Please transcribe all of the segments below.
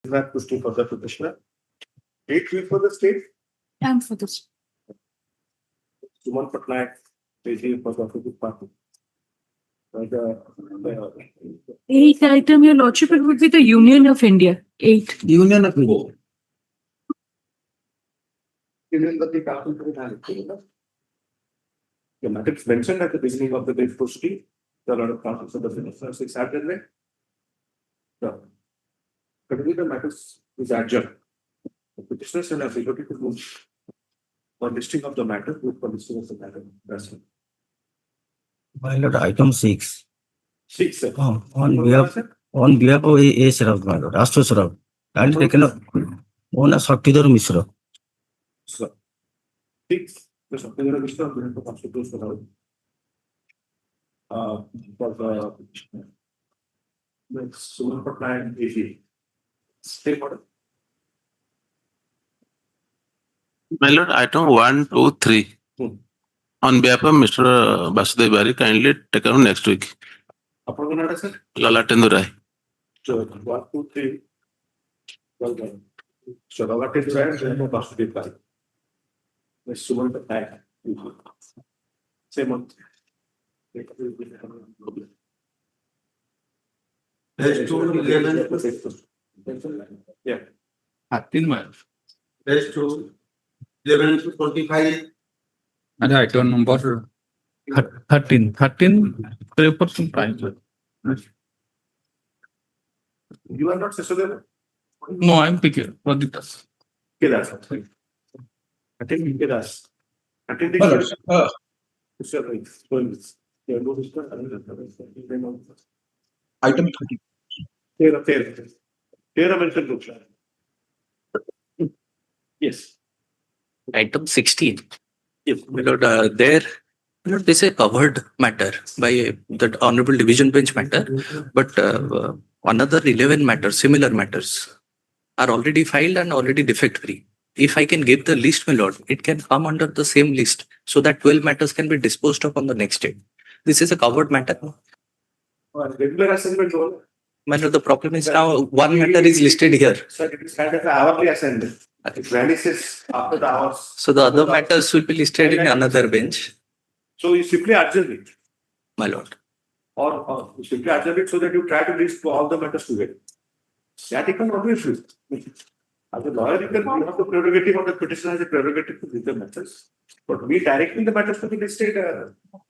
Not pushing for the petitioner. 8 weeks for the state. And for this. Suman Patnaik, AG for the opposite party. Eighth item, Your Lordship, it would be the Union of India. 8. Union of India. The matter is mentioned at the beginning of the brief proceeding. There are a lot of counsels of the ministers accepted there. Currently, the matter is adjourned. The petitioners and ability to move for listing of the matter with for listing of the matter. That's it. My lord, item 6. 6, sir. On behalf of A. Sharaf, my lord, Astro Sharaf. And taken up on a Saktidhar Mishra. Sir. 6. The Saktidhar Mishra will have to constitute for the next Suman Patnaik AG. State order. My lord, item 1, 2, 3. On behalf of Mr. Basudev Bari, kindly take on next week. Appointment, sir. Lalatendu Rai. So 1, 2, 3. Well done. So Lalatendu Rai and then Basudev Bari. Next Suman Patnaik. Same month. Page 211. Yeah. 13 miles. Page 211 to 25. And item number 13. 13, pray for some time. You are not Sasudev? No, I'm picking Praditas. Kedas. Attend Kedas. Attend Item 30. Tera mentioned. Yes. Item 16. Yes. This is a covered matter by the Honorable Division Bench matter, but another 11 matters, similar matters, are already filed and already defect free. If I can give the list, my lord, it can come under the same list so that 12 matters can be disposed of on the next day. This is a covered matter. Regular assignment. My lord, the problem is now one matter is listed here. Sir, it is kind of an hourly assignment. It vanishes after the hours. So the other matters will be listed in another bench, So you simply adjourn it. my lord. Or you simply adjourn it so that you try to list all the matters together. That you can always do. As a lawyer, you have the prerogative of the petitioner has a prerogative to list the matters. But me directing the matters to be listed.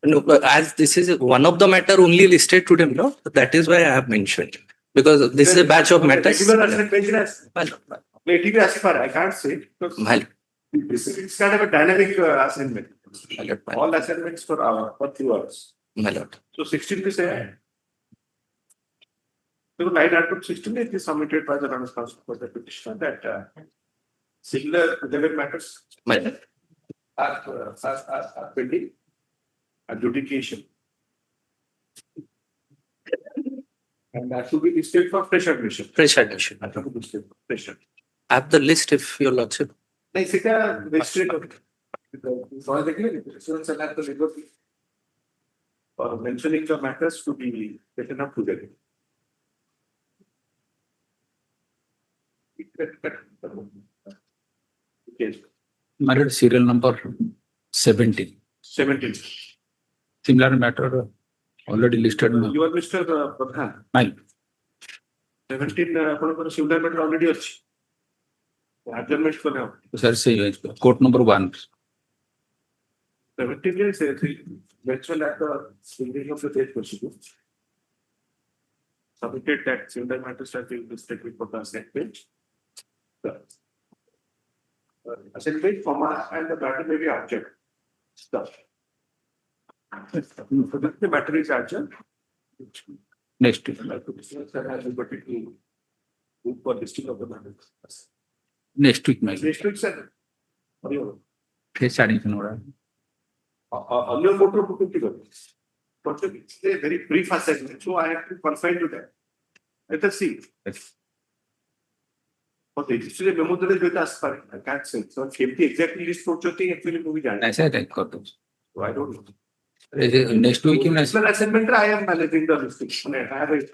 No, but as this is one of the matter only listed today, my lord, that is why I have mentioned. Because this is a batch of matters. Regular assignment bench. My lord, Lately, as far I can't say because my lord, it's kind of a dynamic assignment. my lord, my lord, All assignments for 2 hours. my lord. So 16 is there. So line item 16 it is submitted by the responsible for the petitioner that similar 11 matters My lord. are pending adjudication. And that should be listed for fresh admission. Fresh admission. That should be listed for fresh admission. I have the list if your lordship. नहीं सीधा registered so the insurance and the legal or mentioning the matters to be taken up together. Okay. Married serial number 17. 17. Similar matter already listed. You are Mr. Pradhan. Mine. 17 similar matter already ଅଛି. Adjournment for now. Sir, say court number 1. 17 is mentioned at the beginning of the date procedure. Submitted that similar matters have been listed with the assignment. Assignment format and the matter may be object. Stuff. The matter is adjourned. Next week. Sir has liberty to move for listing of the matters. Next week, my Next week, sir. case admission order. Earlier photo put together. But it's a very brief assignment, so I have to confine to that. Let us see. But the history of memo with us, I can't say. So, exactly list for actually movie. I said I got those. So I don't know. Next week, Well, assignment, I am managing the listing. I have it.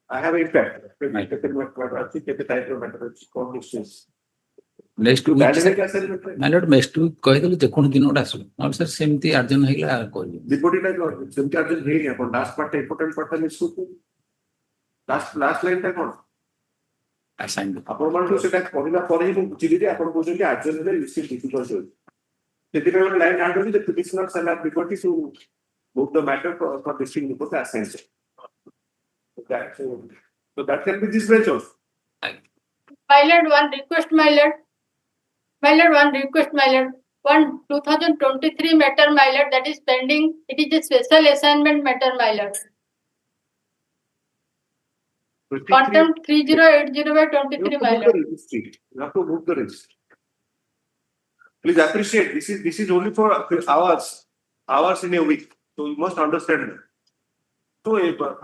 I have impact. I think at the type of matter it's called this. Next week, Dynamic assignment. my lord, next week କହିଦେଲେ ଯେକୌଣସି ଦିନ ଗୋଟେ ଆସିବ ନହେଲେ sir ସେମିତି ଆର୍ଜନ ହେଇଗଲା କରିବି Reporting like ସେମିତି ଆର୍ଜନ ହେଇନି ଆପଣ ଲାଷ୍ଟ ପାର୍ଟ ଇମ୍ପୋର୍ଟାଣ୍ଟ ପାର୍ଟଟା ମିସ୍ କରୁଛନ୍ତି ଲାଷ୍ଟ ଲାଇନଟା କ'ଣ ଆସାଇନ୍ ଆପଣମାନଙ୍କୁ ସେଟା କହିଲା ପରେ ହିଁ ମୁଁ ବୁଝିଲି ଯେ ଆପଣ କହୁଛନ୍ତି ଆର୍ଜନରେ ରିସିଭ୍ ଡିଫିକଲ୍ଟ ହେଉଛି ସେଥିପାଇଁ ଗୋଟେ ଲାଇନ୍ ଆଡ୍ କରିଛି ଯେ ପିଟିସନର shall have liberty to move the matter for district before the assigned. So that can be this branch also. My lord, one request, my lord. My lord, one request, my lord. One 2023 matter, my lord, that is pending. It is a special assignment matter, my lord. Contempt 3080 by 23, my lord. You have to move the registry. Please appreciate this is only for hours in a week. So you must understand that. So a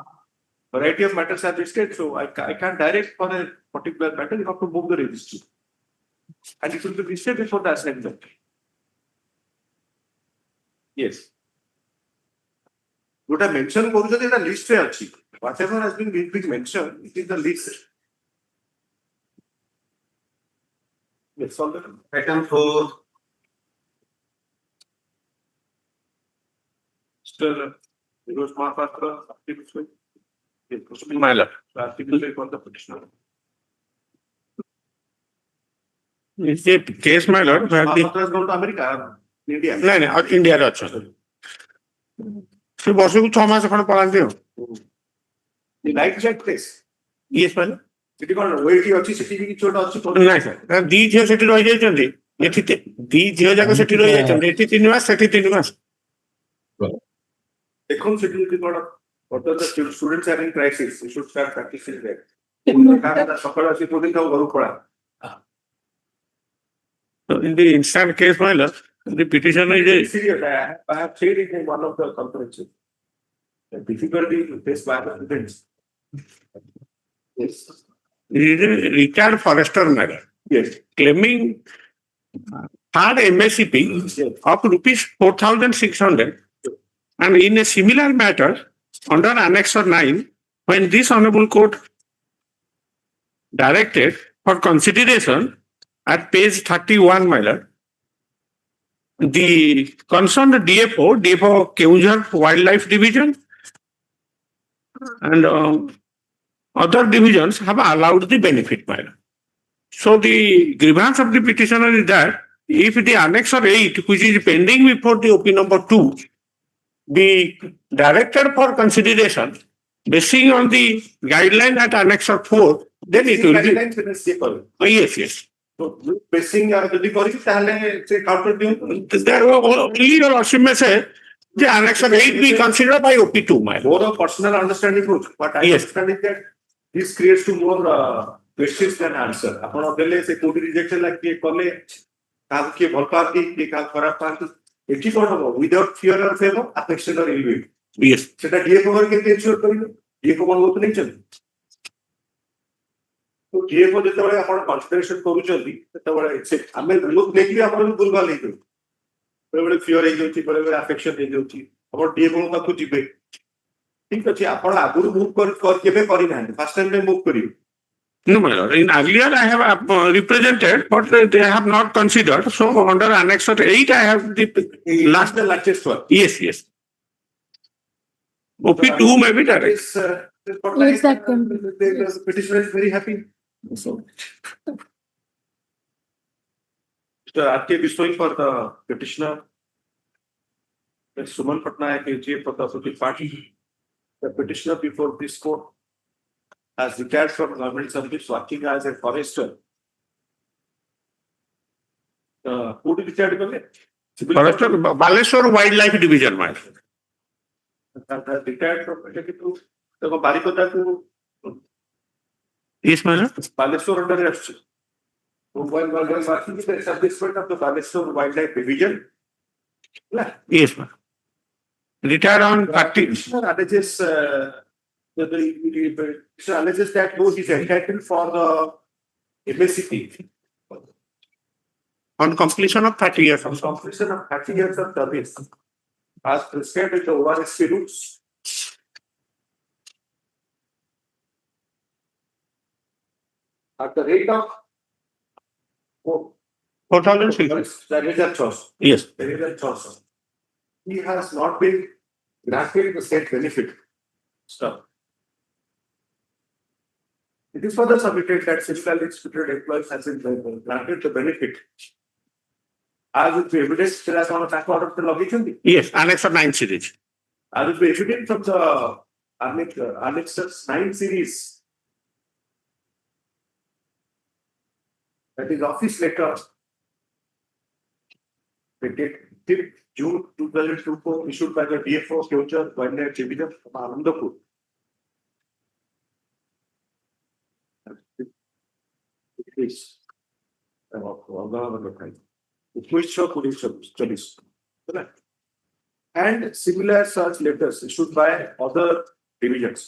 variety of matters are listed. So I can't direct for a particular matter. You have to move the registry, and it will be listed before the assignment. Yes. What I mentioned is that the list is whatever has been mentioned, it is the list. Yes, all the Item 4. Mr. Rose Mahapatra, article. Yes, My lord. article for the petitioner. It's a case, my lord, where the Mahapatra has gone to America, India. ନାଇଁ ନାଇଁ ଇଣ୍ଡିଆରେ ଅଛନ୍ତି ସେ ବର୍ଷକୁ 6 ମାସ ଖଣ୍ଡେ ପଳାନ୍ତି ଆଉ The night that place. Yes ମାନେ ସେଠି କ'ଣ OAT ଅଛି ସେଠି ବି କିଛି ଗୋଟେ ଅଛି ନାଇଁ ସାର୍ ଦି ଝିଅ ସେଠି ରହିଯାଇଛନ୍ତି ଏଠି ଦି ଝିଅ ଯାକ ସେଠି ରହିଯାଇଛନ୍ତି ଏଠି 3 ମାସ ସେଠି 3 ମାସ ଦେଖନ୍ତୁ ସେଠି ଯଦି କ'ଣ students having crisis, you should start practicing there. ସକାଳୁ ଆସି କୋଉଦିନ ତାକୁ ଘରକୁ ପଳା So in the instant case, my lord, the petition is serious. I have said it in one of the conferences. The difficulty faced by the students. Yes. a Richard Forrester matter Yes. claiming third MSCP of rupees 4,600 and in a similar matter under Annexure 9 when this honorable court directed for consideration at page 31, my lord, the concerned DFO Keunjhar Wildlife Division and other divisions have allowed the benefit, my lord. So the grievance of the petitioner is that if the Annexure 8, which is pending before the OP number 2, be directed for consideration basing on the guideline at Annexure 4, then it will be. Yes, yes. So basing যদি করি তাহলে সে counter দিন There were only your Oshim may say the Annexure 8 be considered by OP2, my lord. more of personal understanding good, but I Yes. understand is that this creates to more questions than answer. ଆପଣ ଦେଲେ ସେ କୋଉଠି reject ହେଲା କିଏ କଲେ କାହାକୁ କିଏ ଭଲ ପାଆନ୍ତି କିଏ କାହାକୁ ଖରାପ ପାଆନ୍ତି ଏଠି କ'ଣ ହବ without fear or favour affection or ill will Yes. ସେଟା DFO ଘରେ କେମିତି ଏନ୍ସିଓର କରିବେ DFO କ'ଣ ବହୁତ ନେଇଛନ୍ତି ତ DFO ଯେତେବେଳେ ଆପଣ କନସିଡରେସନ କରୁଛନ୍ତି ସେତେବେଳେ ଆମେ ଲୋକ ଦେଖିଲେ ଆପଣ ଭୁଲଭାଲ ହେଇଯାଉଛି ବେଳେବେଳେ ଫିୟର ହେଇଯାଉଛି ବେଳେବେଳେ ଆଫେକ୍ସନ ହେଇଯାଉଛି ଆପଣ DFO ପାଖକୁ ଯିବେ ଠିକ ଅଛି ଆପଣ ଆଗରୁ ମୁଭ୍ କେବେ କରିନାହାନ୍ତି ଫାର୍ଷ୍ଟ ଟାଇମ୍ ମୁଭ୍ କରିବେ No, my lord. In earlier I have represented, but they have not considered. So under Annexure 8, I have the last. the latest one. Yes, yes. OP2 may be direct. Yes, Yes, that can be. the petitioner is very happy. So, Mr. R.K. Biswai for the petitioner. Suman Patnaik is chief of the opposite party. The petitioner before this court has retired from government service working as a forester. Who did retired? Forester, Baleshwar Wildlife Division, my lord. Retired from the Barikota to Yes, my lord. Baleshwar under arrest. While working with the establishment of the Baleshwar Wildlife Division, Yes, my lord. Retired on 30. Alleges that though he is entitled for the MSCP On completion of 30 years. on completion of 30 years of service as prescribed in the ORSC rules. at the rate of 4,600. that is a choice. Yes. There is a choice. He has not been granted the state benefit. Stop. It is further submitted that similarly situated employees has been granted the benefit. As would be evidence, there is on a back order of the location. Yes, Annex 9 series. As would be evident from the Annexes 9 series. That is office letter. Dated 5th June 2024, issued by the DFO Future Wildlife Division from Anandapur. Please. And similar such letters issued by other divisions.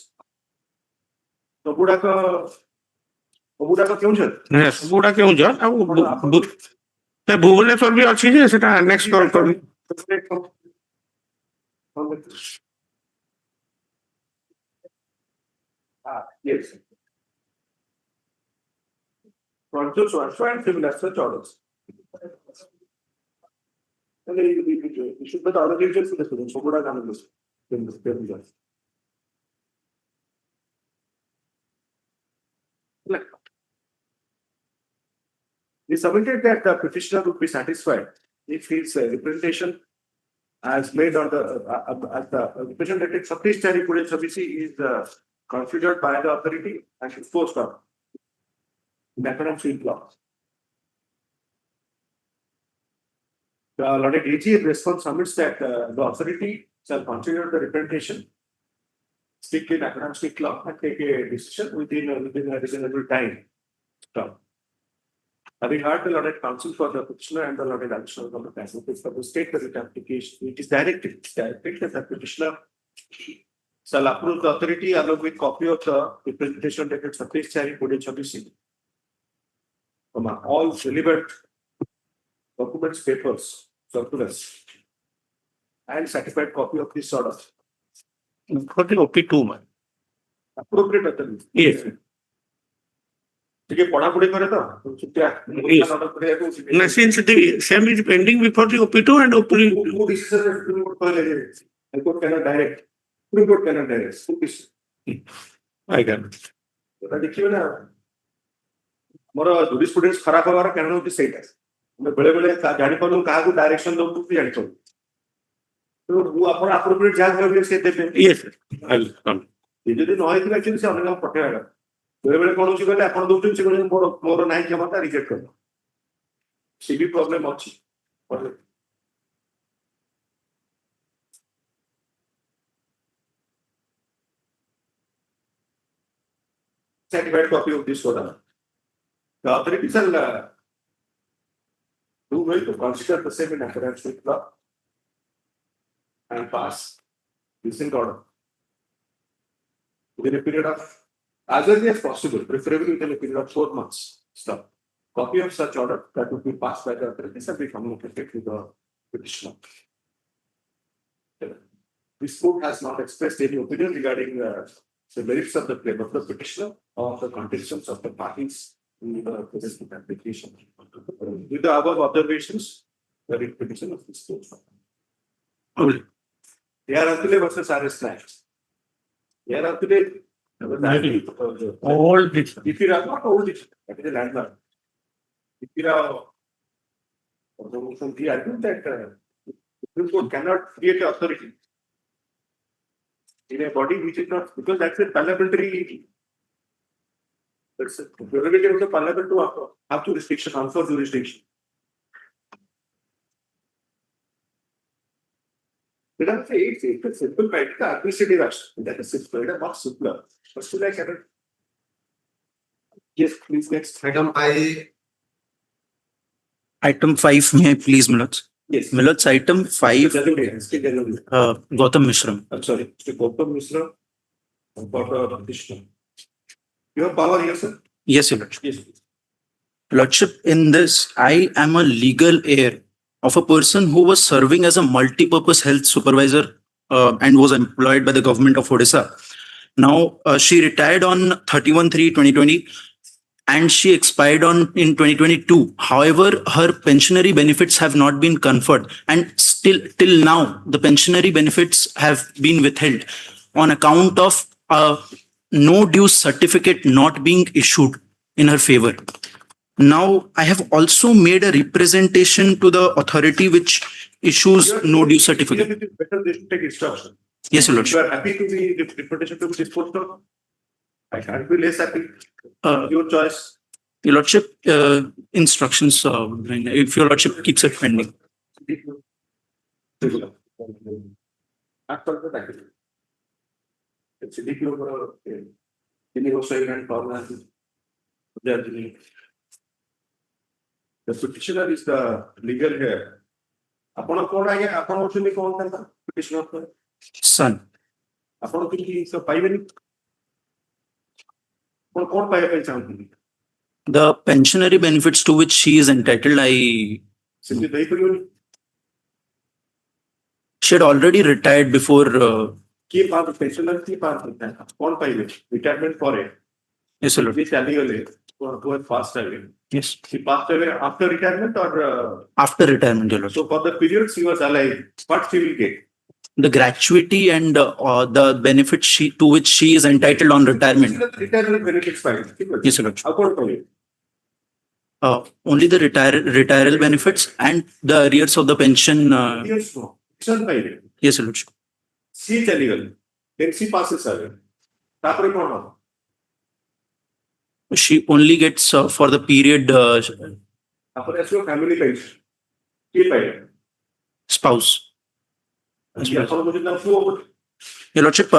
So, Yes, ଗୁଡା କେଉଁଝର ଆଉ ସେ ଭୁବନେଶ୍ୱର ବି ଅଛି ଯେ ସେଟା annexe କରିବି। Yes. Produce also and similar such orders. And you should be the other divisions in the students. So, good analysis. We submitted that the petitioner would be satisfied if his representation as made on the as the representative subsidiary is considered by the authority and enforced on in accordance with law. The Lord AG response submits that the authority shall consider the representation strictly in accordance with law and take a decision within a reasonable time. Stop. Having heard the Lord counsel for the petitioner and the Lord additional from the passengers for the state visit application, it is directed that the petitioner shall approve the authority along with copy of the representation dated subsidiary from all relevant documents, papers, circulars, and certified copy of this order. For the OP2 man. Appropriate authority. Yes. ଟିକେ ପଢାପଢି କରେ ତ No, since the same is pending before the OP2 and OP3. Who decision କହିଲେ High Court cannot direct. Supreme Court cannot direct. I can. ଦେଖିବେ ନା ମୋର ଜୁରିସ୍ପ୍ରୁଡେନ୍ସ ଖରାପ ହବାର କାରଣ ହେଉଛି ସେଇଟା ଆମେ ବେଳେ ବେଳେ ଜାଣିପାରୁନୁ କାହାକୁ ଡାଇରେକ୍ସନ ଦବୁ ବି ଜାଣିପାରୁନୁ ମୁଁ ଆପଣ ଆପ୍ରୋପ୍ରିଏଟ ଯାହା କହିବେ ସେ ଦେବେ Yes, I'll come. ଯଦି ନ ହେଇଥିଲା actually ସେ ଅନ୍ୟ କାହାକୁ ପଠେଇବା ବେଳେ ବେଳେ କଣ ହେଉଛି କହିଲେ ଆପଣ ଦଉଛନ୍ତି ସେ କହିଲେ ମୋର ନାହିଁ କ୍ଷମତା ରିଜେକ୍ଟ କରିବ ସେ ବି ପ୍ରୋବ୍ଲେମ ଅଛି certified copy of this order. The authority shall do well to consider the same in accordance with law and pass recent order within a period of as early as possible, preferably within a period of 4 months. Stop. Copy of such order that would be passed by the authority shall be communicated to the petitioner. This court has not expressed any opinion regarding the merits of the claim of the petitioner or the contentions of the parties in the present application. With the above observations, the petition of this court. Here versus RS9. Here All this. if you are not old, that is a landmark. If you are from the argument that Supreme Court cannot create an authority in a body which is not, because that's a parliamentary, that's a prerogative of the parliament to have jurisdiction, confer jurisdiction. Let us say it's a simple matter, the administrative action. That is simple, it is much simpler. But still I cannot. Yes, please, next. Item 5, may I please, Milords? Yes. Milords, item 5, Gautam Mishra. I'm sorry, Mr. Gautam Mishra, for the petitioner. You have power here, sir? Yes, Your Lordship. Yes, please. Lordship, in this, I am a legal heir of a person who was serving as a multi-purpose health supervisor and was employed by the government of Odisha. Now, she retired on 31/3/2020 and she expired in 2022. However, her pensionary benefits have not been conferred, and still till now the pensionary benefits have been withheld on account of no due certificate not being issued in her favor. Now, I have also made a representation to the authority which issues no due certificate. It is better they should take instruction. Yes, Your You Lordship. are happy to be the reputation to be disposed of? I can't be less happy. Uh, Your choice. Your Lordship, instructions, if Your Lordship keeps it pending. The petitioner is the legal heir. ଆପଣ କଣ ଆଜ୍ଞା ଆପଣ ଅଛନ୍ତି କଣ ତାଙ୍କ petitioner Son, ଆପଣ କିଛି ପାଇବେନି ଆପଣ କଣ ପାଇବା ପାଇଁ ଚାହୁଁଛନ୍ତି the pensionary benefits to which she is entitled, ସେମିତି ଦେଇପାରିବନି she had already retired before. କିଏ ପାଆନ୍ତି ପେନ୍ସନର କିଏ ପାଆନ୍ତି କଣ ପାଇବେ ରିଟାୟାରମେଣ୍ଟ ପରେ Yes, Your Lord. ଯିଏ ଚାଲିଗଲେ ଫାଷ୍ଟ ହେବେ Yes, he passed away after retirement or after retirement, Your Lord. so for the period she was alive what she will get The gratuity and the benefits to which she is entitled on retirement. retirement benefits fine Yes, Your Lord. ଆଉ କଣ ପାଇବେ Only the retiral benefits and the arrears of the pension. years no pension ପାଇବେ Yes, Your Lord. ସିଏ ଚାଲିଗଲେ then she passes away ତାପରେ କଣ ହବ She only gets for the period ତାପରେ ଆସିବ ଫ୍ୟାମିଲି ପେନ୍ସନ କିଏ ପାଇବେ spouse. ଆପଣ କହୁଛନ୍ତି ନା ପୁଅ Your Lordship,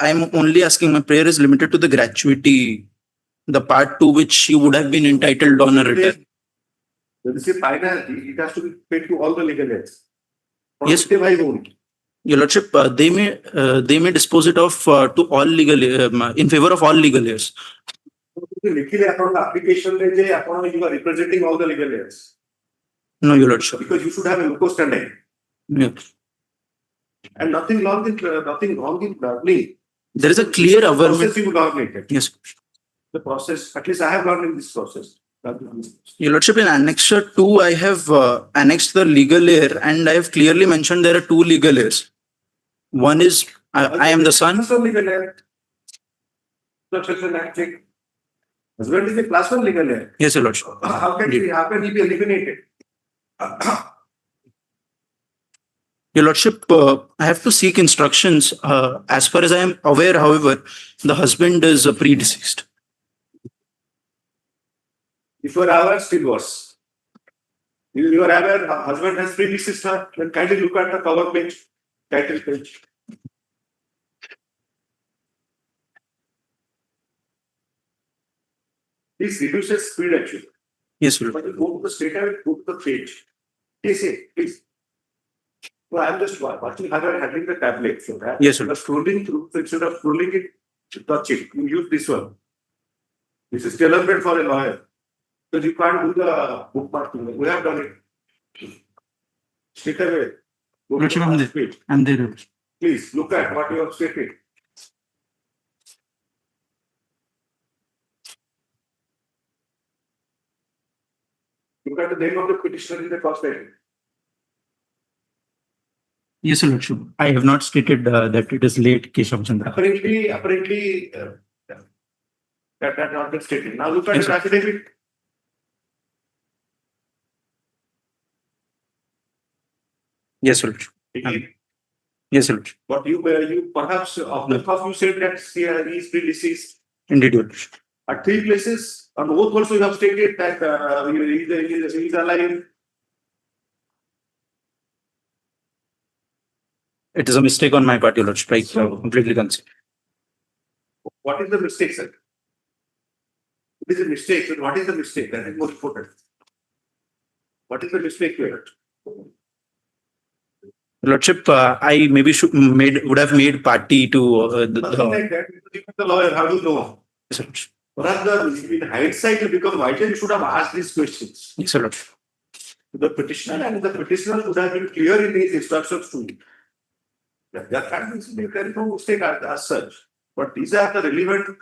I am only asking, my prayer is limited to the gratuity, the part to which she would have been entitled on a return. ଯଦି ସେ ପାଇନାହାନ୍ତି it has to be paid to all the legal heirs Yes. କେତେ ଭାଇ ଭଉଣୀ Your Lordship, they may dispose it off to all legal in favor of all legal heirs. ଲେଖିଲେ ଆପଣଙ୍କ ଆପ୍ଲିକେସନରେ ଯେ ଆପଣ you are representing all the legal heirs No, Your Lordship. because you should have a local standing Yeah. and nothing wrong in learning. There is a clear process averment. you learn it. Yes. The process, at least I have learned in this process. Your Lordship, in Annexure 2, I have annexed the legal heir and I have clearly mentioned there are two legal heirs. One is, I am the son. Class one legal heir. Succession act check. Husband is a class one legal heir. Yes, Your Lordship. How can he be eliminated? Your Lordship, I have to seek instructions. As far as I am aware, however, the husband is predeceased. If you are aware, still worse. If you are aware, husband has predeceased her, then kindly look at the cover page, title page. This reduces speed actually. Yes, Your Lord. But you go to the statement, go to the page. Please. So I'm just watching how you're handling the tablet. So that Yes, sir. you're scrolling through, so instead of scrolling it, touch it. You use this one. This is tailor-made for a lawyer. Because you can't do the bookmarking. We have done it. Straight away. Go to Lordship, the I'm last page. I'm there, Your Lordship. Please look at what you have stated. Look at the name of the petitioner in the first item. Yes, Your Lordship. I have not stated that it is late, Keshav Chandra. Apparently, that not been stated. Now look at Yes, the sir. affidavit. Yes, Your Lordship. Again, Yes, Your Lordship. but you perhaps off the cuff you said that he is predeceased. Indeed, Your Lordship. At three places, on both also you have stated that he is alive. It is a mistake on my part, Your Lordship. I completely concede. What is the mistake, sir? It is a mistake. So what is the mistake? That is more important. What is the mistake here? Your Lordship, I maybe would have made party to Nothing like that. You are the lawyer, how do you know? Yes, Your Lordship. Rather, in hindsight, you become wiser, you should have asked these questions. Yes, Your Lordship. The petitioner and the petitioner should have been clear in his instructions to you. There is no mistake as such. But these are the relevant,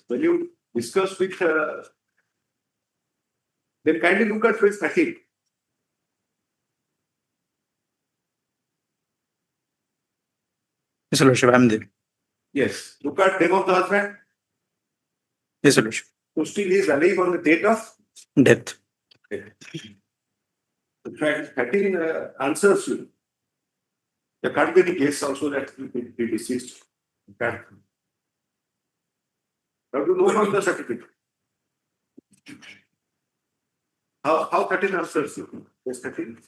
when you discuss with Then kindly look at page 13. Yes, Your Lordship, I'm there. Yes, look at name of the husband. Yes, Your Lordship. So still he is alive on the date of Death. death. In fact, 13 answers you. There can't be any case also that he will be deceased. In fact, how do you know from the certificate? How 13 answers you? Yes, 13.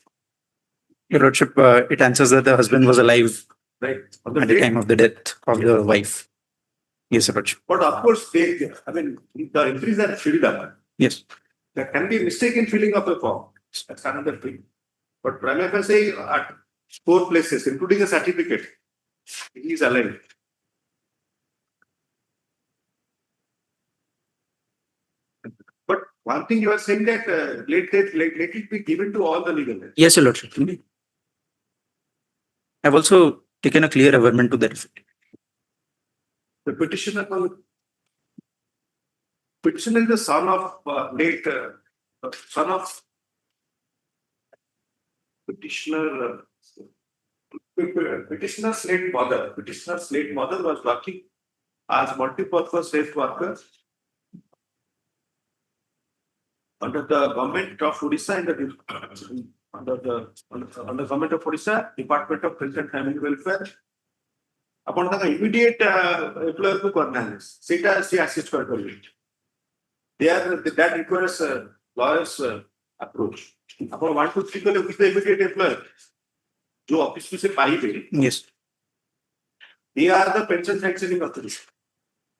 Your Lordship, it answers that the husband was alive Right. On the at the date. time of the death of the wife. Yes, Your Lordship. But of course, I mean, the entries are filled up. Yes. There can be a mistake in filling up a form. That's another thing. But prima facie, at 4 places, including a certificate, he is alive. But one thing you are saying that let it be given to all the legal names. Yes, Your Lordship. I've also taken a clear averment to that effect. The petitioner is the son of late son of petitioner. Petitioner's late mother. Petitioner's late mother was working as multi-purpose health worker under the government of Orissa under the government of Orissa, Department of Health and Family Welfare. Upon the immediate employer को करना है, सीटा से assist कर करिए. That requires lawyer's approach. Upon 1 to 3 को the immediate employer, जो office में से पाई गई. Yes. They are the pension sanctioning authority.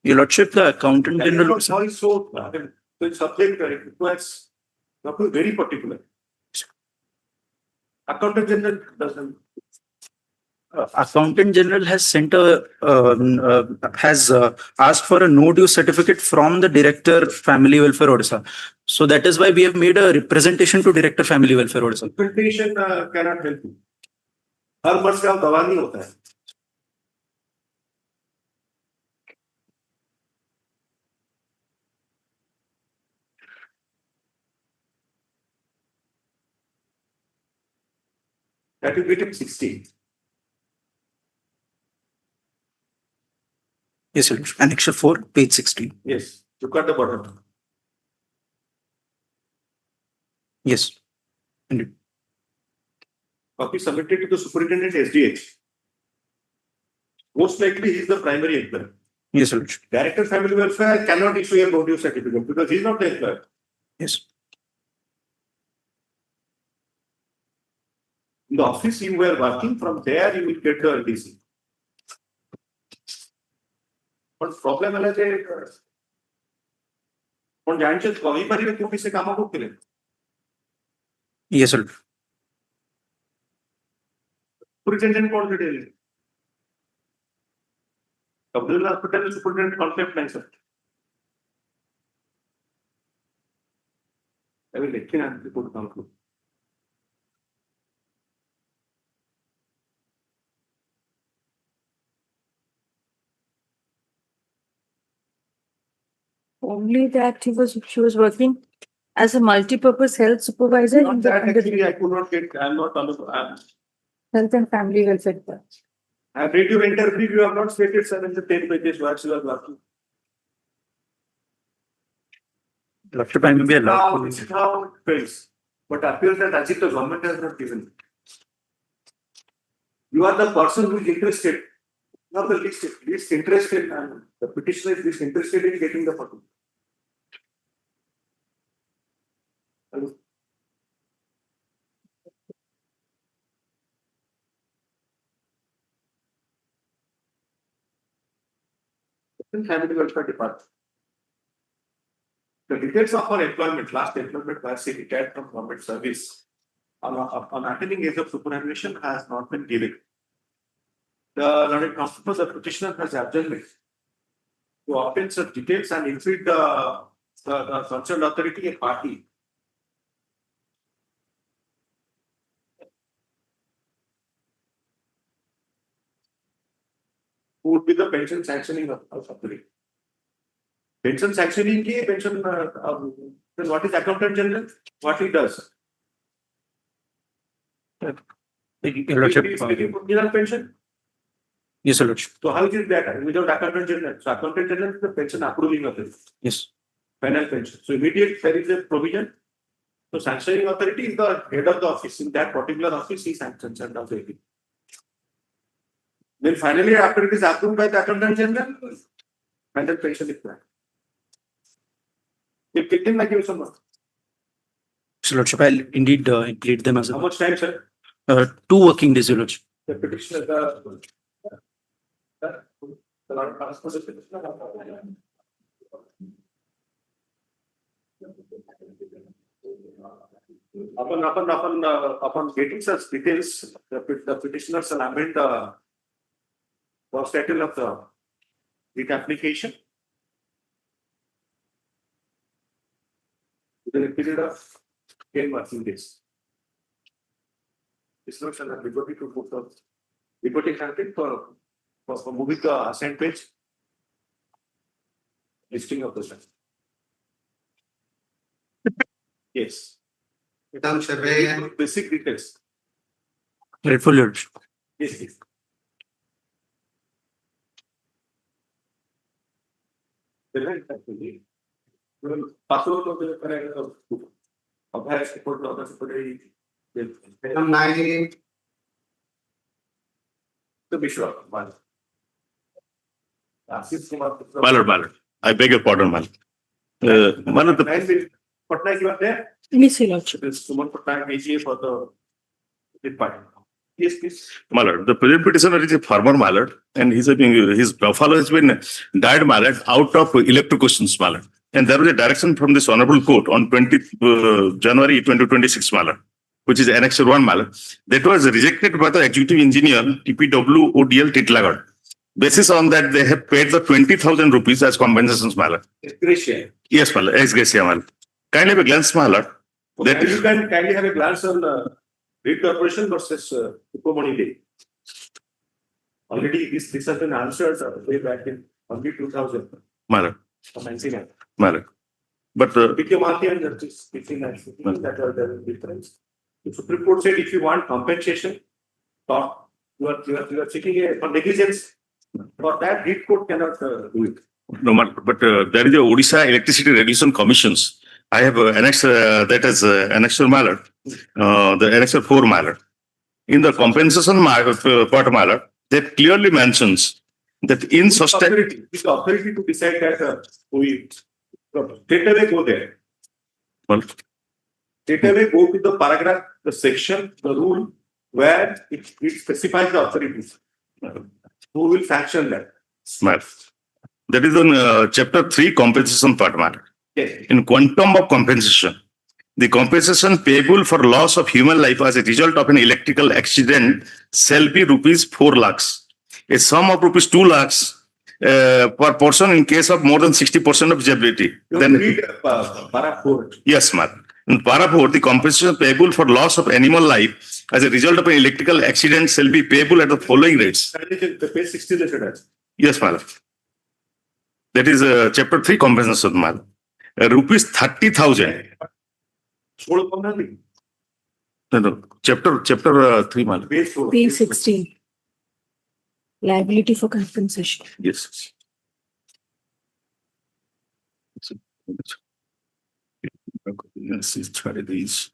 Your Lordship, the Accountant That is General. not how it's so. The subject requires something very particular. Accountant General doesn't. Accountant General has sent has asked for a no due certificate from the Director Family Welfare Odisha. So that is why we have made a representation to Director Family Welfare Odisha. Implementation cannot help you. हर वर्ष का दवा नहीं होता है. That will get him 60. Yes, Your Lordship. Annexure 4, page 16. Yes. Look at the bottom. Yes. Indeed. Copy submitted to the superintendent SDH. Most likely he is the primary employer. Yes, Your Lordship. Director Family Welfare cannot issue a no due certificate because he is not the employer. Yes. In the office you were working, from there you will get the LDC. But problem है जे कौन जानते कहीं पर ही क्यों किसी काम को करे. Yes, Your Lordship. Superintendent कौन से daily. Communal hospital superintendent concept नहीं सर. अभी लेकिन आप रिपोर्ट काम करो. Only that she was working as a multi-purpose health supervisor in Not the that under actually I could not get. I am not on the. health and family welfare department. I have read your interview. You have not stated 7 to 10 pages where you are working. Lordship, I may be allowed. Now, this is how it fails. But appears that as if the government has not given. You are the person who is interested. Not the least interested, and the petitioner is least interested in getting the photo. Hello? Family Welfare Department. The details of her employment, last employment where she retired from government service on attaining age of superannuation has not been given. The learned counsel, the petitioner has adjourned to obtain such details and infeed the concerned authority a party. Who would be the pension sanctioning authority? Pension sanctioning के pension Then what is accountant general? What he does? Your Lordship, He is getting provisional pension. yes, Your Lordship. So how is that without accountant general? So accountant general is the pension approving authority, Yes. final pension. So immediate there is a provision. So sanctioning authority is the head of the office. In that particular office, he sanctions and does it. Then finally, after it is approved by the accountant general, final pension is planned. If victim like you someone, Your Lordship, I'll indeed plead them as how much time, sir? 2 working days, Your Lordship. The petitioner, upon getting such details, the petitioner shall amend the first title of the writ application within a period of 10 working days. This note shall have liberty to put the reporting content for moving the assigned page listing of the stuff. Yes. Basic details. Grateful, Your Lordship. Yes, yes. Password of the अभ्यास report of the to be sure. Ballard. I beg your pardon, Mal. One of the Patnaik, you are there? Yes, Your Lordship. This Suman Patnaik, AGA for the department. Yes, please. Mallard, the present petitioner is a farmer Mallard, and his buffalo has been died Mallard out of electrocutions Mallard. And there was a direction from this honorable court on 20 January 2026 Mallard, which is Annexure 1 Mallard. That was rejected by the executive engineer TPW ODL Titlagarh. Basis on that, they have paid the 20,000 rupees as compensations Mallard. Gracia. Yes, Mallard, ex gratia Mallard. Kindly have a glance Mallard. That You can kindly have a glance on the Read Corporation versus Money Day. Already this has been answered way back in only 2000. Mallard. Or 99. Mallard. But Vikramarty and Justice between that are the difference. The Supreme Court said if you want compensation, or you are seeking a for negligence, for that Read Court cannot do it. no, but there is a Odisha Electricity Regulation Commissions. I have annexed that as annexure Mallard, the annexure 4 Mallard. In the compensation part Mallard, that clearly mentions that in such It's the authority to decide that we straight away go there. Well, Straight away go to the paragraph, the section, the rule where it specifies the authorities. Who will sanction that? Mallard. That is on chapter 3 compensation part Mallard. Yes. In quantum of compensation, the compensation payable for loss of human life as a result of an electrical accident shall be rupees 4 lakhs. A sum of rupees 2 lakhs per person in case of more than 60% of disability. Then read para 4. Yes, ma'am. In para 4, the compensation payable for loss of animal life as a result of an electrical accident shall be payable at the following rates. The page 60 listed. Yes, madam. That is chapter 3 compensation, madam. Rupees 30,000. No, chapter 3, madam. Page 16. Liability for compensation. Yes. Yes, let's try these.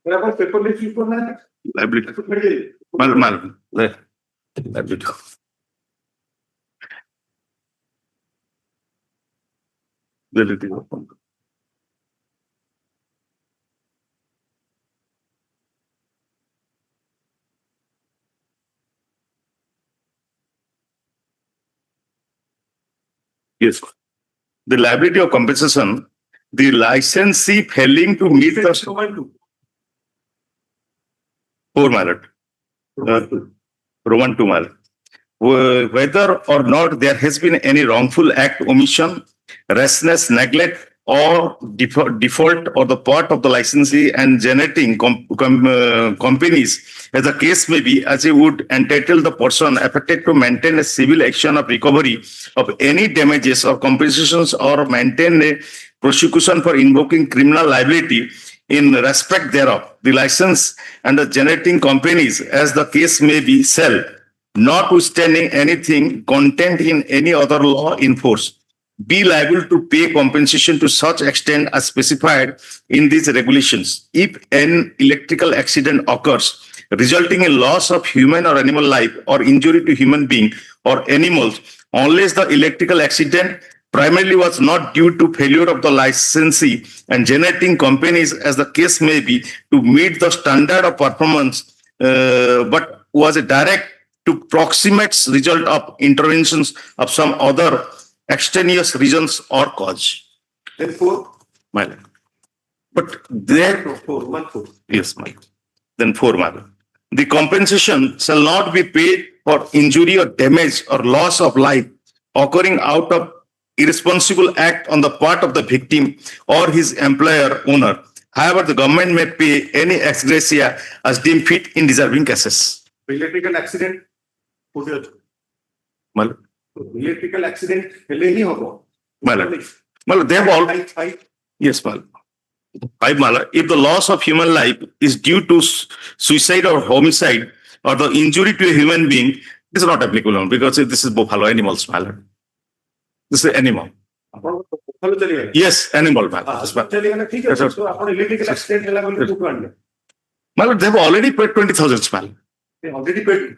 Paperless you for that? Liability. Madam, liability. Liability. Yes. The liability of compensation, the licensee failing to meet the four mallet. Roman 2 mallet. Whether or not there has been any wrongful act, omission, rashness, neglect, or default or the part of the licensee and generating companies, as the case may be, as it would entitle the person affected to maintain a civil action of recovery of any damages or compensations or maintain a prosecution for invoking criminal liability in respect thereof. The license and the generating companies, as the case may be, shall, notwithstanding anything contained in any other law in force, be liable to pay compensation to such extent as specified in these regulations. If an electrical accident occurs resulting in loss of human or animal life or injury to human being or animals, unless the electrical accident primarily was not due to failure of the licensee and generating companies, as the case may be, to meet the standard of performance, but was a direct to proximate result of interventions of some other extraneous reasons or cause. Therefore, My lord. But there, yes, my lord. Then 4, my lord. The compensation shall not be paid for injury or damage or loss of life occurring out of irresponsible act on the part of the victim or his employer owner. However, the government may pay any ex gratia as deemed fit in deserving cases. electrical accident, My lord. electrical accident, नहीं होगा. My lord. My lord, they have all. Yes, my lord. 5, my lord. If the loss of human life is due to suicide or homicide or the injury to a human being, this is not applicable because this is buffalo animals, my lord. This is animal. Yes, animal, my lord. Yes, sir. electrical accident My lord, they have already paid 20,000, my lord. they already paid.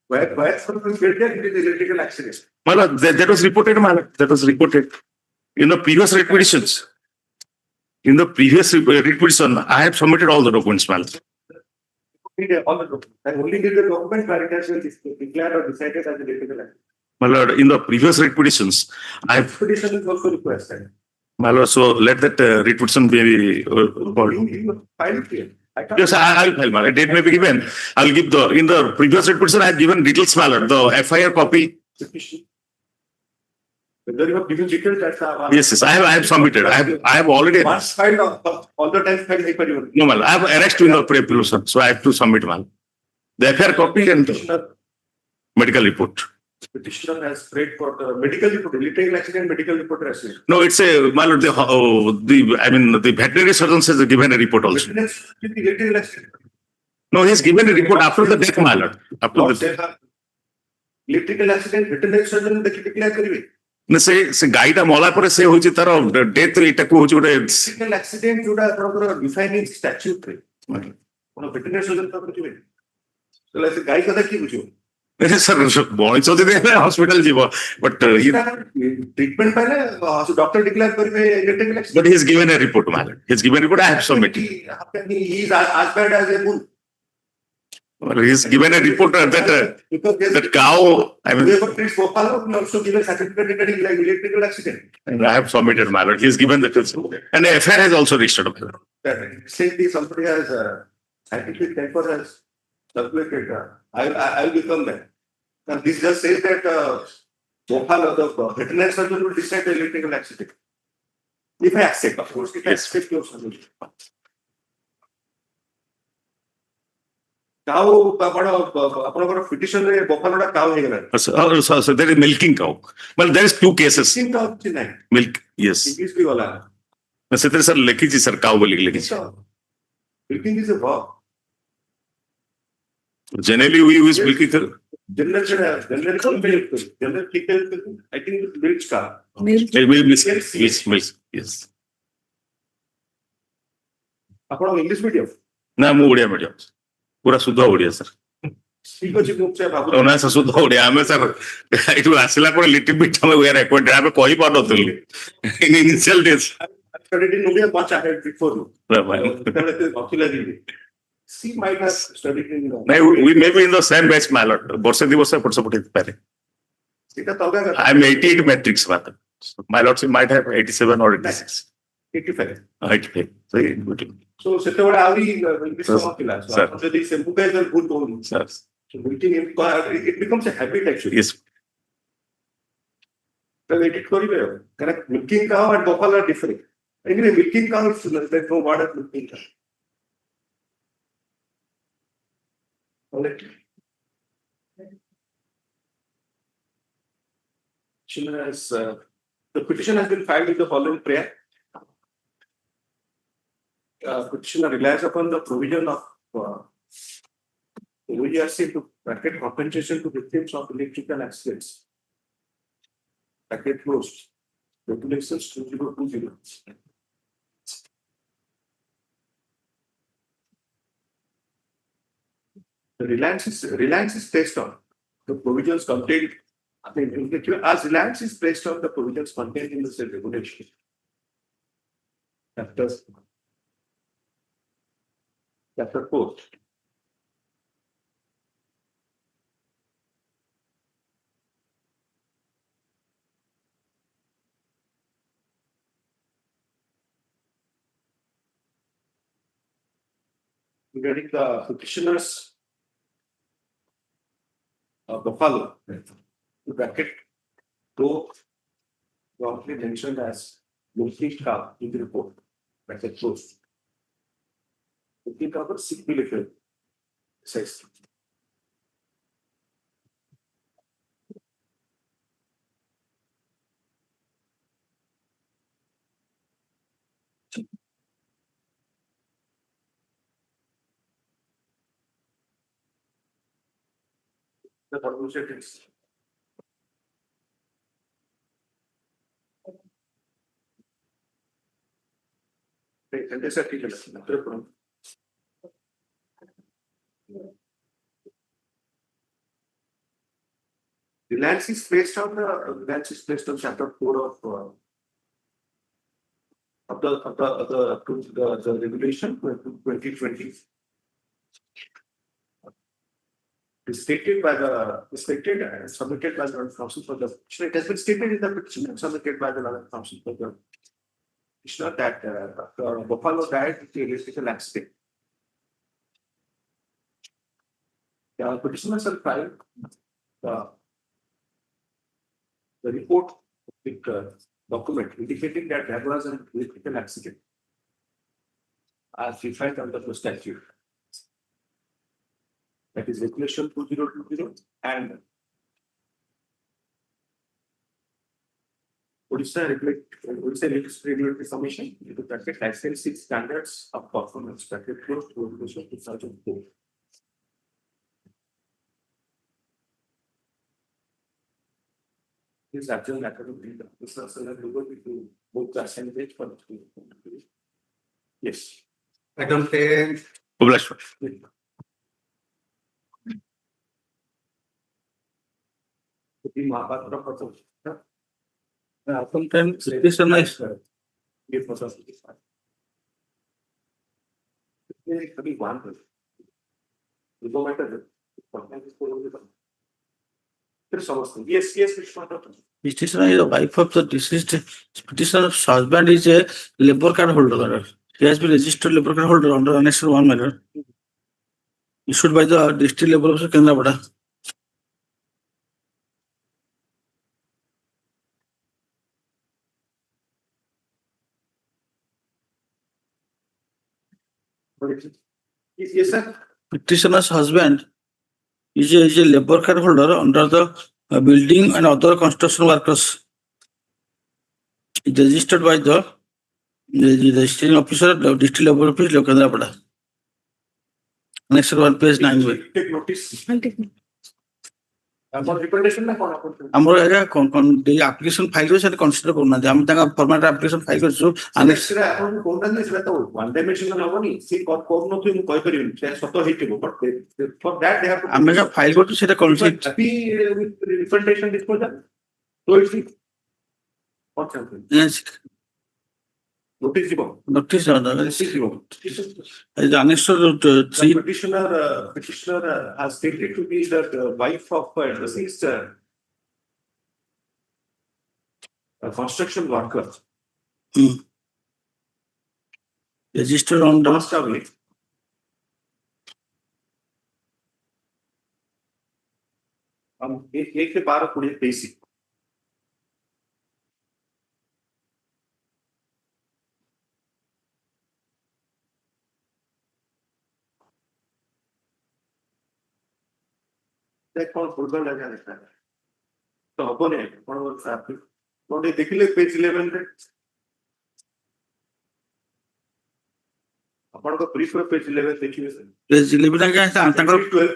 Where from paid there, it is electrical accident. My lord, that was reported, my lord. That was reported in the previous requisitions. In the previous requisition, I have submitted all the documents, my lord. All the documents. I only did the document where it has been declared or decided as electrical accident. My lord, in the previous requisitions, I have, Petition is also requested. my lord, so let that requisition be called. You file it here. I can't- Yes, I will file, my lord. Date may be given. I will give in the previous requisition, I have given details, my lord, the FIR copy. Petition. Whether you have given details, that's Yes, I have submitted. I have already. once filed, all the time filed hyper. No, my lord, I have arranged in the pre-application, so I have to submit, my lord. The FIR copy and the medical report. Petitioner has prayed for the medical report, electrical accident, medical report has been. No, it's a, my lord, the veterinary surgeon has given a report also. Witness with the electrical accident. No, he's given a report after the death, my lord. After What the they have- electrical accident, veterinary surgeon declare karibe. ସେ ଗାଈଟା ମଲା ପରେ ସେ ହଉଛି ତାର death ଏଇଟାକୁ ହଉଛି ଗୋଟେ Electrical accident ଯୋଉଟା ଆପଣଙ୍କର defining statute ରେ ଆପଣ veterinary surgeon ତ ବୁଝିବେ ତାହେଲେ ସେ ଗାଈ କଥା କିଏ ବୁଝିବ ସାର୍ ମଣିଷ ଯଦି ହସ୍ପିଟାଲ ଯିବ ବଟ୍ ଟ୍ରିଟମେଣ୍ଟ ପାଇଲେ ଡକ୍ଟର ଡିକ୍ଲେୟାର କରିବେ electrical accident. but he has given a report, man. He has given a report. I have submitted. How can he is as bad as a bull? Well, he has given a report Because there's that cow. I mean, whoever treats buffalo will also give a certificate regarding like electrical accident. I have submitted, my lord. He has given that, and the FIR has also registered, my lord. Recently, somebody has scientific paper has circulated. I will become that. Now, this just says that buffalo, the veterinary surgeon will decide the electrical accident. If I accept, of course, if I Yes. accept your solution. Cow, ଆପଣଙ୍କର petition ରେ ବଫାଲୋଟା cow ହେଇଗଲାଣି. So there is milking cow. Well, there is 2 cases. Milking cow କିଛି ନାହିଁ. Milk, yes. English ବି ଗଲା. ସେଥିରେ sir ଲେଖିଛି sir cow ବୋଲି ଲେଖିଛି. Milking is a verb. Generally, we use milking cow. General I think it's milk cow. Milk, yes. ଆପଣ English medium ନା ମୁଁ ଓଡିଆ ମିଡିୟମ ପୁରା ଶୁଦ୍ଧ ଓଡିଆ ସାର୍. ଠିକ ଅଛି ମୁଁ ସେ ଭାବୁଛି ନା ସାର୍ ଶୁଦ୍ଧ ଓଡିଆ ଆମେ ସାର୍ ଏଇଠୁ ଆସିଲା ପରେ ଲିଟିଲ ବିଟ୍ ଆମେ we are acquainted ଆମେ କହିପାରୁନଥିଲୁ in initial days. studied in India much ahead before you. She might have studied in we may be in the same batch, my lord. ବର୍ଷେ ଦି ବର୍ଷ ଏପଟ ସେପଟ ହେଇପାରେ. ସେଇଟା ତ ଅଲଗା କଥା. I am 88 matrix, my lord. She might have 87 or 86. 85. 85. So, So ସେତେବେଳେ ଆହୁରି ଇଂଲିଶ କମ ଥିଲା. So Sir. ଆପଣ ଯଦି ସେ ବୁକା is good କହୁନି. sir. So meeting it becomes a habit actually. Yes. edit koribe correct. Milking cow and buffalo are different. Anyway, milking cow is there's no word of milking cow. Alright. The petition has been filed with the following prayer. Petitioner relies upon the provision of OERC to bracket compensation to victims of electrical accidents. Bracket closed. Regulations 2020. The reliance is based on the provisions contained. I mean, as reliance is based on the provisions contained in the said regulation. Chapter 4. Regarding the petitioners buffalo, the bracket though wrongly mentioned as milking cow in the report, bracket closed. Milking cow was significant size. The conclusion is reliance is based on chapter 4 of the regulation 2020. Stated and submitted by the council for the petitioner. It has been stated in the petition and submitted by the council for the petitioner that buffalo died with the electrical accident. The petitioners have filed the report with document indicating that there was an electrical accident as defined under the statute. That is regulation 2020 and Orissa Regulatory Commission into bracket licensing standards of performance bracket close to regulation 2004. This actual academic business and to both the assembly for the yes. I don't say. Sometimes this is nice. Yes, Petitioner is the wife of the deceased. Petitioner's husband is a labor card holder. He has been registered labor card holder under Annexure 1 matter issued by the District Labor Officer Kendrapada. Yes, sir. Petitioner's husband is a labor card holder under the building and other construction workers. It is registered by the registering officer of District Labor Office, Kendrapada. Next one, page 9. Take notice. Recommendation na kona kona. ଆମର ଆଜ୍ଞା the application file କରି ସେଟା consider କରୁନାହାନ୍ତି ଆମେ ତାଙ୍କ format application file କରିଛୁ Annex ରେ ଆପଣ କୋଉଟା ସେଟା ତ one dimensional ହବନି ସେ କରୁନଥିବେ ମୁଁ କହିପାରିବିନି ସେ ସତ ହେଇଥିବ but for that they have to ଆମେ file କରିଛୁ ସେଟା consider representation disposal so it's what something notice ଯିବ notice ଯିବ Annexure The 3 petitioner has stated to be the wife of deceased construction worker. registered on the Passed away. एक से 12 2023 कौन भूलभाल लगा देखा है तो हबने कौन साफ कौन देखिले पेज 11 रे आपण को ब्रीफ रे पेज 11 देखिबे सर पेज 11 का तांकर 12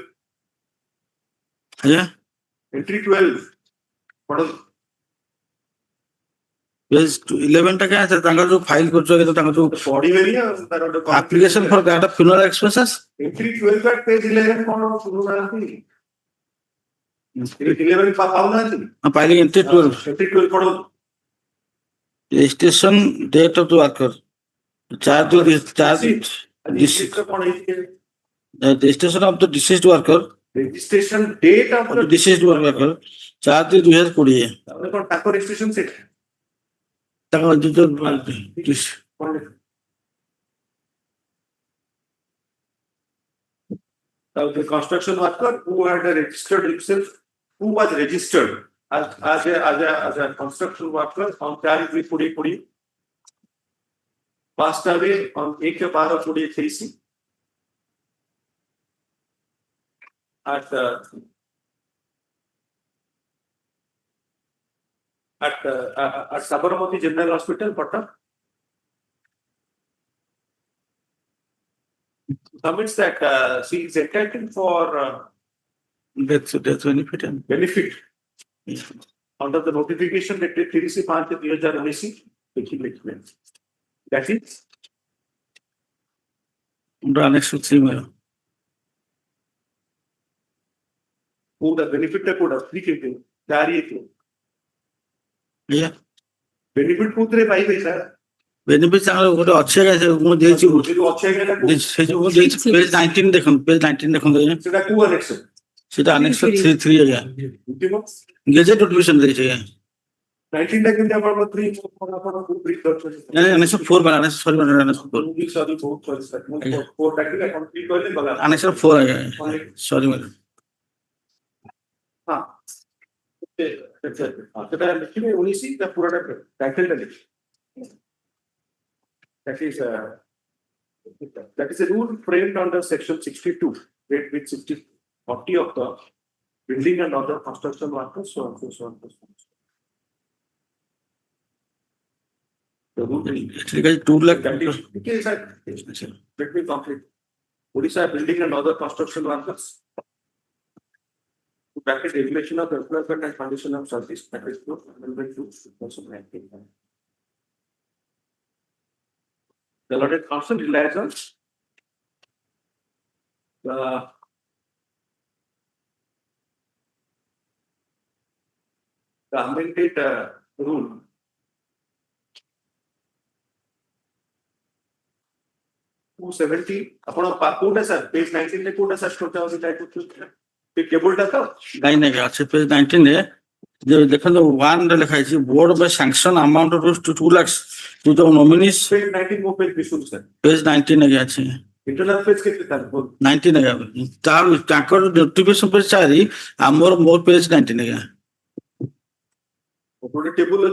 आया एंट्री 12 पढ़ो पेज 11 टा का तांकर जो फाइल करछो के तांकर जो बॉडी में नहीं तार application for that funeral expenses entry 12 का पेज 11 कौन शुरू करती एंट्री 11 पाउना थी फाइलिंग एंट्री 12 एंट्री 12 पढ़ो registration date of the worker charge registration कौन है registration of the deceased worker registration date of the deceased worker charge 2020 आपने कौन टाको रजिस्ट्रेशन सेट ताका जो Now the construction worker who had registered himself, who was registered as a construction worker on 4/3/2020, passed away on 1/12/2023 at Sabarmati General Hospital, Patna. Submits that she is entitled for death benefit and benefit under the notification dated 30/5/2019. That is under annex to 3 में who the benefit could have taken carry it. या Benefit who they buy this sir. Benefit चांगला गोटे अच्छे का मु देछि जो अच्छे के से जो मु देछि पेज 19 देखन पेज 19 देखन सेटा को annex सेटा annex 3 गया गेजेट नोटिफिकेशन देछि 19 टा किंतु आपण 3 आपण को ब्रीफ कर नहीं annex 4 बना annex सॉरी बना annex 4 सॉरी बहुत सॉरी 4 टा के आपण क्लिक करले बगा annex 4 है सॉरी मैडम हां सेटा लिखिबे 19 ता पूरा टाइटल टा लिखि That is a rule framed under section 62, rate with 40 of the building and other construction workers, so on, so on, so on. The rule actually guys 2 lakh that is, okay, sir. Let me complete. Orissa building and other construction workers. To bracket regulation of employment and condition of service, that is amendment to 2019. The allotted council relies on the amended rule. Two 70. अपना code है sir page 19 में code है sir छोटा वाला type कुछ table टा था नहीं अच्छे पेज 19 है जो देखो तो 1 रे लिखा है बोर्ड में sanction amount rupees 2 lakh to the nominees page 19 वो पेज विशुल सर पेज 19 है अच्छे इंटरनल पेज कितने था 19 है तार ताकर नोटिफिकेशन पेज 4 हमर मोर पेज 19 है पूरे टेबल है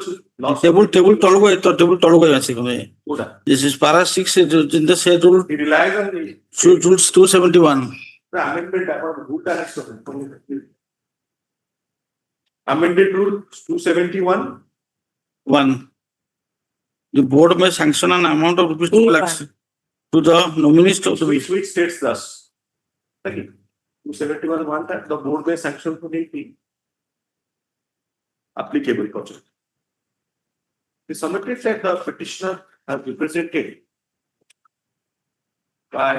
टेबल तळगो तो टेबल तळगो আছে কোনে पूरा this is para 6 in the said rule he relies on the rules 271 the amendment about rule टा है amended rule 271 1 the board may sanction an amount of rupees 2 lakhs to the nominees of the which states thus 271 1 that the board may sanction to the applicable project. The submitted that the petitioner has represented by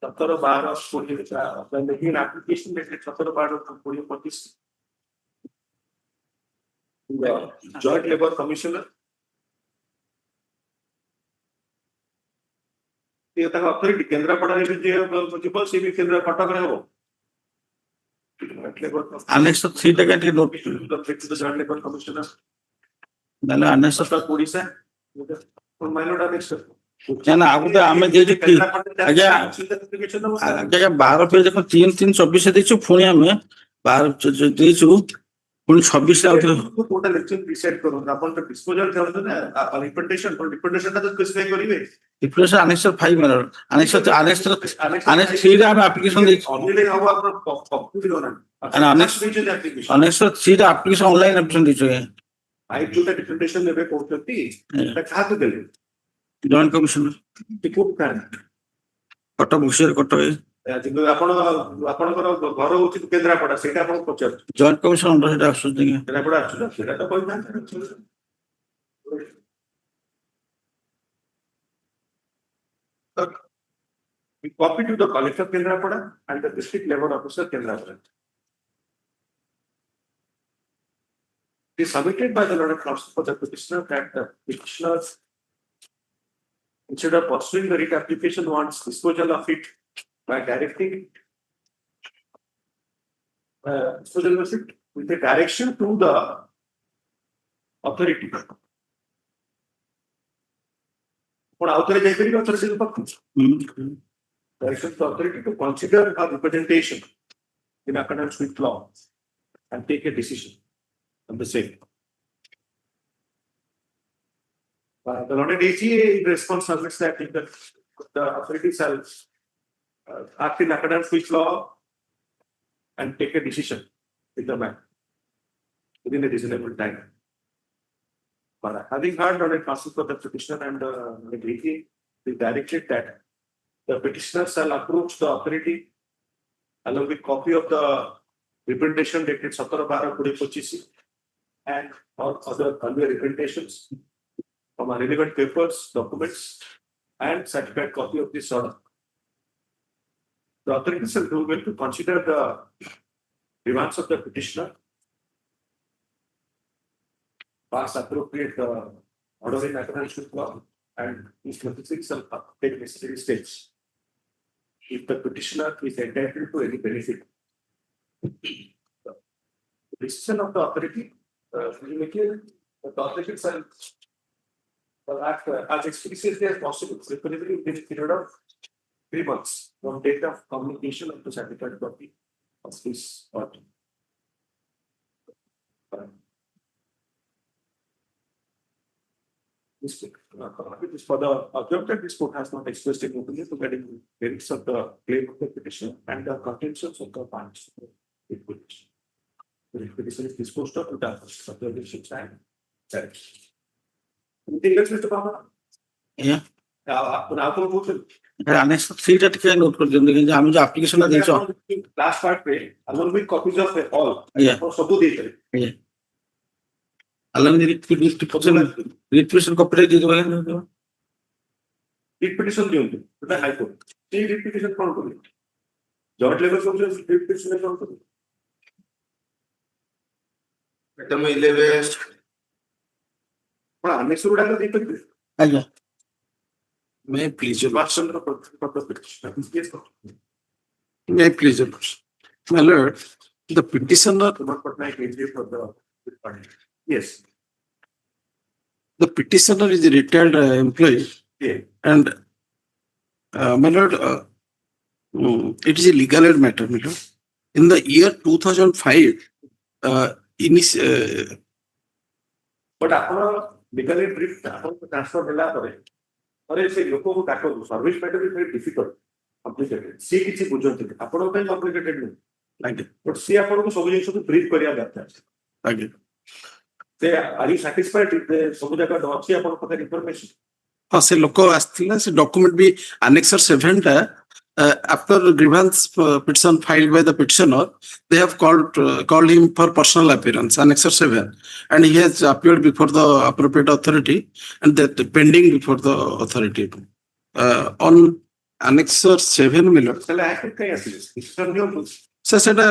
17/12 when making an application dated 17/12 the Joint Labour Commissioner. ये तक authority Kendrapara रे जे principal सी भी केंद्र कटक रे हो annex 3 टका के note the Joint Labour Commissioner नाले annex सत्ता ओडिशा और माइनर annex ना आगु तो हमें जे आज्ञा आज्ञा 12 पेज देखो 3/3/24 देछु पुणी हमें 12 देछु ପୁଣି 26 ଆଉ ଥରେ କୋର୍ଟ ଇଲେକ୍ସନ ଡିସାଇଡ୍ କରନ୍ତୁ ଆପଣ ତ ଡିସ୍ପୋଜାଲ ଚାହୁଁଛନ୍ତି ନା ରିପ୍ରେଜେଣ୍ଟେସନ ଟା ତ ସ୍ପେସିଫାଇ କରିବେ ରିପ୍ରେସନ ଆନେକ୍ସର 5 ମ୍ୟାଡମ ଆନେକ୍ସର 3 ରେ ଆମେ ଆପ୍ଲିକେସନ ଦେଇଛୁ ଅନ୍ୟ ହବ ଆପଣ କମ୍ପ୍ଲିଟ କରନ୍ତୁ ଆପ୍ଲିକେସନ ଆନେକ୍ସର 3 ରେ ଆପ୍ଲିକେସନ ଅନଲାଇନ ଆପ୍ଲିକେସନ ଦେଇଛୁ ଆଇ ଯୋଉଟା ରିପ୍ରେଜେଣ୍ଟେସନ ନେବେ କହୁଛନ୍ତି ସେଟା କାହାକୁ ଦେଲେ ଜଏଣ୍ଟ କମିଶନର କଟକ ଭୁବନେଶ୍ୱର କଟକ ଆପଣ ଆପଣଙ୍କର ଘର ହଉଛି କେନ୍ଦ୍ରାପଡା ସେଇଟା ଆପଣ ପଚାରୁଛୁ ଜଏଣ୍ଟ କମିଶନର ସେଇଟା ଆସୁଛି କେନ୍ଦ୍ରାପଡା ଆସୁଛି ନା ସେଇଟା ତ କହିଥାନ୍ତି we copy to the collector Kendrapada and the district level officer Kendrapada. It is submitted by the learned counsel for the petitioner that the petitioners, instead of pursuing the writ application, wants disposal of it by directing disposal of it with a direction to the authority. For authority, direction to authority to consider a representation in accordance with law and take a decision on the same. The learned ACA in response submits that if the authority shall act in accordance with law and take a decision with the man within a reasonable time. But having heard on a counsel for the petitioner and the ACA, we directed that the petitioner shall approach the authority along with copy of the representation dated 17/12/2025 and all other earlier representations from our relevant papers, documents, and certified copy of this order. The authority shall do well to consider the demands of the petitioner, pass appropriate order in accordance with law, and is necessary shall take necessary steps if the petitioner is entitled to any benefit. The decision of the authority, the authority shall act as expeditiously as possible, preferably within a period of 3 months from date of communication of the certified copy of this order. This is for the objector. This court has not expressed any opinion regarding the merits of the claim of the petition and the contentions of the parties. The petition is disposed of to the observation time. Anything else, Mr. Pama? Yeah. Now, ଆନେକ୍ସର 3 ଟା ଟିକେ note କରିଦିଅନ୍ତୁ କିନ୍ତୁ ଆମେ ଯୋଉ application ଦେଇଛୁ last part पे along with copies of all Yeah. ସବୁ ଦେଇଥିଲେ along with representation copy ଟା ଦେଇଦେବା ରିଟ୍ ପିଟିସନ ଦିଅନ୍ତୁ ସେଟା ହାଇକୋର୍ଟ ସେଇ ରିଟ୍ ପିଟିସନ କଣ କରିବେ ଜଏଣ୍ଟ ଲେବଲ କମିଶନ ରିଟ୍ ପିଟିସନ କଣ କରିବେ Madam 11. କଣ ଆନେକ୍ସର ଗୁଡାକ ଦେଇପାରିବେ ଆଜ୍ଞା May I please your Watson ର petition yes May I please your My lord, the petitioner, yes the petitioner is a retired employee, yeah and my lord, it is a legal aid matter, my lord. In the year 2005, but ଆପଣ legally brief ଆପଣଙ୍କୁ transfer ହେଲା ପରେ अरे से लोगों को डाको service matter is very difficult complicated सी किसी बुझंती आपन पे कॉम्प्लिकेटेड नहीं like बट सी आपन को सब जिंस को ब्रीफ करिया दरकार again. से आर यू सैटिस्फाइड सब जगह अछि आपन को इन्फॉर्मेशन हाँ से लोक आस्थिला से डॉक्यूमेंट भी annexer 7 टा after grievance petition filed by the petitioner, they have called him for personal appearance, annexer 7, and he has appeared before the appropriate authority and that pending before the authority. On annexer 7 Miller, चला act कहीं आसी system neo से सेटा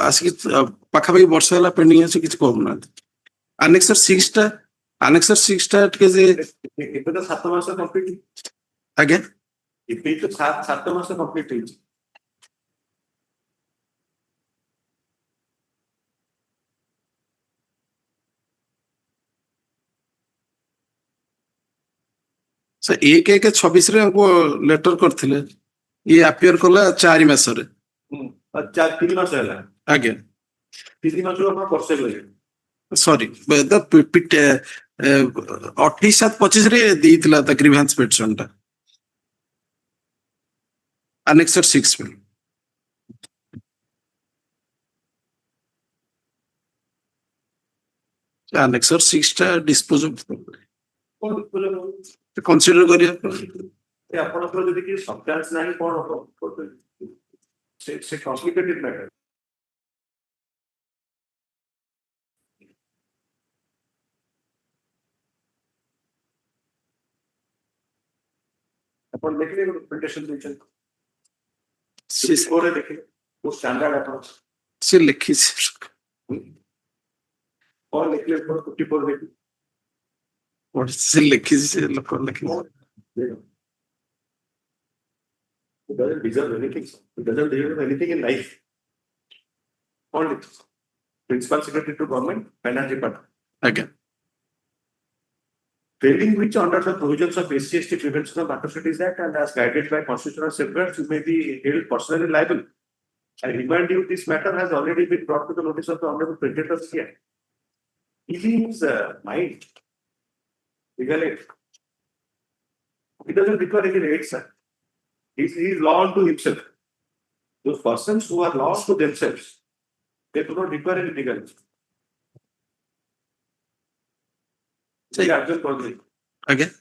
आसी पाखापाखि वर्ष होला pending আছে কিছু কম না annexer 6 টা के जे ଏବେ ତ 7 ମାସ କମ୍ପ୍ଲିଟ again ଏବେ ତ 7 ମାସ କମ୍ପ୍ଲିଟ ହେଇଛି से 1/1/26 रे हमको लेटर करथिले ये अपियर कला 4 मास रे 3 ମାସ ହେଲା again 3 ମାସରୁ ଆପଣ ବର୍ଷେ ଗଲେ। Sorry, the 28/7/25 ରେ ଦେଇଥିଲା ତା ଗ୍ରିଭାନ୍ସ ପିଟିସନ ଟା Annexer 6 में Annexer 6 ଟା dispose of consider करिया ଆପଣଙ୍କର ଯଦି କିଛି ସବଷ୍ଟାନ୍ସ ନାହିଁ କଣ ହବ? ସେ କମ୍ପ୍ଲିକେଟେଡ ମ୍ୟାଟର। ଆପଣ ଦେଖିଲେ ପ୍ରେଜେଣ୍ଟେସନ ଦେଇଛନ୍ତି ସେ କୋରେ ଦେଖିଲେ କୋ ଷ୍ଟାଣ୍ଡାର୍ଡ ଆପଣ ସେ ଲେଖିଛି କଣ ଦେଖିଲେ 54 ଦେଖିଲେ ସେ ଲେଖିଛି ସେ ଲୋକ ଲେଖିଛି It doesn't deserve anything. It doesn't deserve anything in life. Only Principal Secretary to Government, Finance Department. again Failing which under the provisions of SC/ST Prevention of Atrocities Act and as guided by constitutional safeguards, you may be held personally liable. I remind you, this matter has already been brought to the notice of the Honorable President of India. His mind, legal aid. He doesn't require any aid, sir. He is law unto himself. Those persons who are laws to themselves, they do not require any legal aid. Say- again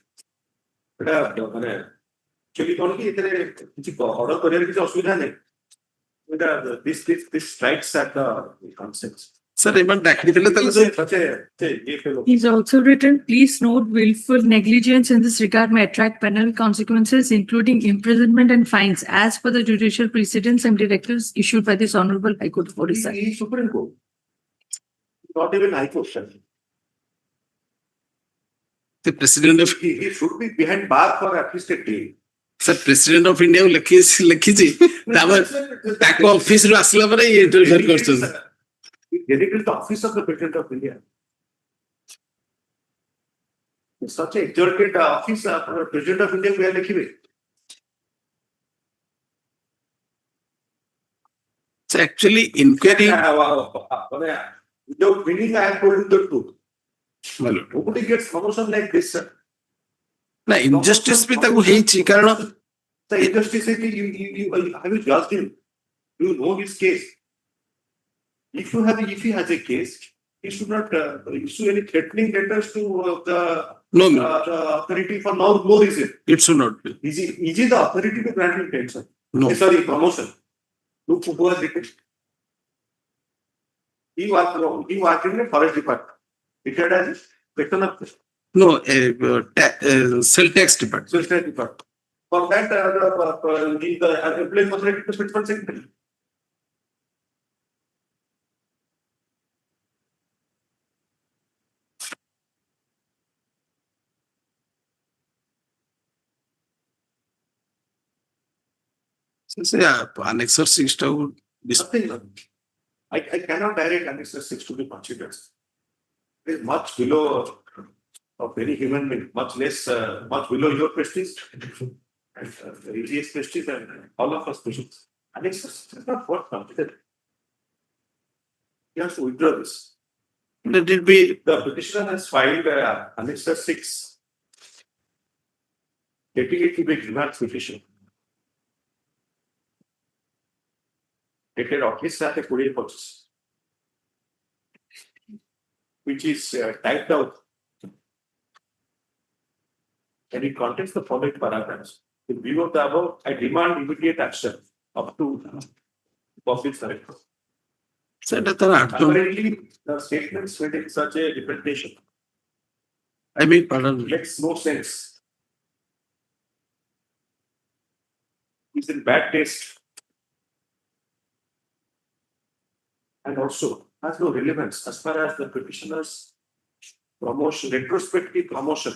ଏଟା ମାନେ actually କଣ କି ଏଥିରେ କିଛି order କରିବାର କିଛି ଅସୁବିଧା ନାହିଁ ଏଟା this strikes at the concepts. sir even ଡାକିଥିଲେ ତାହେଲେ ସେ He's also written, please note willful negligence in this regard may attract penal consequences, including imprisonment and fines, as per the judicial precedents and directives issued by this Honorable High Court of Orissa. He is Supreme Court, not even High Court. Sir. the president of He should be behind bar for at least a day. sir president of India ଲେଖିଛି ତାପରେ ତାଙ୍କ office ରୁ ଆସିଲା ପରେ ଇଏ interfere କରୁଛନ୍ତି Dedicated the office of the President of India. It's such a exalted office for the President of India where लिखिबे. so actually inquiry Without meaning, I have told you the truth. Nobody gets promotion like this, sir. ନା injustice ବି ତାକୁ ହେଇଛି କାରଣ The injustice is have you judged him? Do you know his case? If he has a case, he should not issue any threatening letters to the no authority for no reason. it should not be Is he the authority to grant him pension? no Sorry, promotion. Look who was it. He was in the forest department. It had as section of no cell tax department social department. For that, the employee was ready to principal secretary. ସେ Annexer 6 ଟାକୁ Nothing. I cannot direct Annexer 6 to be considered. It is much below of any human being, much less, much below your prestige and religious prestige and all of us prestige. Annexer 6 is not worth considered. He has to withdraw this. let it be The petitioner has filed Annexer 6, taking it to be grievance petition. Dated August 2025, which is typed out, and it contains the following paragraphs. In view of the above, I demand immediate action up to public surrender. ସେଟା ତାର act Apparently, the statements made in such a representation I mean pardon makes no sense. It's in bad taste. And also has no relevance as far as the petitioner's promotion, retrospective promotion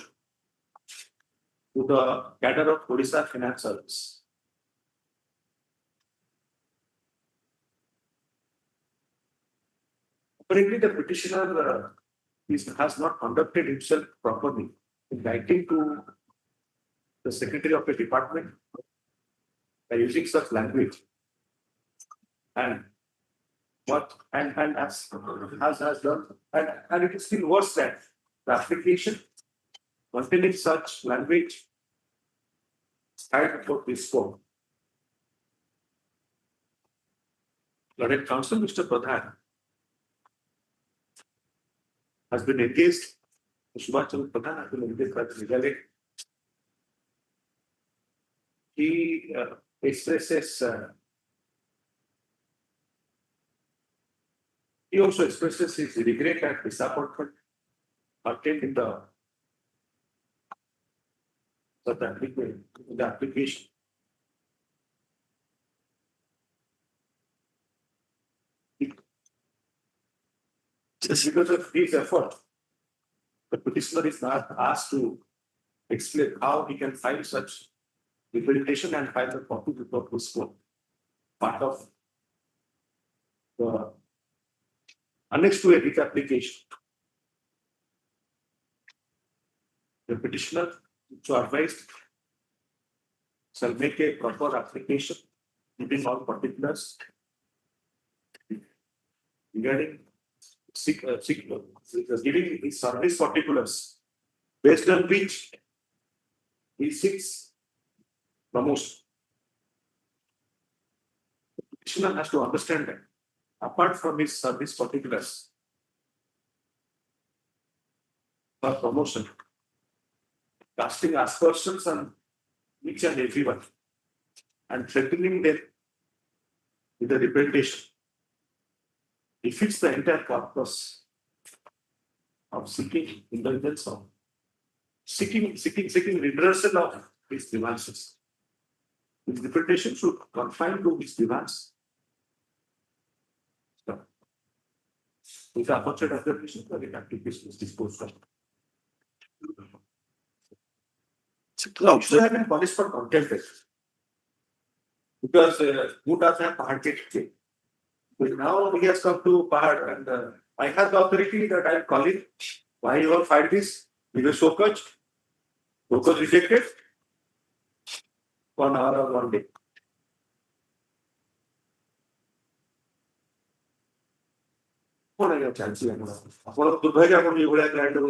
to the cadre of Odisha Finance Service. Apparently, the petitioner has not conducted himself properly in writing to the secretary of the department by using such language. And what and has done, and it is still worse that the application containing such language started for this form. Learned Counsel, Mr. Pradhan, has been engaged. Subhash Chandra Pradhan has been engaged by the legal aid. He expresses. He also expresses his regret and disappointment contained in the application. Just because of his effort, the petitioner is not asked to explain how he can find such representation and find the copy before this court. Part of the annex to a writ application. The petitioner, so advised, shall make a proper application giving all particulars regarding giving his service particulars based on which he seeks promotion. The petitioner has to understand that apart from his service particulars for promotion, casting aspersions on each and everyone and threatening them with a representation defeats the entire purpose of seeking indulgence of seeking redressal of his grievances. His representation should confine to his demands. So, with the aperture of the petition, the application is disposed of. It should have been punished for contempt because who does have Pahad case? But now he has come to Pahad and I have the authority that I am calling. Why you have filed this? He was so much. Was rejected 1 hour or 1 day. What are your chances? What are the Durga you would have had to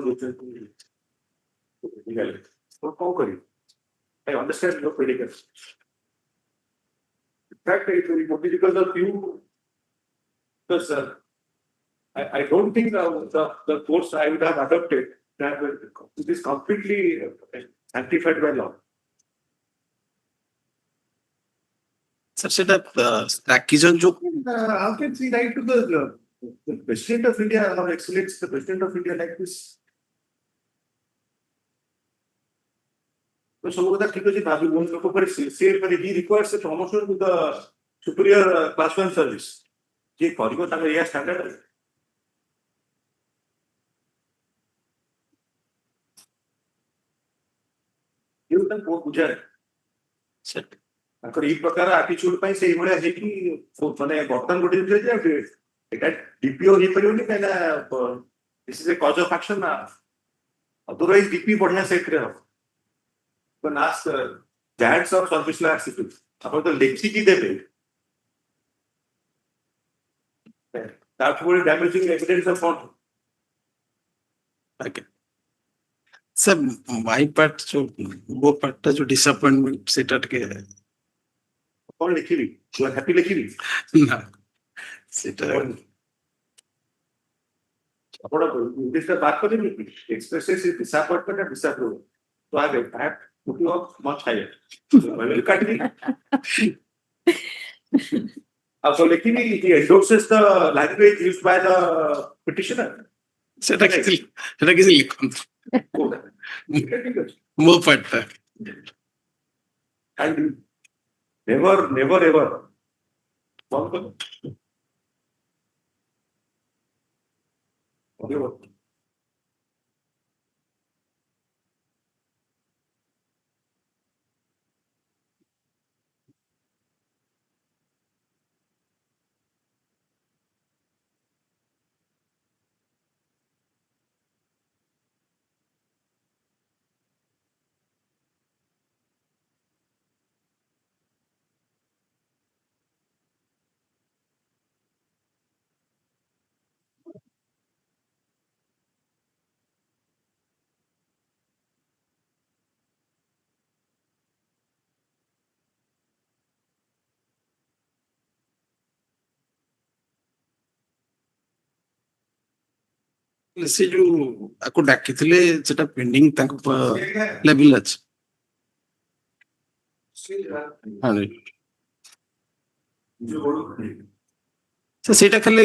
do? I understand your predicament. In fact, it's very good because of you. Because I don't think the course I would have adopted that it is completely sanctified by law. Sir, accusation How can we write to the President of India or excellence the President of India like this? So that he requires a promotion to the superior class 1 service. Standard. You can go Gujarat. ଏଇ ପ୍ରକାର ଆଟିଚ୍ୟୁଡ ପାଇଁ ସେଇଭଳିଆ ହେଇକି ମାନେ ବର୍ତ୍ତମାନ ଗୋଟେ ଜିନିଷ ଯେ ଏଟା ଡିପିଓ ହେଇପାରିବନି କାହିଁକିନା this is a cause of action otherwise DP ବଢିଆ ସେଟରେ ହବ ଜାଏଣ୍ଟସ ଅଫ ସର୍ଭିସ ଲା ଆସିଛି ଆପଣ ତ ଲେଖିକି ଦେବେ ତାପରେ ଡ୍ୟାମେଜିଂ ଏଭିଡେନ୍ସ ଅଫ କଣ Okay. Sir, my part, so वो part जो disappointment सेटा के କଣ ଲେଖିବି you are happy ଲେଖିବି ना सेटा ଆପଣ ଇଂଲିଶରେ ବାତ କରିବେ expresses his disappointment and disapproval so I have put you up much higher I will cut it also ଲେଖିବି he endorses the language used by the petitioner सेटा किसी लिखो वो part and never ever ସେ ଯୋଉ ଆକୁ ଡାକିଥିଲେ ସେଟା ପେଣ୍ଡିଂ ତାଙ୍କ ଲେଭେଲ ଅଛି। ହଁ ରେ। ସେଇଟା ଖାଲି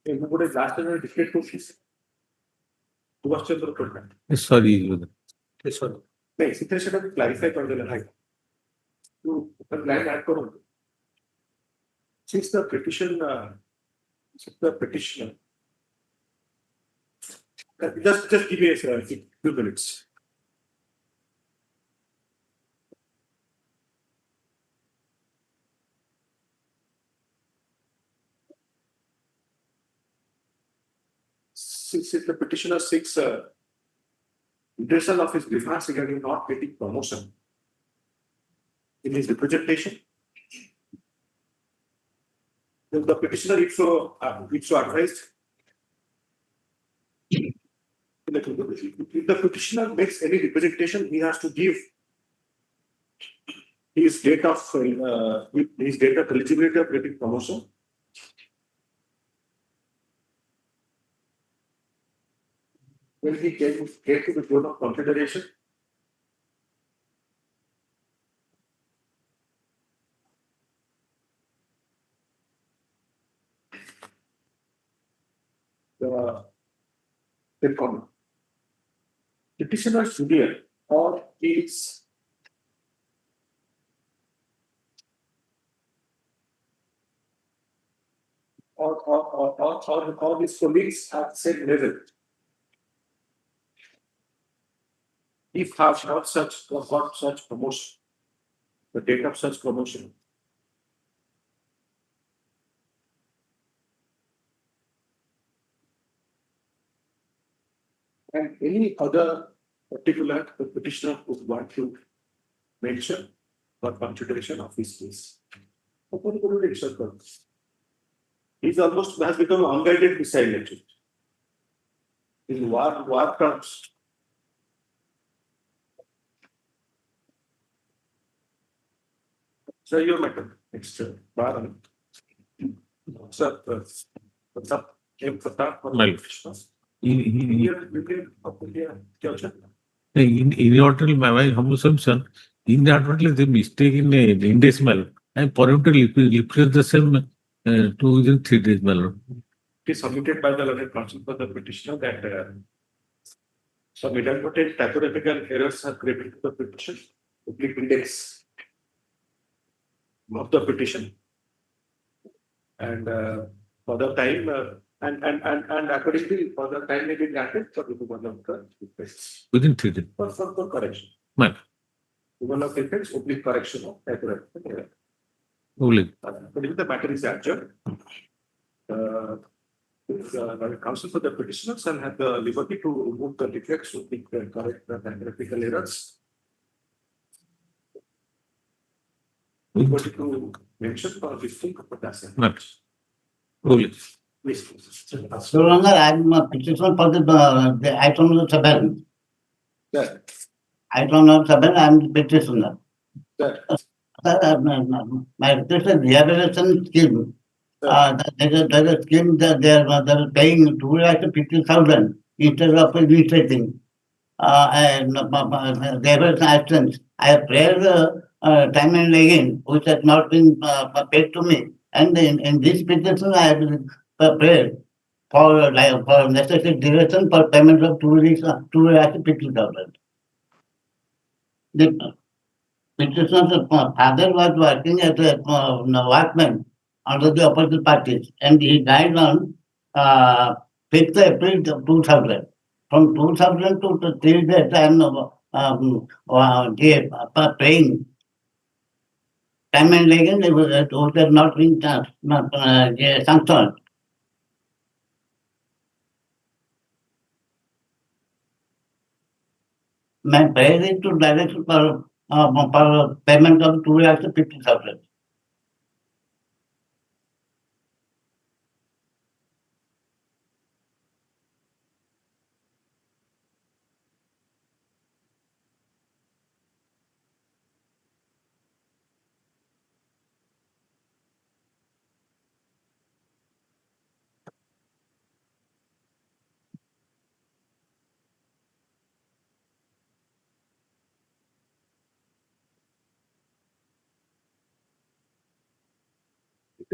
What is last time district courses? Subhash Chandra करना Sorry. sorry नहीं इतने से क्लैरिफाई कर देना है तो लाइन ऐड करो since the petitioner just give me a few minutes. Since the petitioner seeks reversal of his grievance regarding not getting promotion in his representation, then the petitioner if so advised. If the petitioner makes any representation, he has to give his date of eligibility of getting promotion. When he came to the court of consideration, the petitioner junior or his or his colleagues at same level, if have got such promotion, the date of such promotion. And any other particular the petitioner would want to mention for consideration of his case. He's almost has become unguided missile legend. In war terms. So your matter next bar. Sir, what's up? Inadvertently, my assumption, inadvertently the mistake in decimal, and for him to replace the same 2 within 3 decimal. It is submitted by the learned counsel for the petitioner that some inadvertent typographical errors are created to the petition, public index of the petition, and for the time and accordingly for the time may be granted for removal of the defects. Within 3 days. For correction. Right. Removal of defects, oblique correction of typographical error. Only. But the matter is adjourned. The counsel for the petitioners and have the liberty to remove the defects, to correct the typographical errors. Liberty to mention for this thing, but that's it. Right. Only. Please. So longer I'm a petition for the item number 7. Sir, Item number 7, I'm the petitioner. sir, My request is rehabilitation scheme. There's a scheme that they're paying 250,000 instead of administrating. And they have an absence. I have prayed time and again, which has not been paid to me. And in this petition, I have prayed for necessary direction for payment of 250,000. The petitioner's father was working as a workman under the opposite parties, and he died on 5th April 2000. From 2000 to till that time, praying. Time and again, it was not being sanctioned. My prayer is to direct for payment of 250,000.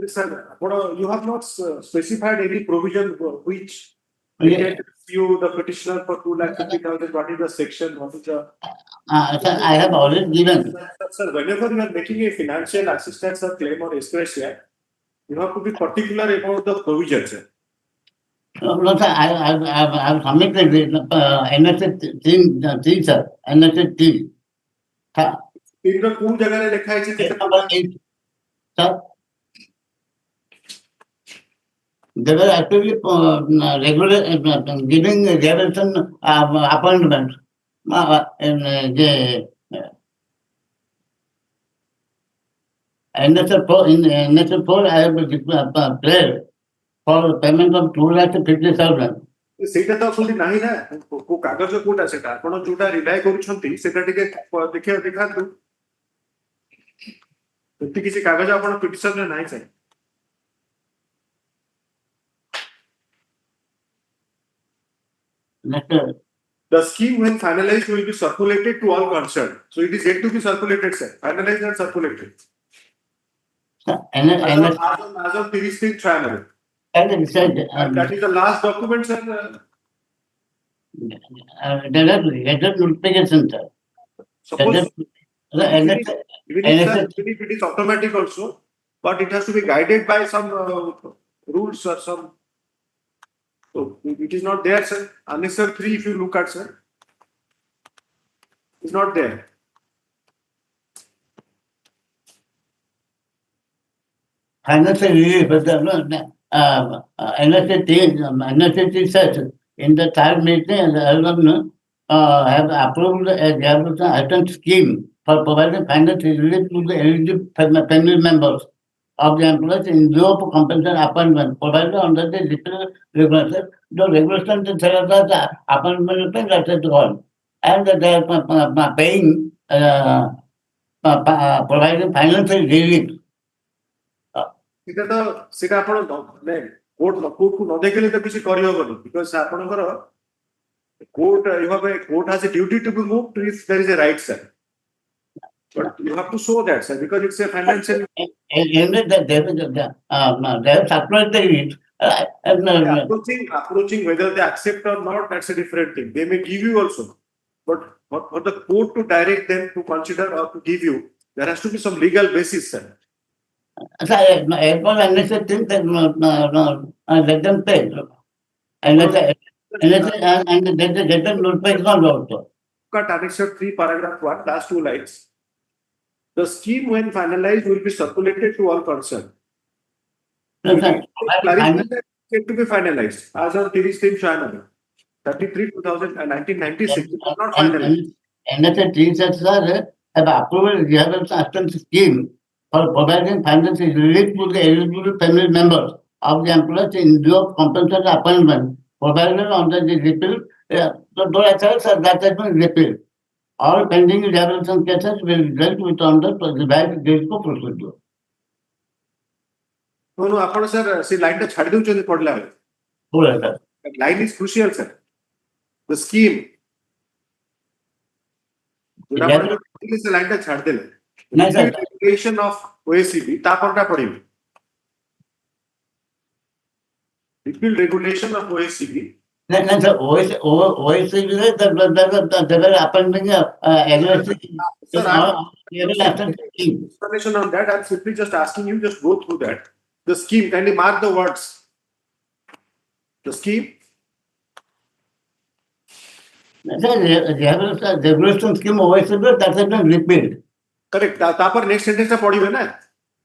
Sir, you have not specified any provision which Yeah. entitles you, the petitioner, for 2,50,000. What is the section? What is the? Sir, I have already given. Sir, whenever you are making a financial assistance or claim or escrow, you have to be particular about the provisions. Sir. No, sir, I've submitted with NSS team, sir. NSS team. Sir, In the cool jagare lekha hai page number 8. Sir, they were actually giving revelation appointment in the NSS 4, I have prayed for payment of 2,50,000. ସେଇଟା ତ absolutely ନାହିଁ ନା କୋଉ କାଗଜ କୋଉଟା ସେଟା ଆପଣ ଯୋଉଟା ରିଲାଏ କରୁଛନ୍ତି ସେଟା ଟିକେ ଦେଖାନ୍ତୁ ଏମିତି କିଛି କାଗଜ ଆପଣ ପିଟିସନରେ ନାହିଁ sir The scheme when finalized will be circulated to all concerned. So it is yet to be circulated, sir. Finalized and circulated. As of 30th January. And that is the last document, sir. Notification, sir. Suppose even if it is automatic also, but it has to be guided by some rules or some. So it is not there, sir. Annexure 3, if you look at, sir, it's not there. Financial relief, but NST says in the third meeting, the alumni have approved a rehabilitation assistance scheme for providing financial relief to the eligible family members of the employees in lieu of compensation appointment provided under the regulation. The regulation tells us the appointment that is all, and they are paying, providing financial relief. সেটা ଆପଣ କୋର୍ଟକୁ ନ ଦେଖିଲେ ତ କିଛି କରିହବନି because ଆପଣଙ୍କର court has a duty to be moved if there is a right, sir. But you have to show that, sir, because it's a financial. They have circulated it. Approaching whether they accept or not, that's a different thing. They may give you also, but for the court to direct them to consider or to give you, there has to be some legal basis, sir. Sir, NSS thinks that let them pay. And let them notify also. Cut Annexure 3, paragraph 1, last 2 lines. The scheme, when finalized, will be circulated to all concerned. No, sir. Yet to be finalized as on 30th January 1996. It was not finalized. NSS says, sir, have approved rehabilitation assistance scheme for providing financial relief to the eligible family members of the employees in lieu of compensation appointment provided under the repeal. That has been repealed. All pending rehabilitation cases will be dealt with under the revised DISCO procedure. No, ଆପଣ sir ସେ line ଟା ଛାଡ଼ି ଦେଉଛନ୍ତି ପଢିଲା ବେଳେ. That line is crucial, sir. The scheme. ସେ line ଟା ଛାଡ଼ି ଦେଲେ. Regulation of OACB ତାପରଟା ପଢିବେ. Repeal regulation of OACB. The OACB they were appointing explanation on that. I'm simply just asking you, just go through that. The scheme, kindly mark the words. The scheme. The regulation scheme OACB that has been repealed. Correct. तापर next sentence टा पढ़िबे ना.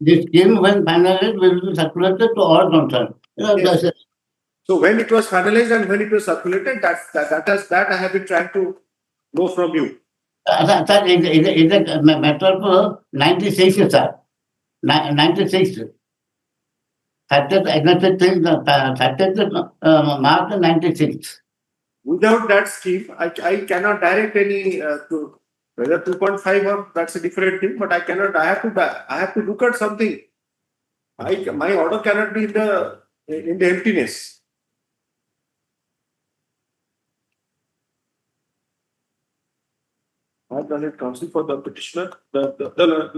The scheme when finalized will be circulated to all concerned. Yes. So when it was finalized and when it was circulated, that I have been trying to know from you. Sir, it's a matter of 96, sir. 96. March 96. Without that scheme, I cannot direct any whether 2.5 or that's a different thing. But I cannot. I have to look at something. My order cannot be in the emptiness. How does it counsel for the petitioner, the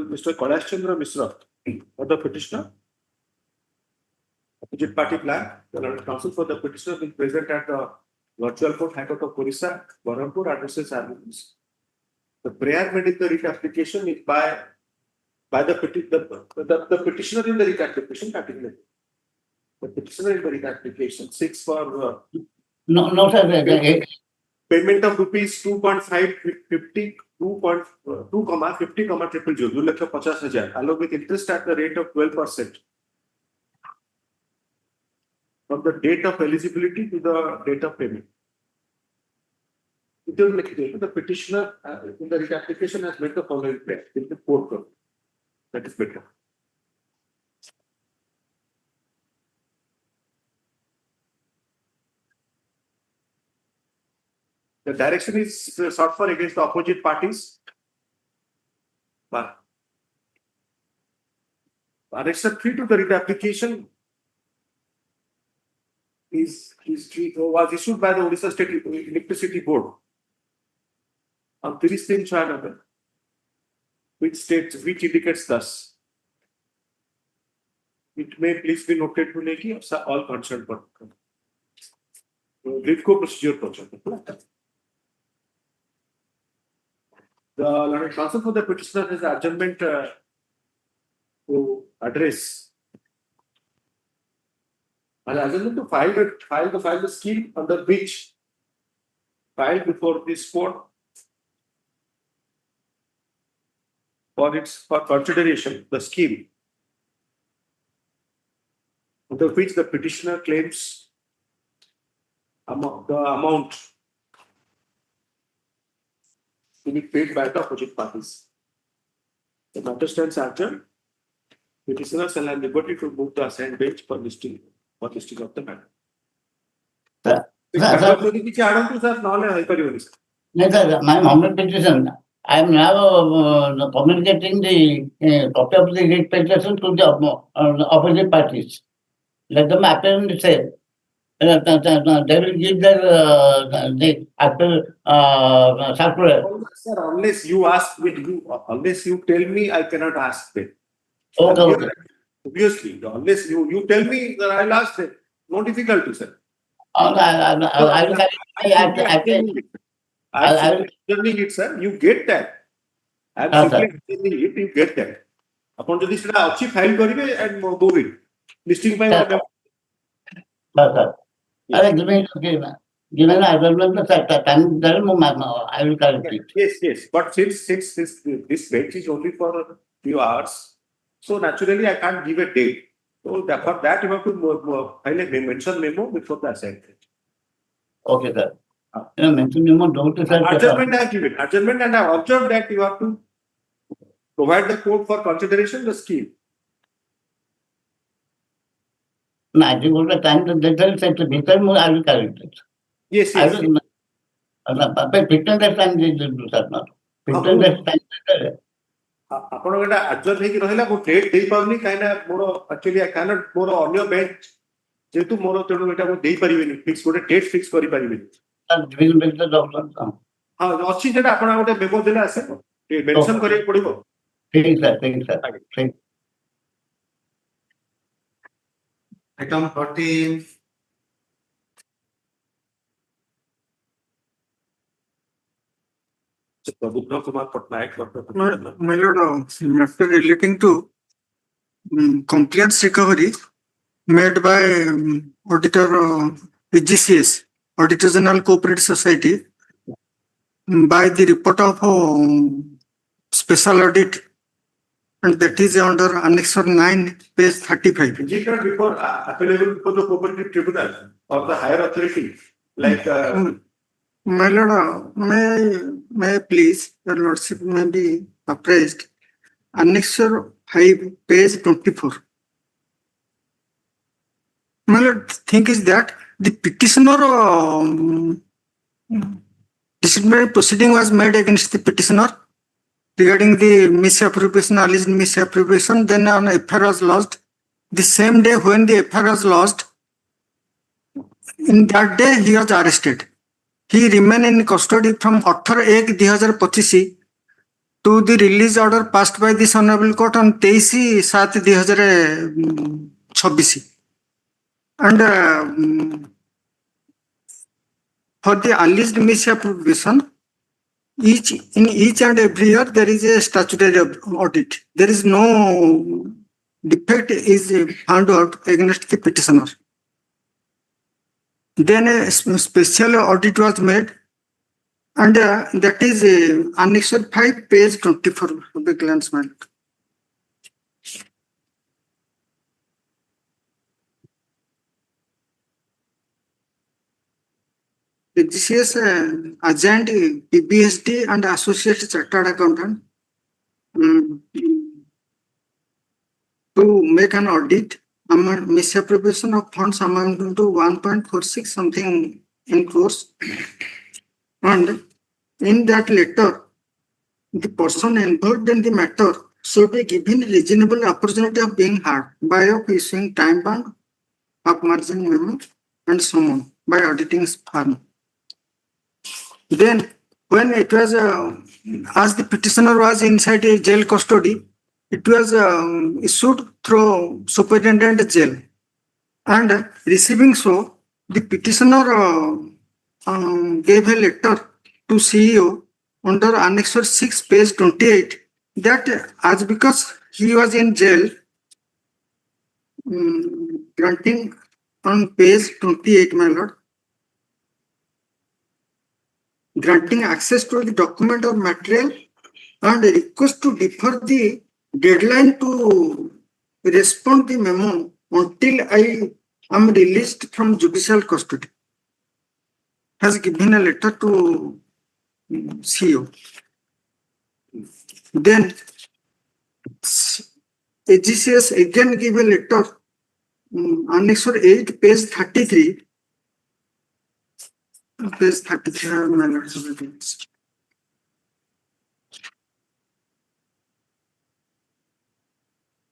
Mr. Kailash Chandra Misra, for the petitioner? opposite party plan. The learned counsel for the petitioner will present at the virtual court, High Court of Orissa, Hon'Ble addresses arguments. The prayer made in the writ application is by the petitioner in the writ application, particularly. The petitioner in the writ application seeks for No, sir. payment of rupees 2.550 2,50,000 along with interest at the rate of 12% from the date of eligibility to the date of payment. The petitioner in the writ application has made the following prayer in the court. That is better. The direction is sought for against the opposite parties. Annexure 3 to the writ application was issued by the Orissa State Electricity Board on 30 November, which indicates thus. It may please be noted to make all concerned parties. Procedure project. The learned counsel for the petitioner has adjournment to address. An adjournment to file the scheme under which filed before this court for consideration the scheme under which the petitioner claims the amount to be paid by the opposite parties. The matter stands adjourned. Petitioner shall have liberty to move the assigned bench for listing of the matter. My humble petition. I am now communicating the copy of the writ petition to the opposite parties. Let them appear in the same. They will give the after circular. Sir, unless you ask me, unless you tell me, I cannot ask them. Okay. Obviously, unless you tell me that I'll ask them. No difficulty, sir. I will explaining it, sir. You get that. I'm simply explaining it. You get that. Upon the list, I file and move it. Listing by sir. Given adjournment, I will correct it. Yes. But since this bench is only for a few hours, so naturally I can't give a date. So for that you have to file a mention memo before the assignment. Okay, sir. Mention memo, don't adjournment I have given. Adjournment, and I have observed that you have to provide the court for consideration the scheme. No, I think all the time I will correct it. Yes. I will. Fitness that time they do, sir. Not. Fitness that time. ଆପଣଙ୍କ ଏଟା adjourn ହେଇକି ରହିଲା ମୁଁ date ଦେଇପାରୁନି କାହିଁକି ନା ମୋର actually I can't ମୋର ଅନ୍ୟ ବେଞ୍ଚ ଯେହେତୁ ମୋର ତେଣୁ ଏଟା ମୁଁ ଦେଇପାରିବିନି ଫିକ୍ସ ଗୋଟେ ଡେଟ୍ ଫିକ୍ସ କରିପାରିବିନି ହଁ ଅଛି ସେଟା ଆପଣ ଗୋଟେ ମେମୋ ଦେଲେ ଆସିବ ମେନସନ କରିବାକୁ ପଡିବ ଠିକ sir Item 14. My lord, matter relating to compliance recovery made by auditor PGCS, Auditor General Cooperative Society, by the report of special audit, and that is under Annexure 9, page 35. Is it not before available before the cooperative tribunal or the higher authority? Like my lord, may I please, your lordship may be appraised. Annexure 5, page 24. My lord, thing is that the petitioner disciplinary proceeding was made against the petitioner regarding the misappropriation, alleged misappropriation. Then an FIR was lodged. The same day when the FIR was lodged, in that day he was arrested. He remained in custody from 18/1/2025 to the release order passed by this Hon'Ble Court on 23/7/2026. And for the alleged misappropriation, in each and every year there is a statutory audit. There is no defect is found out against the petitioner. Then a special audit was made, and that is Annex 5, page 24 of the glancement. The GCS agent PBSD and associate chartered accountant to make an audit misappropriation of funds amounting to 1.46 something in crores. And in that letter, the person involved in the matter should be given reasonable opportunity of being heard by of issuing time bound of margin memo and so on by auditing firm. Then when it was, as the petitioner was inside a jail custody, it was issued through superintendent jail. And receiving so, the petitioner gave a letter to CEO under Annexure 6, page 28, that as because he was in jail, granting on page 28, my lord, granting access to the document or material and a request to defer the deadline to respond the memo until I am released from judicial custody. Has given a letter to CEO. Then AGCS again give a letter, Annexure 8, page 33. Page 33, my lord.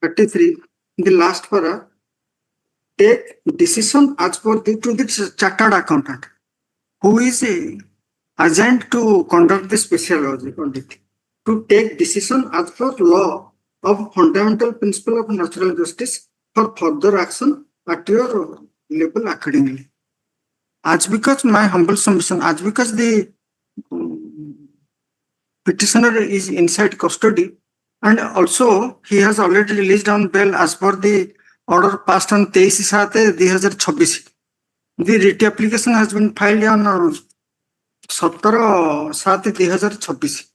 33, the last para, take decision as per the to the chartered accountant, who is a agent to conduct the special audit, to take decision as per law of fundamental principle of natural justice for further action at your level accordingly. As because my humble submission, as because the petitioner is inside custody, and also he has already released on bail as per the order passed on 23/7/2026. The writ application has been filed on 17/7/2026.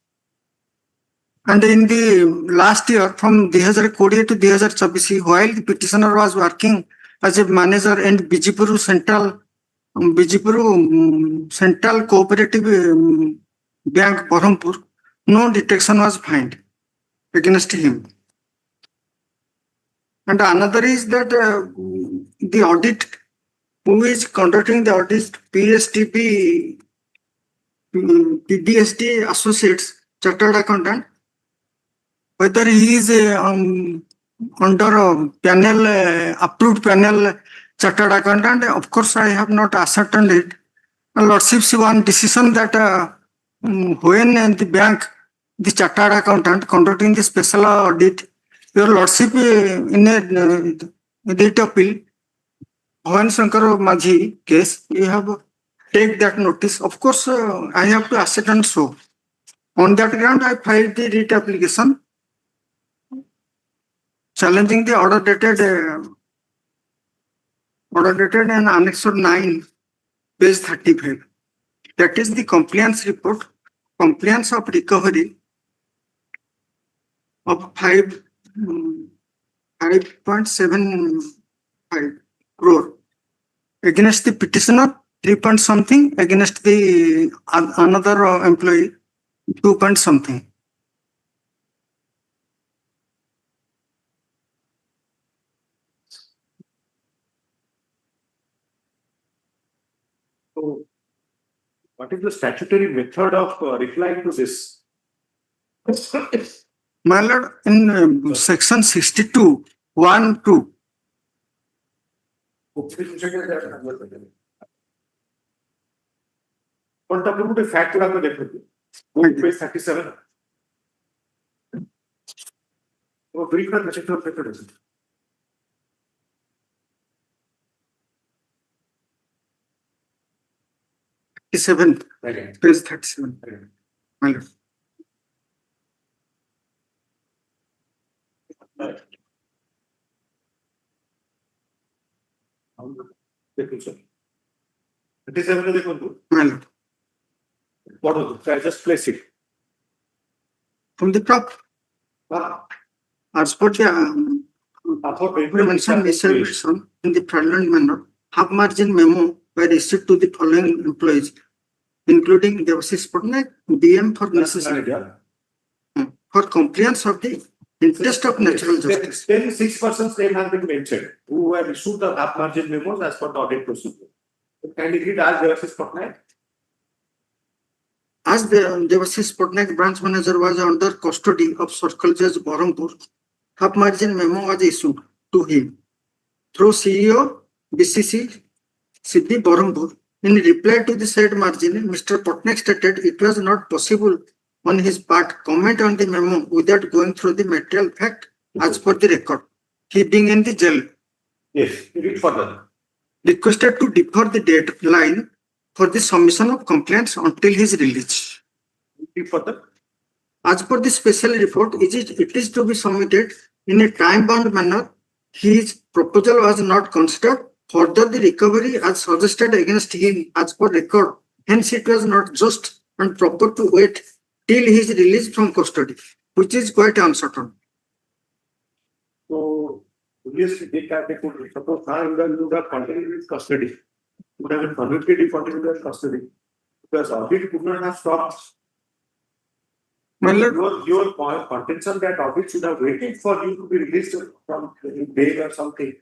And in the last year, from 2020 to 2026, while the petitioner was working as a manager in Bijipuru Central Cooperative Bank, Berhampur, no detection was found against him. And another is that the audit, who is conducting the audit, PBSD Associates, Chartered Accountant, whether he is under a panel, approved panel Chartered Accountant, of course I have not ascertained it. Lordship's one decision that when the bank, the Chartered Accountant conducting the special audit, your Lordship in a writ appeal, Bhavan Shankar Majhi case, you have take that notice. Of course, I have to ascertain so. On that ground, I filed the writ application challenging the order dated in Annexure 9, page 35. That is the compliance report, compliance of recovery of 5.75 crore against the petitioner, 3 point something, against the another employee, 2 point something. So, what is the statutory method of replying to this? My lord, in section 62, 1, 2. On top of the fact, page 37. Oh, brief and message of record. 37, Right. page 37. My lord. দেখুন sir 37 দেখুন My lord. what was it? I just place it. From the top, as per the mentioned misappropriation in the fraudulent manner, half margin memo were issued to the following employees, including Devasis Patnaik, BM for necessary for compliance of the interest of natural justice. Then 6 persons name has been mentioned who were issued the half margin memos as per the audit procedure. Can you read as Devasis Patnaik? As the Devasis Patnaik branch manager was under custody of Circle Judge Barampur, half margin memo was issued to him through CEO BCC Siddhi Barampur. In reply to the said margin, Mr. Patnaik stated it was not possible on his part comment on the memo without going through the material fact as per the record. He being in the jail, Yes, read further. requested to defer the deadline for the submission of complaints until his release. Read further. As per the special report, it is to be submitted in a time-bound manner. His proposal was not considered. Further, the recovery as suggested against him as per record. Hence, it was not just and proper to wait till his release from custody, which is quite uncertain. So, obviously, they could suppose now you would have continued with custody. You would have been permitted to continue with custody. Because audit could not have stopped. My lord, Your contention that audit should have waited for you to be released from bail or something.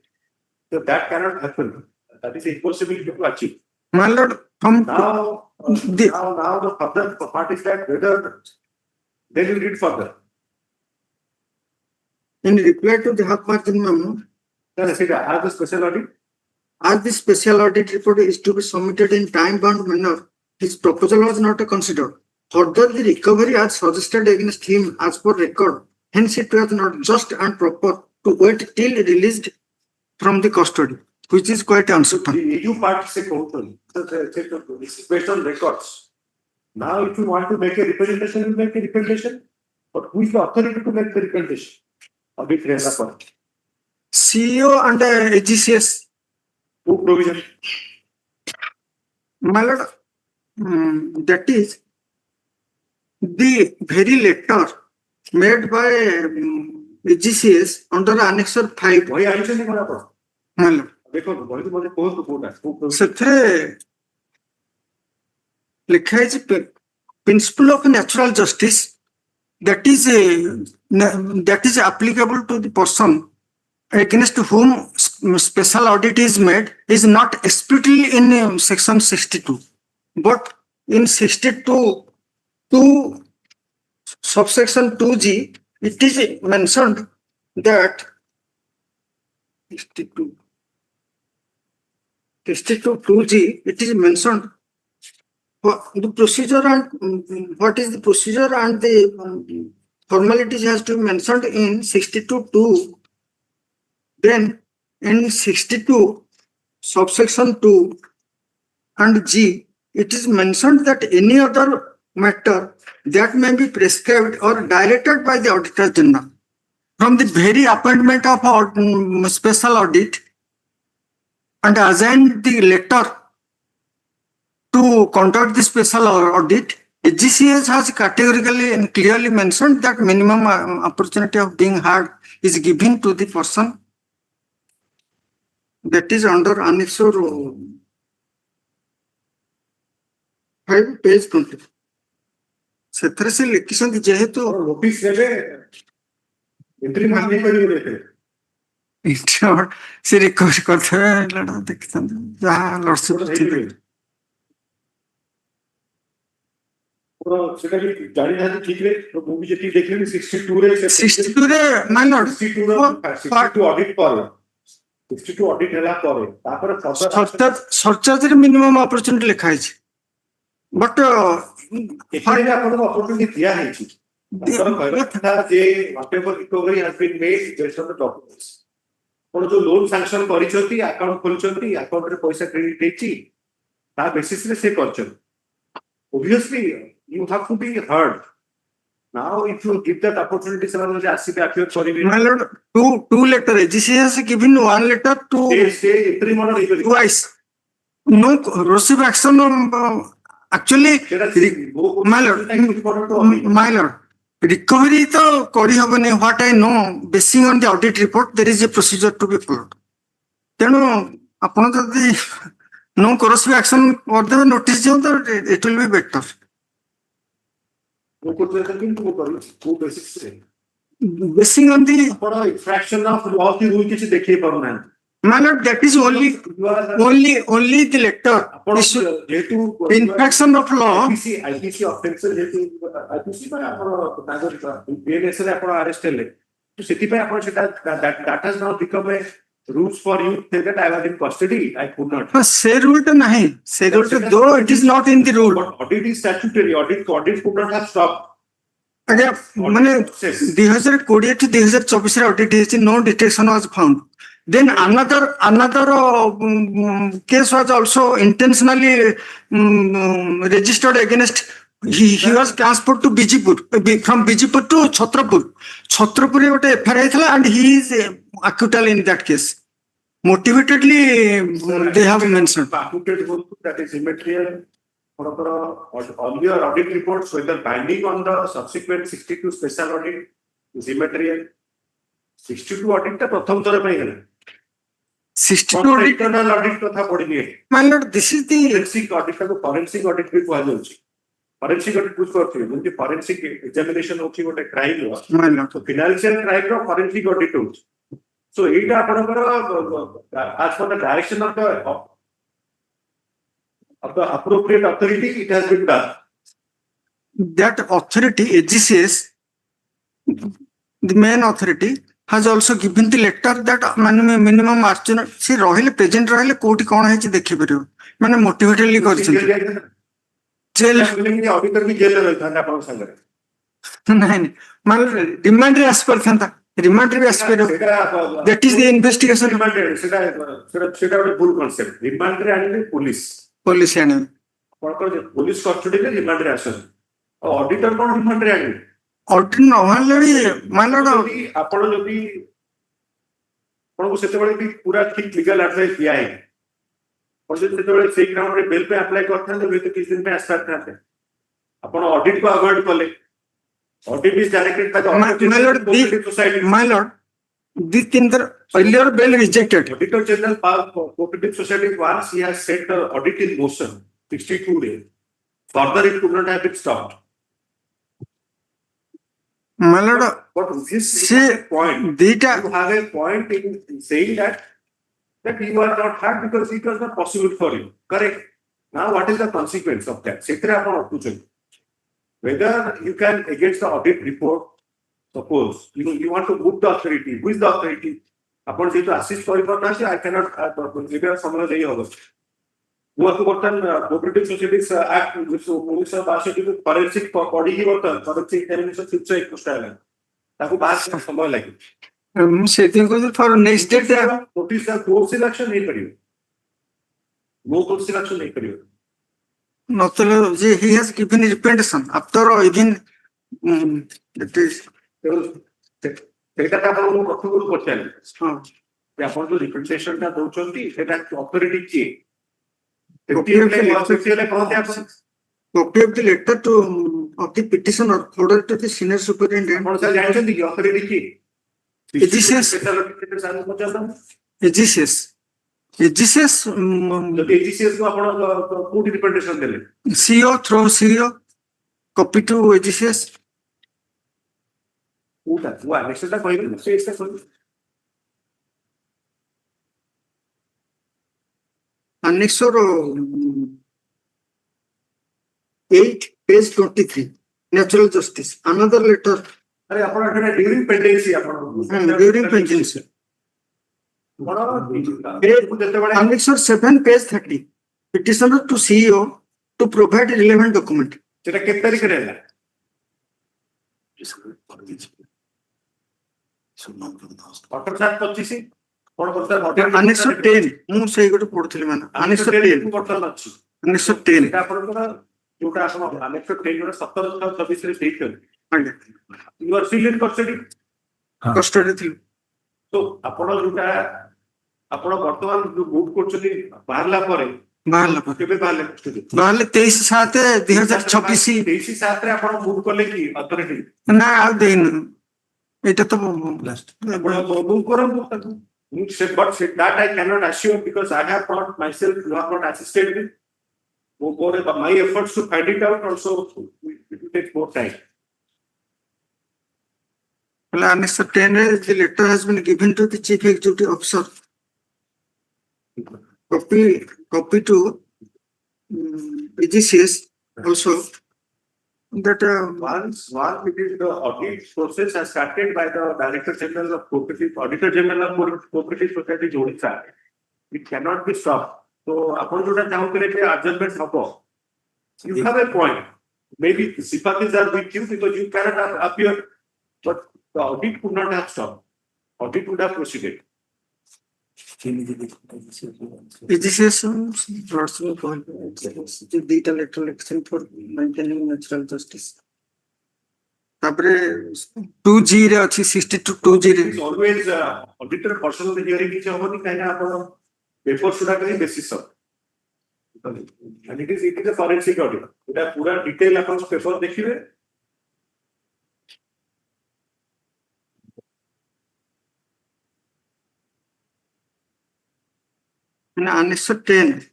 So that cannot happen. That is impossible to achieve. my lord, from Now the further part is that whether they will read further. in reply to the half margin memo, Then I said, as the special audit, as the special audit report is to be submitted in time-bound manner, his proposal was not considered. Further, the recovery as suggested against him as per record. Hence, it was not just and proper to wait till released from the custody, which is quite uncertain. the EU part is a total. This is based on records. Now, if you want to make a representation, you make a representation. But who is the authority to make the representation? Audit report. CEO and AGCS, Who provision? my lord, that is the very letter made by AGCS under Annexure 5. वही आयुष नहीं बना पड़ा. My lord, देखो वही तो मुझे कौन तो कोटा. ସେଥିରେ ଲେଖା ହେଇଛି principle of natural justice that is applicable to the person against whom special audit is made is not explicitly in section 62, but in 62 subsection 2G it is mentioned that 62 2G it is mentioned the procedure and what is the procedure and the formalities has to be mentioned in 62(2). Then in 62 subsection 2 and G, it is mentioned that any other matter that may be prescribed or directed by the Auditor General from the very appointment of special audit and assign the letter to conduct the special audit. AGCS has categorically and clearly mentioned that minimum opportunity of being heard is given to the person. That is under Annexure 5, page 20. ସେଥିରେ ସେ ଲେଖିଛନ୍ତି ଯେହେତୁ notice ଦେଲେ entry ମାର ନେଇ କରିବେ. ସେ request କରିଥିବେ ଦେଖିଥାନ୍ତି ଯାହା ଲଡସିପ ସେଟା ବି ଜାଣିନାହାନ୍ତି ଠିକରେ. ମୁଁ ବି ଯେତିକି ଦେଖିଲି 62 ରେ 62 ରେ my lord 62 ଅଡିଟ ପରେ 62 ଅଡିଟ ହେଲା ପରେ ତାପରେ ସରଚାର୍ଜରେ ମିନିମମ୍ ଅପରଚୁନିଟି ଲେଖା ହେଇଛି ବଟ୍ ଏଠାରେ ଆପଣଙ୍କୁ ଅପରଚୁନିଟି ଦିଆ ହେଇଛି. ତାଙ୍କର କହିବା କଥା ଯେ whatever recovery has been made based on the documents. ଆପଣ ଯୋଉ ଲୋନ ସାଂକ୍ସନ କରିଛନ୍ତି, ଆକାଉଣ୍ଟ ଖୋଲିଛନ୍ତି, ଆକାଉଣ୍ଟରେ ପଇସା କ୍ରେଡିଟ ହେଇଛି ତା ବେସିସରେ ସେ କରିଛନ୍ତି. obviously you have to be heard. Now, if you give that opportunity, someone will ask you appear sorry. My lord, two letter. AGC has given one letter to twice. No corrosive action. Actually, my lord, recovery to kori habani. What I know, basing on the audit report, there is a procedure to be followed. Then, upon the no corrosive action or the notice, it will be better. Basing on the infraction of law ki rule kichhi dekhi paruna. My lord, that is only the letter. Infraction of law. IPC offenses IPC BNS arrest that has now become a rules for you that I was in custody. I could not. Say rule to nahi. Say rule to though it is not in the rule. But audit is statutory. Audit could not have stopped. Again, mane 2020 to 2024 audit is no detection was found. Then another case was also intentionally registered against. He was transferred to Bijipur, from Bijipur to Chhatrapur. Chhatrapur is FIR and he is acquittal in that case. Motivatedly, they have mentioned. That is immaterial. All your audit reports, whether binding on the subsequent 62 special audit, is immaterial. 62 audit pratham thara pai gala. 62 audit. Internal audit katha padini. My lord, this is the forensic audit. Forensic audit भी कुहा जाउची. Forensic audit कुछ करथि जेंति forensic examination होची गोटे crime row. My lord. So financial crime row forensic audit होची. So एटा आपनकर as per the direction of the appropriate authority, it has been done. That authority, AGCS, the main authority, has also given the letter that minimum margin. See, rohile present rohile कोटी कौन है जी देखे परियो. मैंने motivatedly कर jail auditor भी jail में रहता है अपन संग. नहीं, मतलब remand रे as per था. Remand रे as per. That is the investigation. Remand सेटा full concept. Remand रे आने police. Police आने. Police custody रे remand रे आसन. Auditor कौन remand रे आने. Auditor नॉर्मल भी my lord. अपन जो भी अपन को सेते बड़े भी पूरा ठीक legal advice दिया है. और जो सेते बड़े सही ग्राउंड रे बिल पे अप्लाई करते हैं तो वे तो किस दिन पे एक्सपायर करते हैं. अपन ऑडिट को अवॉइड कर ले. Audit is directed by the my lord, the tender earlier bill rejected. Auditor General Cooperative Society, once he has set the audit in motion, 62 days. Further, it could not have been stopped. My lord, but this is a point. You have a point in saying that you are not hurt because it was not possible for you. Correct. Now, what is the consequence of that? Whether you can, against the audit report, suppose you want to move the authority. Who is the authority? Upon to assist for information, I cannot summarize it. Cooperative Societies Act, which is a forensic body, forensic examination, for next date, notice the course selection. No course selection. No, he has given repetition after even that is representation authority. Copy of the letter to of the petitioner forwarded to the senior superintendent. AGCS CEO through CEO copy to AGCS. Annexure 8, page 23. Natural justice. Another letter. During pendency. During pendency. Annexure 7, page 30. Petitioner to CEO to provide relevant document. Annexure 10. ମୁଁ ସେଇ ଗୋଟେ ପଢୁଥିଲି ମାନେ Annexure 10. Annexure 10. जोटा आपण अनेक train जोटा 17/26 रे ଦେଇଛନ୍ତି ଆଜ୍ଞା you are still in custody କଷ୍ଟଡିରେ ଥିଲୁ तो आपण जोटा आपण वर्तमान जो बुक करछली बाहरला ପରେ ବାହାରିଲା ପରେ କେବେ ବାହାरले custody ବାହାରିଲେ 23/7/2026 23/7 ରେ आपण बुक कले कि अथॉरिटी ନା ଆଉ ଦେଇନୁ ଏଇଟା ତ आपण बुक करम ताकू but that I cannot assure because I have not myself you have not assisted me my efforts to find it out also it will take more time. Well, Annex 10 the letter has been given to the chief executive officer. Copy to PGCS also that Once it is the audit process has started by the Director General of Cooperative, Auditor General of Cooperative Society Odisha, it cannot be stopped. So, upon to that down adjustment support. You have a point. Maybe sympathies are with you because you cannot appear, but the audit could not have stopped. Audit would have proceeded. PGCS data letter election for maintaining natural justice. तापरे 2G रे अछि 62 2G रे It is always auditor personal hearing is होनी कहीं ना अपन paper सुधा कहीं basis of. And it is a forensic audit. इटा पूरा detail अपन paper देखिए. in Annex 10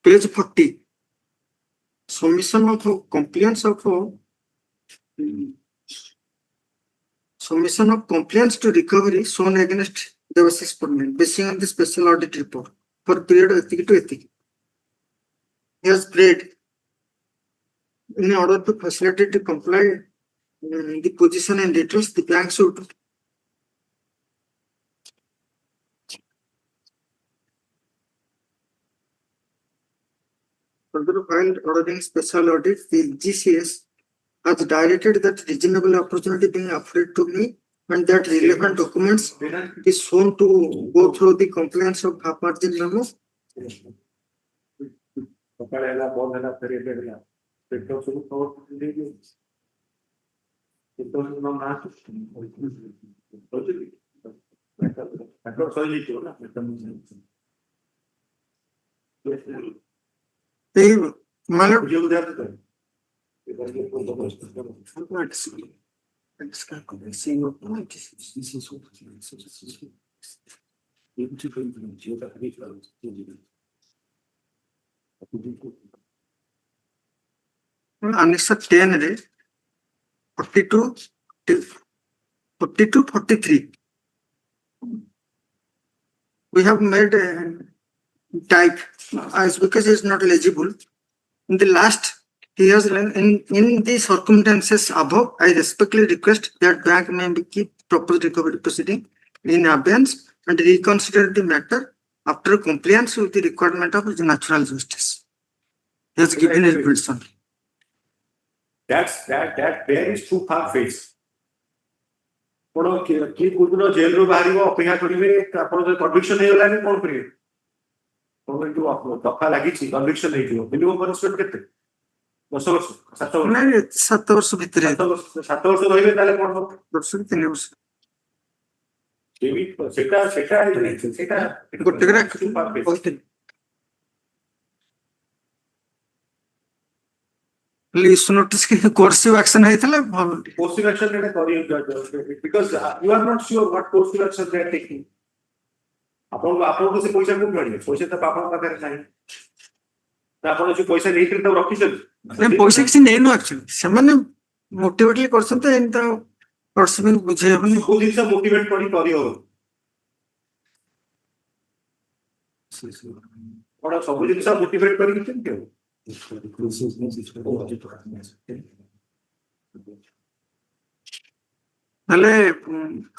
page 40 submission of complaints of submission of complaints to recovery shown against Devasis Permanent based on the special audit report for period ethic to ethic. He has prayed in order to facilitate to comply the position and details the bank should further filed ordering special audit. The GCS has directed that reasonable opportunity being afforded to me and that relevant documents is shown to go through the compliance of half margin memo. Hey, Malak. Annex 10 रे 42 43 we have made a type as because it's not legible. In the last he has in the circumstances above, I respectfully request that bank may keep proposed recovery proceeding in abeyance and reconsider the matter after compliance with the requirement of natural justice. He has given a person. That there is too far face. कि कुदनो jail रो बाहरी वो अपेक्षा करिवे आपण जो conviction हे गलानी कोन करिवे कोन जो दफा लागि छी कन्विक्शन हे दियो मिनिमम पनिशमेंट केते 10 वर्ष 7 वर्ष नहीं 7 वर्ष भीतर 7 वर्ष रहिबे ताले कोन 3 वर्ष केबी सेटा गोटेकरा कहते Please notice कि coercive action हैतले coercive action ने करी because you are not sure what coercive action they are taking. आपण को से पैसा को मिलिए पैसा तो आपण पाखरे नाही ना आपण जो पैसा नहीं तो रखी छन नहीं पैसा किसी नहीं नो एक्चुअली ସେମାନେ मोटिवेटली करछन त एन त coercive बुझे हबनी को दिन से मोटिवेट करी हो बड़ा सब दिन से मोटिवेट करी किन के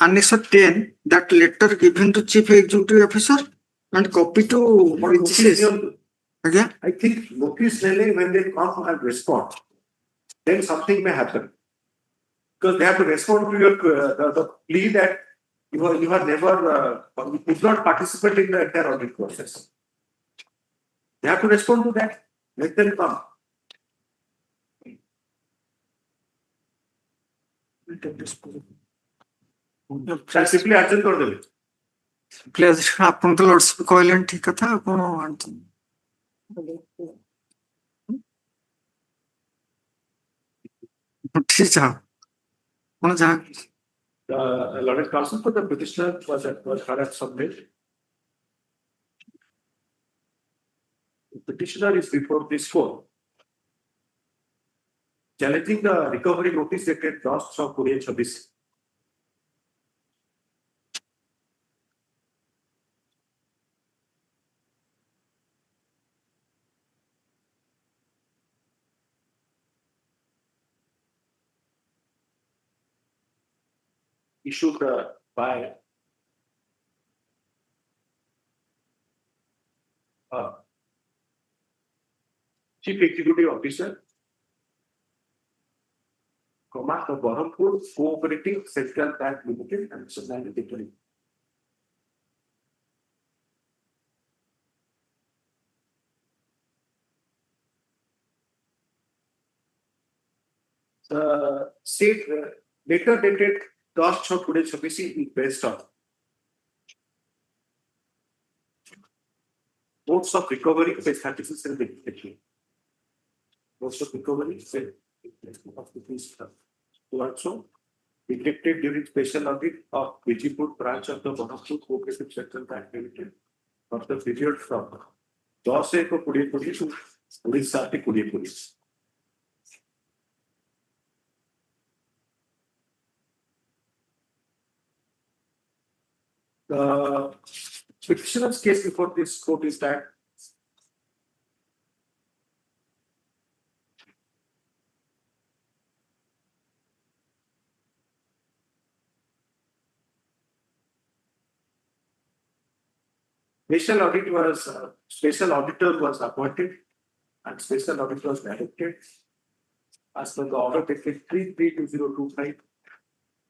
Annex 10 that letter given to chief executive officer and copy to GCS. Again, I think notice when they come and respond, then something may happen because they have to respond to your the plea that you have never you could not participate in the entire audit process. They have to respond to that. Let them come. Shall simply adjourn କରିଦେବେ। Please ଆପଣ ତ Lord's କହିଲେଣି ଠିକ କଥା ଆଉ କଣ ଠିକ ଅଛି ଆପଣ ଯାହା Lawrence Carlson for the petitioner was heard at submit. The petitioner is before this court, challenging the recovery notice dated 10/2026. Issued by Chief Executive Officer, Command of Hon'Ble Cooperative Central Bank Limited and Sustainable Technology. The state letter dated 10/2026 is based on modes of recovery, page 36 and 38. Modes of recovery, also detected during special audit of Vijipur branch of the Hon'Ble Cooperative Central Bank Limited for the period from 10/2020 to Orissa 2020. The petitioner's case before this court is that special auditor was appointed and special audit was directed as per the order dated 3/3/2025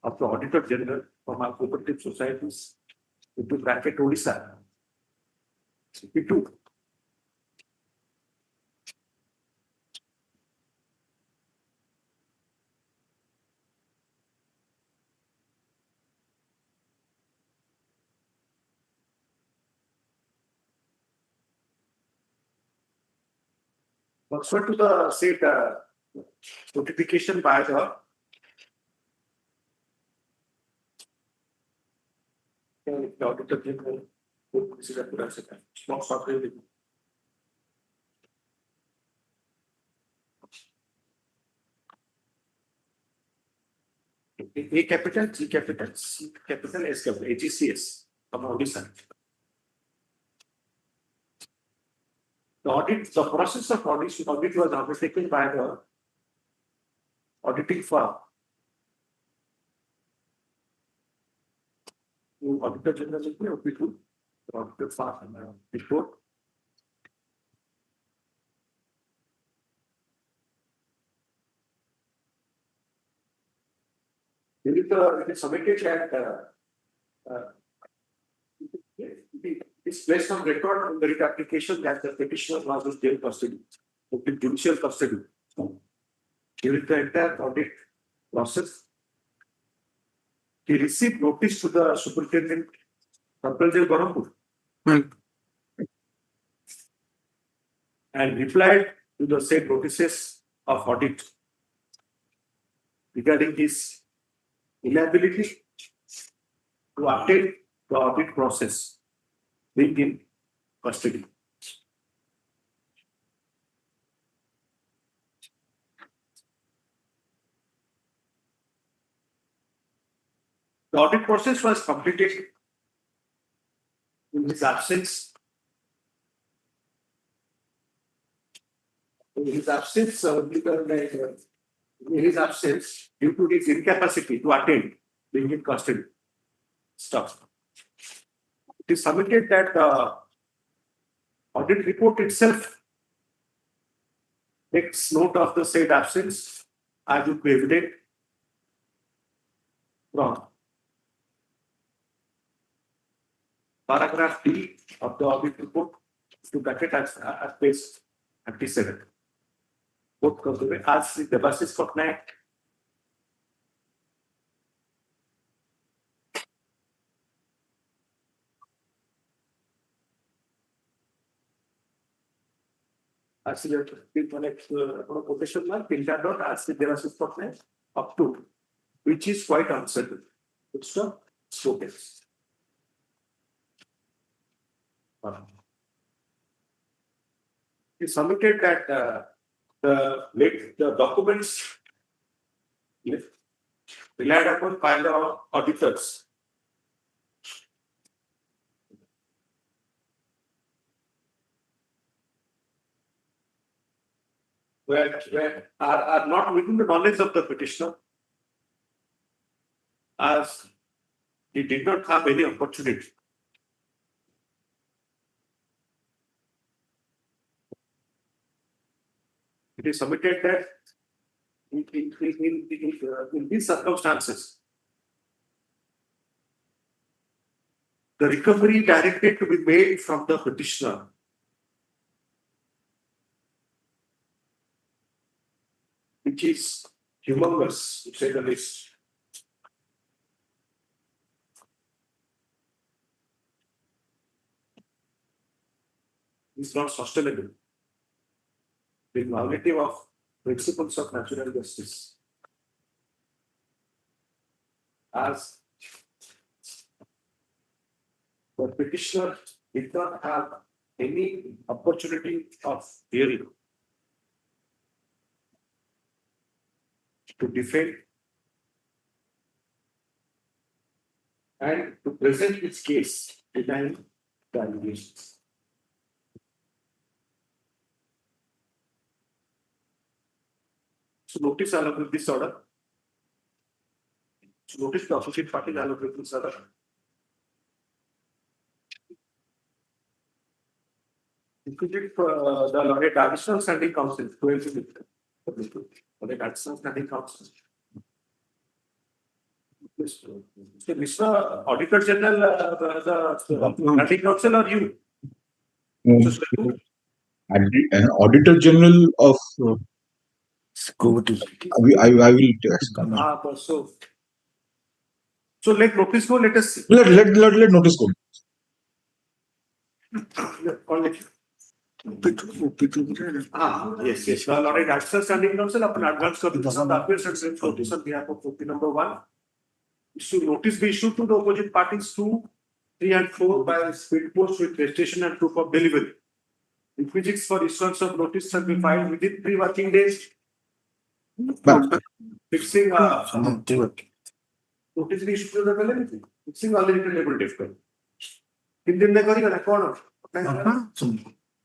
of the Auditor General from our cooperative societies into bracket Odisha. 52. Pursuant to the said notification by the Auditor General, small software. A capital, G capital, C capital, S capital, AGCS from Odisha. The process of audit was undertaken by the auditing firm. Auditor General the auditor firm report. It is submitted at it's placed on record on the writ application that the petitioner was in jail custody, in judicial custody. During the entire audit process, he received notice to the superintendent, Hon'Ble, and replied to the said notices of audit regarding his inability to attend the audit process being in custody. The audit process was completed in his absence. In his absence, due to his incapacity to attend being in custody. Stuff. It is submitted that audit report itself takes note of the said absence as would be evident from paragraph D of the audit report to bracket at page 57. Both as the basis for আসলে মানে কোনো quotation না তিনটা dot আসছে Debashis Patnaik up to which is quite uncertain. It's the showcase. He submitted that the documents relied upon by the auditors are not within the knowledge of the petitioner, as he did not have any opportunity. It is submitted that in these circumstances, the recovery directed to be made from the petitioner which is humongous, to say the least. Is not sustainable. The violative of principles of natural justice. As the petitioner did not have any opportunity of hearing to defend and to present its case denying the allegations. So notice all of this order. So notice the associate party all of this order. Including the Laureate Additional Standing Council, 12 Laureate Additional Standing Council. So, Mr. Auditor General, the Standing Council or you? An Auditor General of I will ask. So let notice go, let us see. Let notice go. Yes. The Laureate Additional Standing Council upon advance of the appeals and sent notice on behalf of copy number 1. Issue notice be issued to the opposite parties 2, 3 and 4 by speed post with registration and proof of delivery. Requisites for issuance of notice shall be filed within 3 working days. Fixing notice be issued to the validity. Fixing all the returnable debt. In the na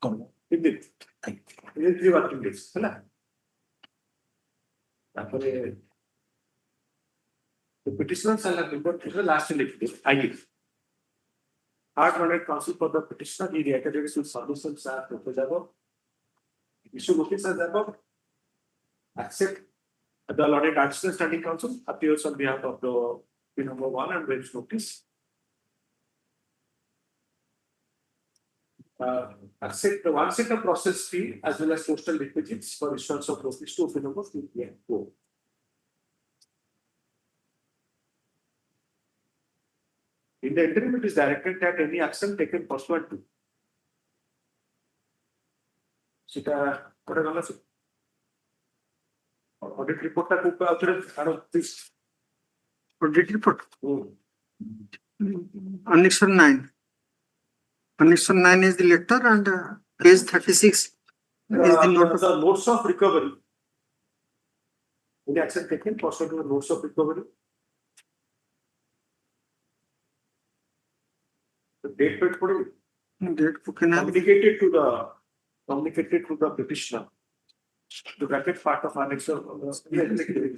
कौन in 3 working days है ना तापरे the petitioner shall have report to the last elected I give Hard Laureate Council for the petitioner he reiterated his solutions are proposable issue notice as above accept the Laureate Additional Standing Council appears on behalf of the number 1 and bench notice. Accept the 1 set of process fee as well as postal requisites for issuance of notice to open number 3 and 4. In the interim, it is directed that any action taken pursuant to. Audit report this. Audit report. Annexure 9. Annexure 9 is the letter and page 36 is the notes of recovery. Any action taken pursuant to the notes of recovery. The date communicated to the petitioner. The bracket part of annexure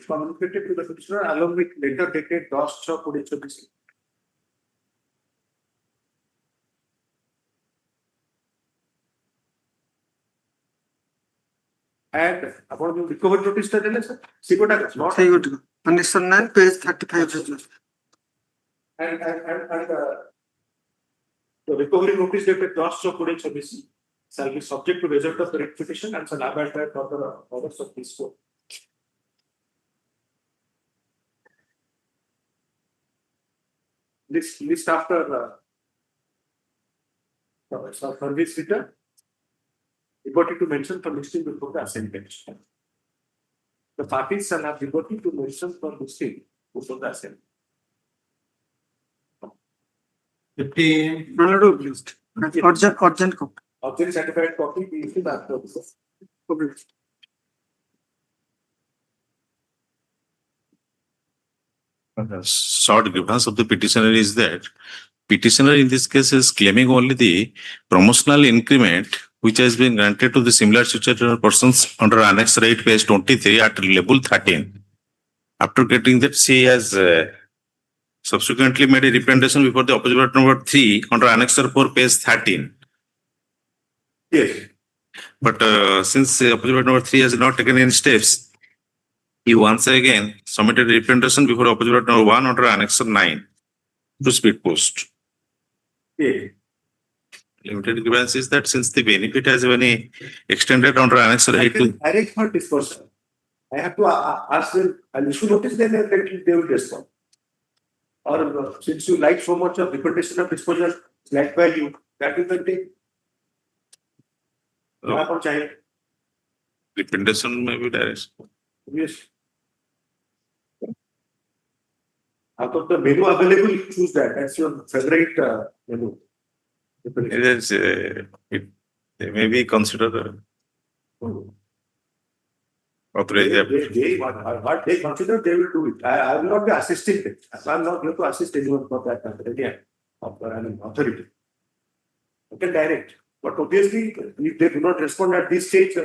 communicated to the petitioner along with letter dated 10/6/2024. And about the recovery notice that is not Annexure 9 page 35 and the recovery notice dated 10/6/2024 shall be subject to result of the writ petition and shall abide by further orders of this court. This list after service return liberty to mention for listing before the assembly. The parties shall have liberty to mention for listing before the assembly. 50. My lord, please. Urgent copy. Authority certified copy be issued after this. Short grievance of the petitioner is that petitioner in this case is claiming only the promotional increment which has been granted to the similar situated persons under Annex 8 page 23 at level 13. After getting that, she has subsequently made a representation before the opposite number 3 under Annex 4 page 13. Yes. But since opposite number 3 has not taken any steps, he once again submitted a representation before opposite number 1 under Annex 9 to speed post. Yeah. Limited grievance is that since the benefit has been extended under Annex 8 to Direct for disposal. I have to ask them, I'll issue notice, then they will respond. Or since you like so much of reputation of disposal, like value, that you can take. representation may be direct. Yes. Out of the menu available, you choose that. That's your favorite menu. It is, they may be considered authorized. What they consider, they will do it. I will not be assisting them. I'm not going to assist anyone for that again. Authority. Okay, direct. But obviously, if they do not respond at this stage,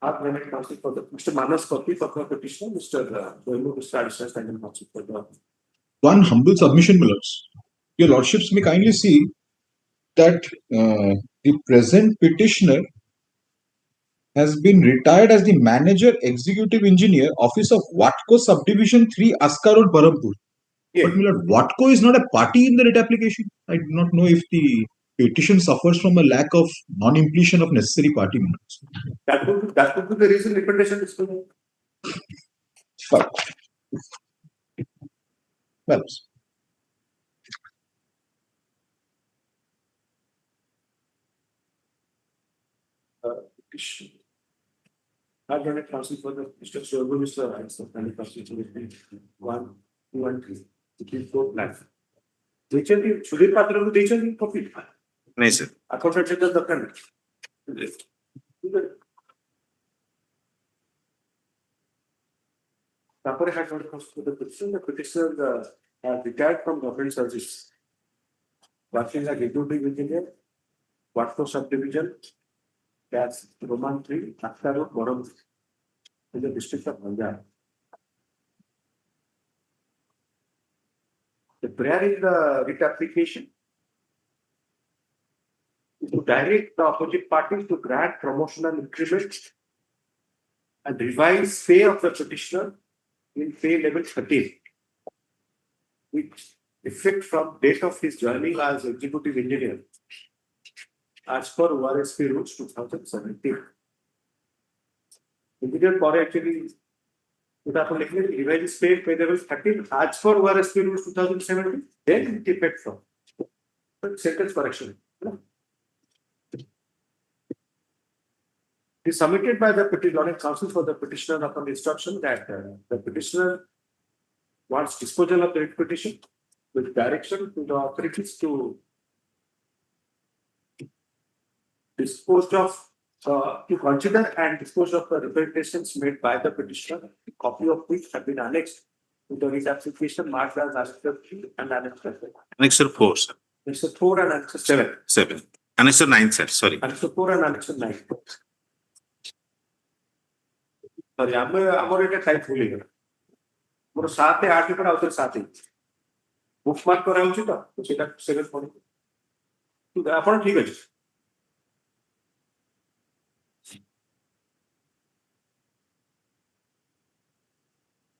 Mr. Manas copy for the petitioner, Mr. Additional Standing Counsel for the. One humble submission, my lords. Your lordships may kindly see that the present petitioner has been retired as the manager executive engineer office of Watco subdivision 3 Askar Road, Berhampur. Yeah. But my lord, Watco is not a party in the writ application. I do not know if the petition suffers from a lack of non-impletion of necessary party members. That would be the reason representation is coming. Fine. Well, I've done a counsel for the Mr. Sahoo, Mr. Answer, and the constitution 1, 2, and 3. 3, 4 plans. Sudhir Patra will copy. No, sir. According to the document. Tapore had not cost for the petitioner has retired from government service. Working as executive engineer, Watco subdivision, that's Roman 3, Askar Road, Berhampur, in the district of Punjab. The prayer in the writ application is to direct the opposite parties to grant promotional increment and revise pay of the petitioner in pay level 13, which effect from date of his joining as executive engineer as per ORSP rules 2017. Engineer for actually revise his pay level 13 as per ORSP rules 2017, then it effect from sentence correction. It is submitted by the petitioner counsel for the petitioner upon instruction that the petitioner wants disposal of the petition with direction to the authorities to dispose of, to consider and dispose of the representations made by the petitioner, a copy of which have been annexed to the writ application marked as Annex 3 and Annex 7. Annex 4, sir. Annex 4 and Annex 7. 7. Annex 9, sir. Sorry. Annex 4 and Annex 9. Sorry, ଆମର ଏଟା type ଭୁଲ ହେଇଗଲା ମୋର 7 8 ପରେ ଆଉଥରେ 7 book mark କରାଉଛି ତ ସେଟା ସେଭେନ୍ ପଡିବ ଆପଣ ଠିକ ଅଛି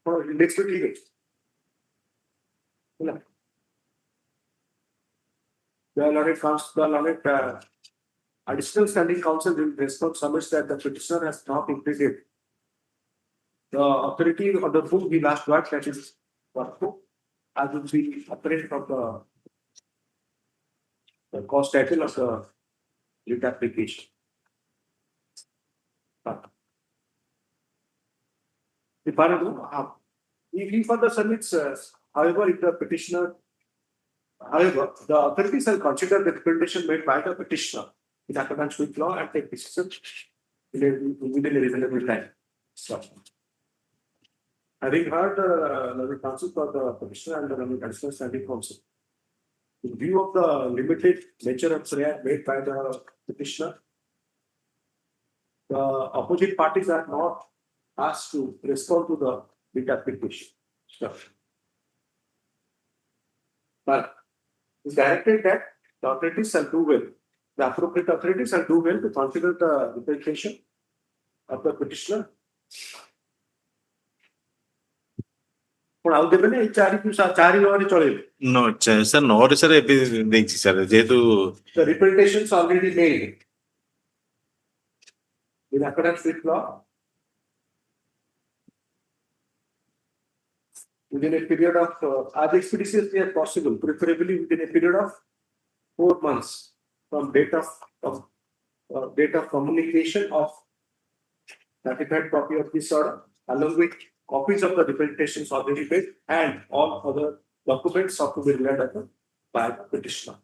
ଆପଣ ଇଣ୍ଡେକ୍ସ ବି ଠିକ ଅଛି ହେଲା the learned additional standing counsel will respond submits that the petitioner has not implemented the authority of the whom we last worked, that is Watco, as will be apparent from the cost title of the writ application. The paragraph, if he further submits, however, if the petitioner, however, the authorities shall consider the representation made by the petitioner in accordance with law and take decision within a reasonable time. So, having heard the counsel for the petitioner and the additional standing counsel, in view of the limited nature of prayer made by the petitioner, the opposite parties are not asked to respond to the writ application. But it's directed that the authorities shall do well. The appropriate authorities shall do well to consider the representation of the petitioner. पण ଆଉ ଦେବେନି ଏଇ ଚାରି ନଅରେ ଚଳେଇବେ. No, sir, no, sir, ଦେଇଛି sir, ଯେହେତୁ The representations already made in accordance with law within a period of as expeditiously as possible, preferably within a period of 4 months from date of communication of certified copy of this order, along with copies of the representations already made and all other documents of to be relied upon by the petitioner.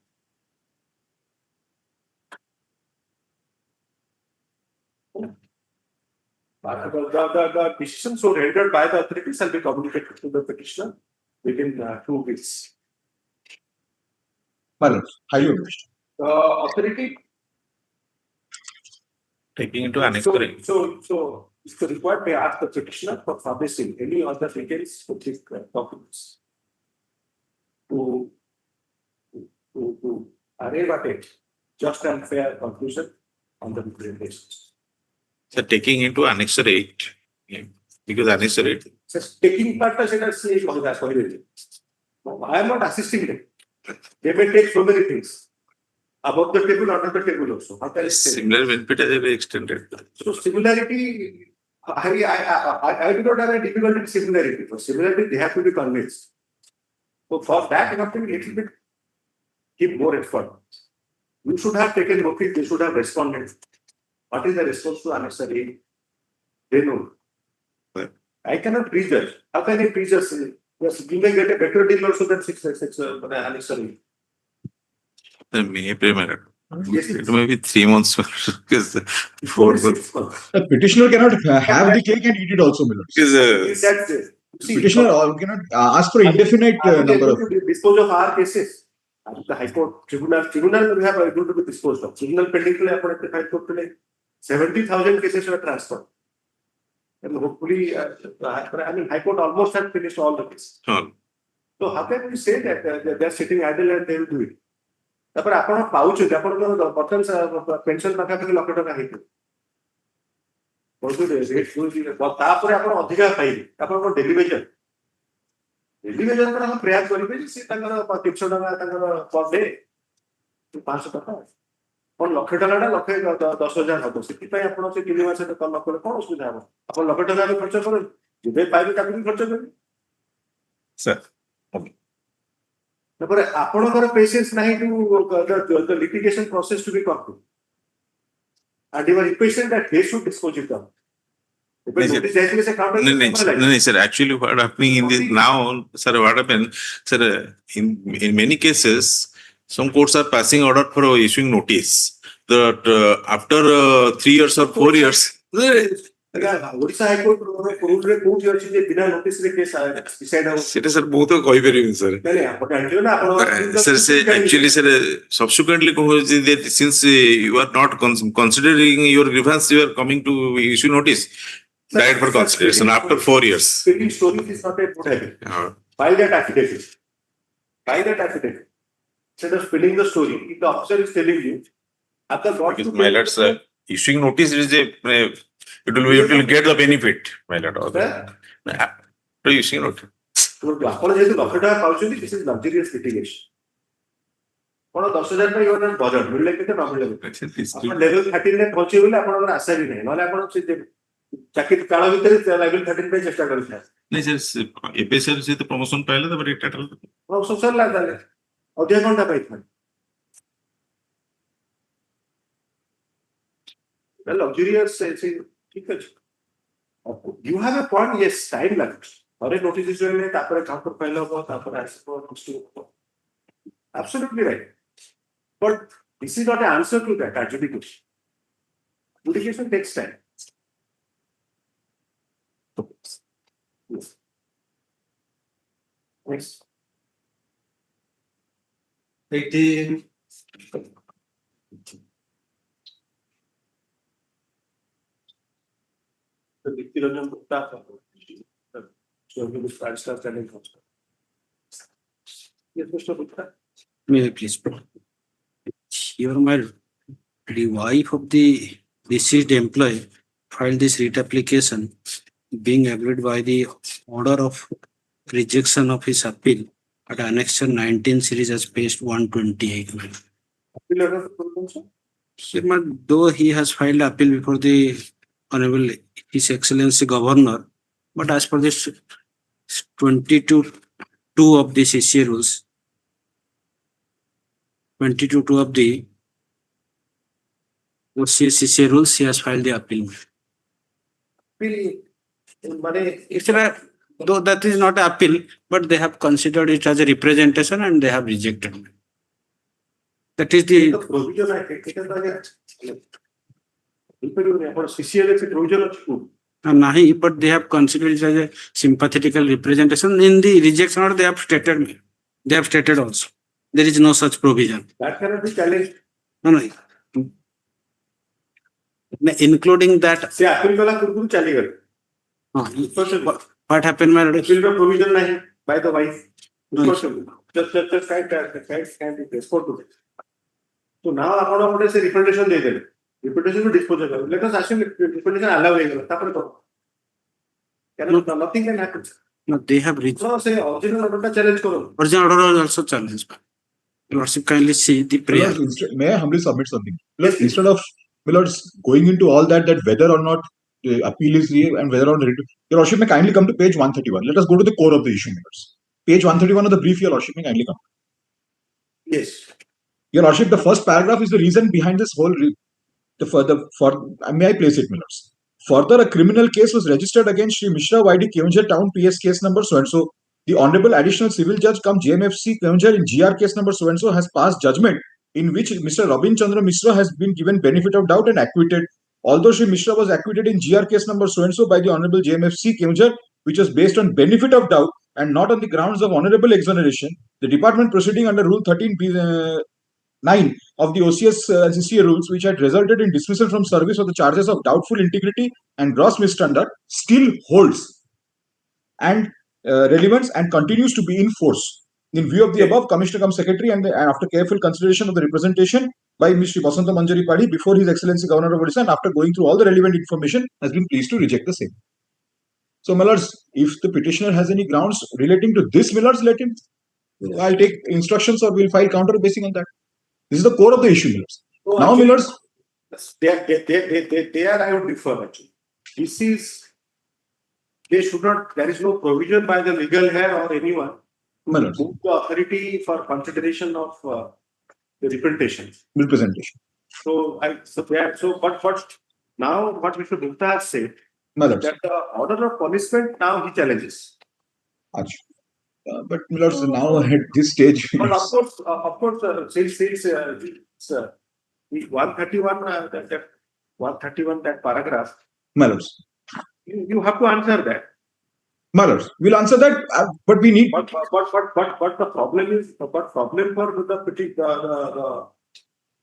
The decisions so rendered by the authorities shall be communicated to the petitioner within 2 weeks. Well, highly appreciated. Authority. taking into annex 3. So it's required to ask the petitioner for publishing any other details for these documents to arrive at a just and fair conclusion on the representations. So taking into annex 8, because annex 8. So taking part of it as I am not assisting them. They may take so many things above the table, under the table also. Similar benefit has been extended. So similarity, I do not have a difficulty with similarity. For similarity, they have to be convinced. So for that, you have to be a little bit give more effort. You should have taken notice, they should have responded. What is the response to annex 8? They know. I cannot prejudge. How can I prejudge? Yes, you may get a better deal also than six annex 8. Yes, it may be 3 months because 4 months. The petitioner cannot have the cake and eat it also, Miller. The Petitioner cannot ask for indefinite number of. Dispose of our cases. The High Court tribunal we have able to be disposed of. Tribunal pending to the High Court today. 70,000 cases were transferred. And hopefully, I mean, High Court almost had finished all the cases. So how can we say that they are sitting idle and they will do it? ତାପରେ ଆପଣ ପାଉଛନ୍ତି ଆପଣଙ୍କର ବର୍ତ୍ତମାନ pension ପାଖାପାଖି ଲକ୍ଷ ଟଙ୍କା ହେଇଥିବ ତାପରେ ଆପଣ ଅଧିକା ପାଇବେ ଆପଣଙ୍କର ଡେଲିଭେଜନ ଆପଣ ପ୍ରୟାସ କରିବେ ଯେ ସେ ତାଙ୍କର 300 ଟଙ୍କା ତାଙ୍କର ପର ଡେ 500 ଟଙ୍କା କଣ ଲକ୍ଷ ଟଙ୍କାଟା ଲକ୍ଷେ 10,000 ହବ ସେଥିପାଇଁ ଆପଣ ସେ 3 ମାସ ନ କଲେ କଣ ଅସୁବିଧା ହବ ଆପଣ ଲକ୍ଷ ଟଙ୍କା ବି ଖର୍ଚ୍ଚ କରନ୍ତୁ ଯେବେ ପାଇବେ ତାକୁ ବି ଖର୍ଚ୍ଚ କରିବେ Sir. ତାପରେ ଆପଣଙ୍କର ପେସେନ୍ସ ନାହିଁ the litigation process to be concluded and you are impatient that they should dispose it out. No, sir. Actually, what happening in this now, sir, what happened, sir, in many cases, some courts are passing order for issuing notice that after 3 years or 4 years. Orissa High Court rule re kout ଅଛି ଯେ बिना notice रे case decide ହେବ ସେଟା sir ବହୁତ କହି ପାରିବିନି sir. ନାଇଁ ଆପଣ ଜାଣିଥିବେ ନା ଆପଣ sir say actually sir subsequently କହୁଛି that since you are not considering your grievance, you are coming to issue notice died for consideration after 4 years. Speaking stories is not a good habit. File that affidavit. Instead of spilling the story, if the officer is telling you, after what you my lord, sir, issuing notice is a it will get the benefit, my lord. After issuing notice. ଆପଣ ଯେହେତୁ ଲକ୍ଷ ଟଙ୍କା ପାଉଛନ୍ତି this is luxurious litigation. ଆପଣ 10,000 ପାଇଁ ଗୋଟେ budget ମିଳିଲେ କେତେ ନ ମିଳିଲେ ଆପଣ ଲେଭେଲ 13 ରେ ପହଞ୍ଚିବେ ବୋଲି ଆପଣଙ୍କର ଆଶା ବି ନାହିଁ ନହେଲେ ଆପଣ ଚାକିରି କାଳ ଭିତରେ ଲେଭେଲ 13 ପାଇଁ ଚେଷ୍ଟା କରିଥାଏ ନାଇଁ sir ଏବେ sir ସେ ତ ପ୍ରମୋଶନ ପାଇଲେ ତାପରେ ରିଟାୟାର ହେଲା ପ୍ରମୋଶନ ସରିଲା ତାହେଲେ ଅଧିକ ଘଣ୍ଟା ପାଇଥାନ୍ତି The luxurious, you have a point, yes, time lapse. Or a notice is doing it, after a counter file about, after absolutely right. But this is not an answer to that adjudication. Adjudication takes time. Yes. Next. 18. The Diktiranjan Gupta. So we will start telling us. Yes, Mr. Gupta. May I please? Here, my the wife of the deceased employee filed this writ application being agreed by the order of rejection of his appeal at Annexure 19 series as page 128. Sir, though he has filed appeal before the Honorable His Excellency Governor, but as per this 22(2) of the CCA rules, 22(2) of the CCA rules, he has filed the appeal. Though that is not an appeal, but they have considered it as a representation and they have rejected it. That is the provision I take provision. Nahi, but they have considered it as a sympathetical representation. In the rejection order, they have stated. They have stated also there is no such provision. That cannot be challenged. No. Including that. See, appeal wala kurkuru chali What happened, my lord? Appeal provision nahi by the wife. Just can be export to it. So now upon a representation they did. Reputation to disposal. Let us assume reputation allow nothing can happen. No, they have reached. No, say original order challenge karo. Original order also challenged. Lordship, kindly see the prayer. May I humbly submit something? Instead of going into all that whether or not the appeal is real and whether or not your Lordship may kindly come to page 131. Let us go to the core of the issue. Page 131 of the brief, your Lordship may kindly come. Yes. Your Lordship, the first paragraph is the reason behind this whole. May I place it, Millers? Further, a criminal case was registered against Sri Mishra YD Keonjhar Town PS case number so and so. The Honorable Additional Civil Judge come JMFC Keonjhar in GR case number so and so has passed judgment in which Mr. Robin Chandra Mishra has been given benefit of doubt and acquitted. Although Sri Mishra was acquitted in GR case number so and so by the Honorable JMFC Keonjhar, which was based on benefit of doubt and not on the grounds of honorable exoneration, the department proceeding under Rule 13(9) of the OCS and CCA rules, which had resulted in dismissal from service of the charges of doubtful integrity and gross misconduct, still holds and relevance and continues to be in force. In view of the above, Commissioner cum Secretary and after careful consideration of the representation by Mr. Basanta Manjari Padi before His Excellency Governor of Orissa and after going through all the relevant information, has been pleased to reject the same. So, my lords, if the petitioner has any grounds relating to this, my lords, let him. I'll take instructions or we'll file counter basing on that. This is the core of the issue, Millers. So now, Millers. They are, I would differ actually. This is, they should not, there is no provision by the legal head or anyone to move the authority for consideration of the representation. So, but now what Mr. Gupta has said, that the order of punishment now he challenges. But Millers, now at this stage. But of course, since the 131, that 131, that paragraph, Millers, you have to answer that. Millers, we'll answer that, but we need. But the problem is, for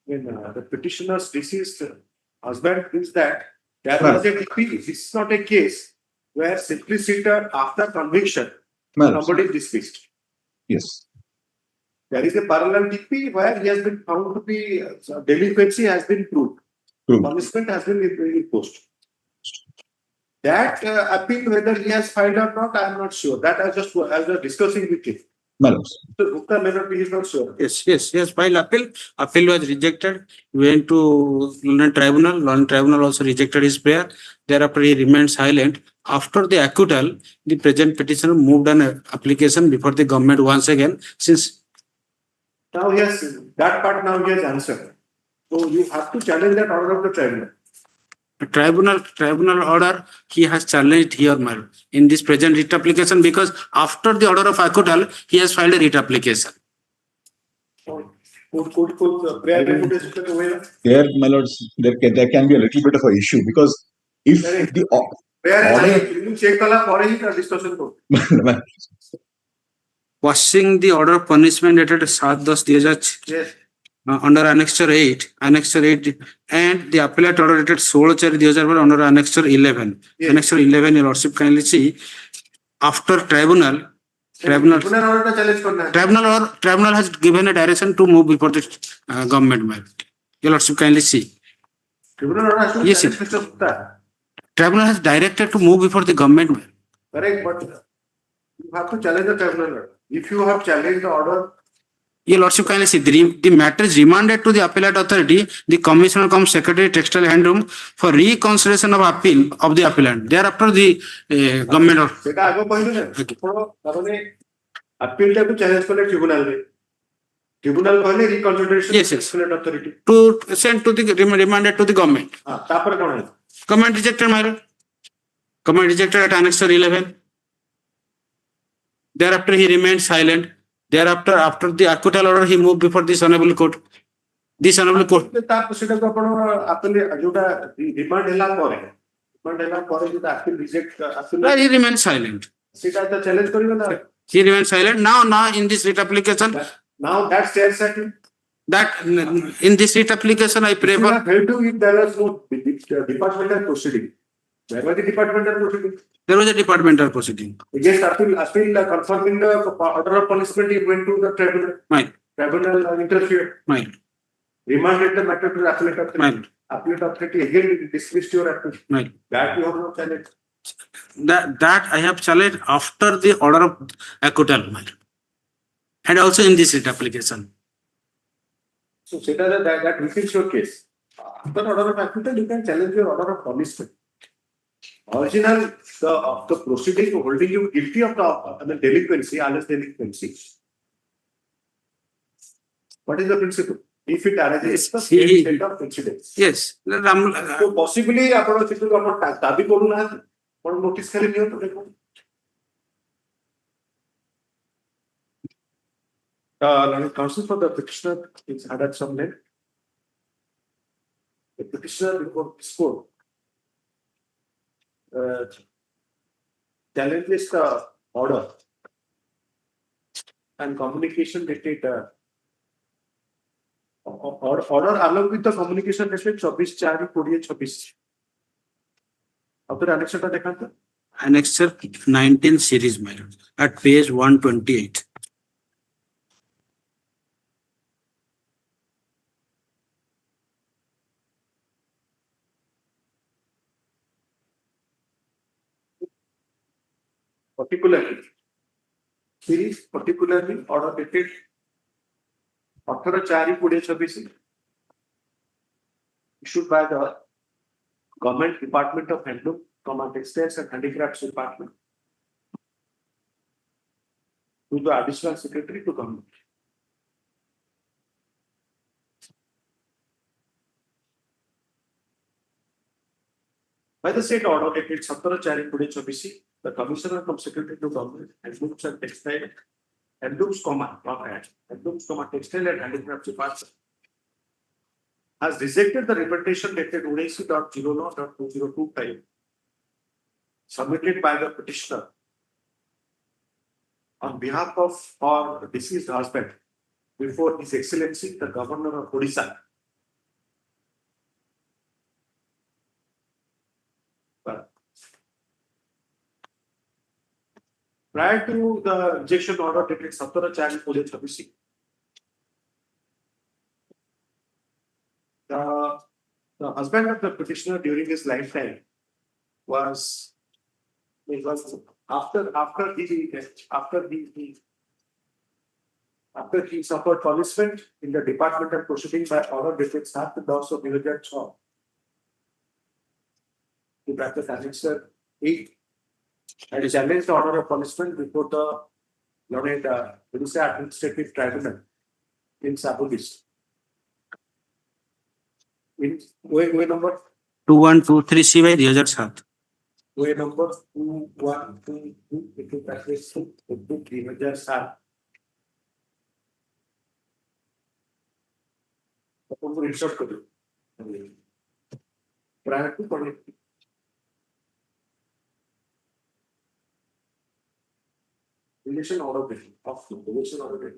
the petitioner's deceased husband is that there was a DP. This is not a case where simply sitter after conviction. Somebody is dismissed. Yes. There is a parallel DP where he has been found to be delinquency has been proved. Punishment has been imposed. That appeal, whether he has filed or not, I am not sure. That I just was discussing with him. So Gupta may not be, he is not sure. Yes, filed appeal. Appeal was rejected. Went to London Tribunal. London Tribunal also rejected his prayer. Thereafter, he remained silent. After the acquittal, the present petitioner moved an application before the government once again. Since now he has that part, now he has answered. So you have to challenge that order of the tribunal. tribunal order he has challenged here, my lord, in this present writ application, because after the order of acquittal, he has filed a writ application. There, my lords, there can be a little bit of an issue because if the order Quashing the order of punishment dated 7/10/2006 Yes. under Annexure 8, and the appellate order dated 16/4/2012 under Annexure 11. Yes. Annexure 11, your lordship kindly see, after tribunal has given a direction to move before the government, my lord. Your lordship kindly see. Yes, sir. Tribunal has directed to move before the government, my lord. Correct, but you have to challenge the tribunal order. If you have challenged the order, Your lordship kindly see, the matter is remanded to the appellate authority, the commissioner comes secretary textile handroom for reconsideration of appeal of the appellant. Thereafter the government or সেটা আগে কইলো না কারণে আপিলটাকে challenge করলে tribunal কইলে reconsideration Yes, yes. appellate authority to send to the remanded to the government. তারপরে কোন Government rejected, my lord. Government rejected at Annexure 11. Thereafter he remained silent. Thereafter, after the acquittal order, he moved before this honorable court. This honorable court. তারপর সেটা তো আপনার আপেলে যেটা remand এলা পরে যেটা appeal reject Well, he remained silent. সেটা তো চ্যালেঞ্জ করিবে না He remained silent. Now in this writ application, now that stands at that in this writ application, I pray for. Held to if there was no departmental proceeding. Where was the departmental proceeding? There was a departmental proceeding. Yes, appeal confirming the order of punishment, it went to the tribunal. Right. Tribunal interfered. Right. Remanded the matter to the appellate authority. Right. Appellate authority again dismissed your appeal. Right. That you have no challenge. That I have challenged after the order of acquittal, my lord. And also in this writ application. So that refutes your case. After order of acquittal, you can challenge your order of punishment. Original the proceeding holding you guilty of the delinquency, honest delinquency. What is the principle? If it arises the same set of incidents. Yes. So possibly ଆପଣ ସେଠୁ ଆପଣ ଦାବି କରୁନାହାନ୍ତି ଆପଣ notice ଖାଲି ନିଅନ୍ତୁ ଦେଖନ୍ତୁ counsel for the petitioner is added some length. The petitioner before this court challenges the order and communication dated order along with the communication dated 24/4/2026. After annexure টা দেখান তো Annexure 19 series, my lord, at page 128. particularly order dated 18/4/2026 issued by the Government Department of Handloom, Textiles and Handicrafts Department to the Additional Secretary to Government. By the state order dated 17/4/2026, the Commissioner from Secretary to Government, Handlooms and Textile, Handlooms, Textile and Handicrafts Department has rejected the representation dated 19.09.2025 submitted by the petitioner on behalf of our deceased husband before His Excellency the Governor of Orissa. Prior to the rejection order dated 17/4/2026, the husband of the petitioner during his lifetime was after he suffered punishment in the departmental proceeding by order dated 7/10/2006. The bracket annexure 8 and challenged the order of punishment before the Learned Orissa Administrative Tribunal in Sahoo. In way number 2123C by 2007 Way number 2122 into practice 3007 ଆପଣଙ୍କୁ insert କରିବେ prior to connect relation order of relation order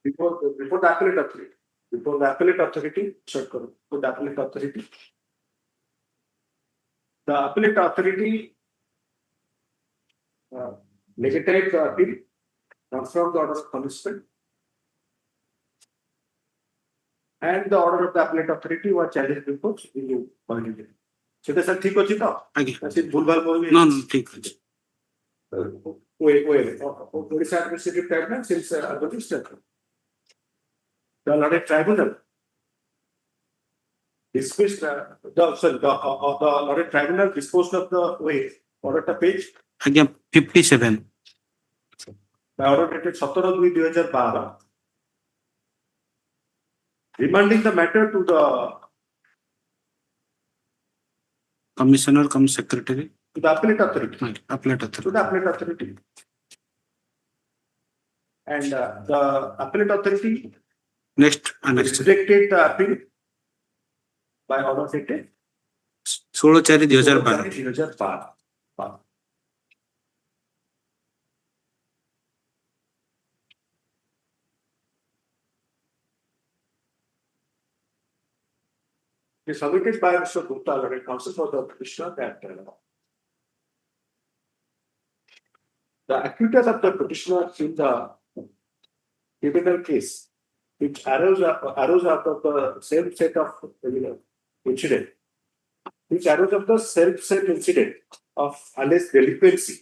before the appellate authority. Before the appellate authority, check karo. So the appellate authority. The appellate authority legitimate the appeal, confirm the order of punishment, and the order of the appellate authority was challenged before you pointed it. So that's a ठीक होची तो? That's it. भूल भाल बोल No, ठीक ଅଛି. Wait. Odisha administrative tribunal since administrator. The Lorded Tribunal dismissed the Lorded Tribunal disposed of the order the page. Again, 57. The order dated 17/2/2012, remanding the matter to the Commissioner cum secretary. to the appellate authority. Appellate authority. To the appellate authority. And the appellate authority Next, annexed. rejected the appeal by order dated 16/4/2012. 2012. It is submitted by Mr. Gupta, Lorded Counsel for the petitioner that the activities of the petitioner in the criminal case, which arose out of the same set of incident, which arose of the same incident of alleged delinquency.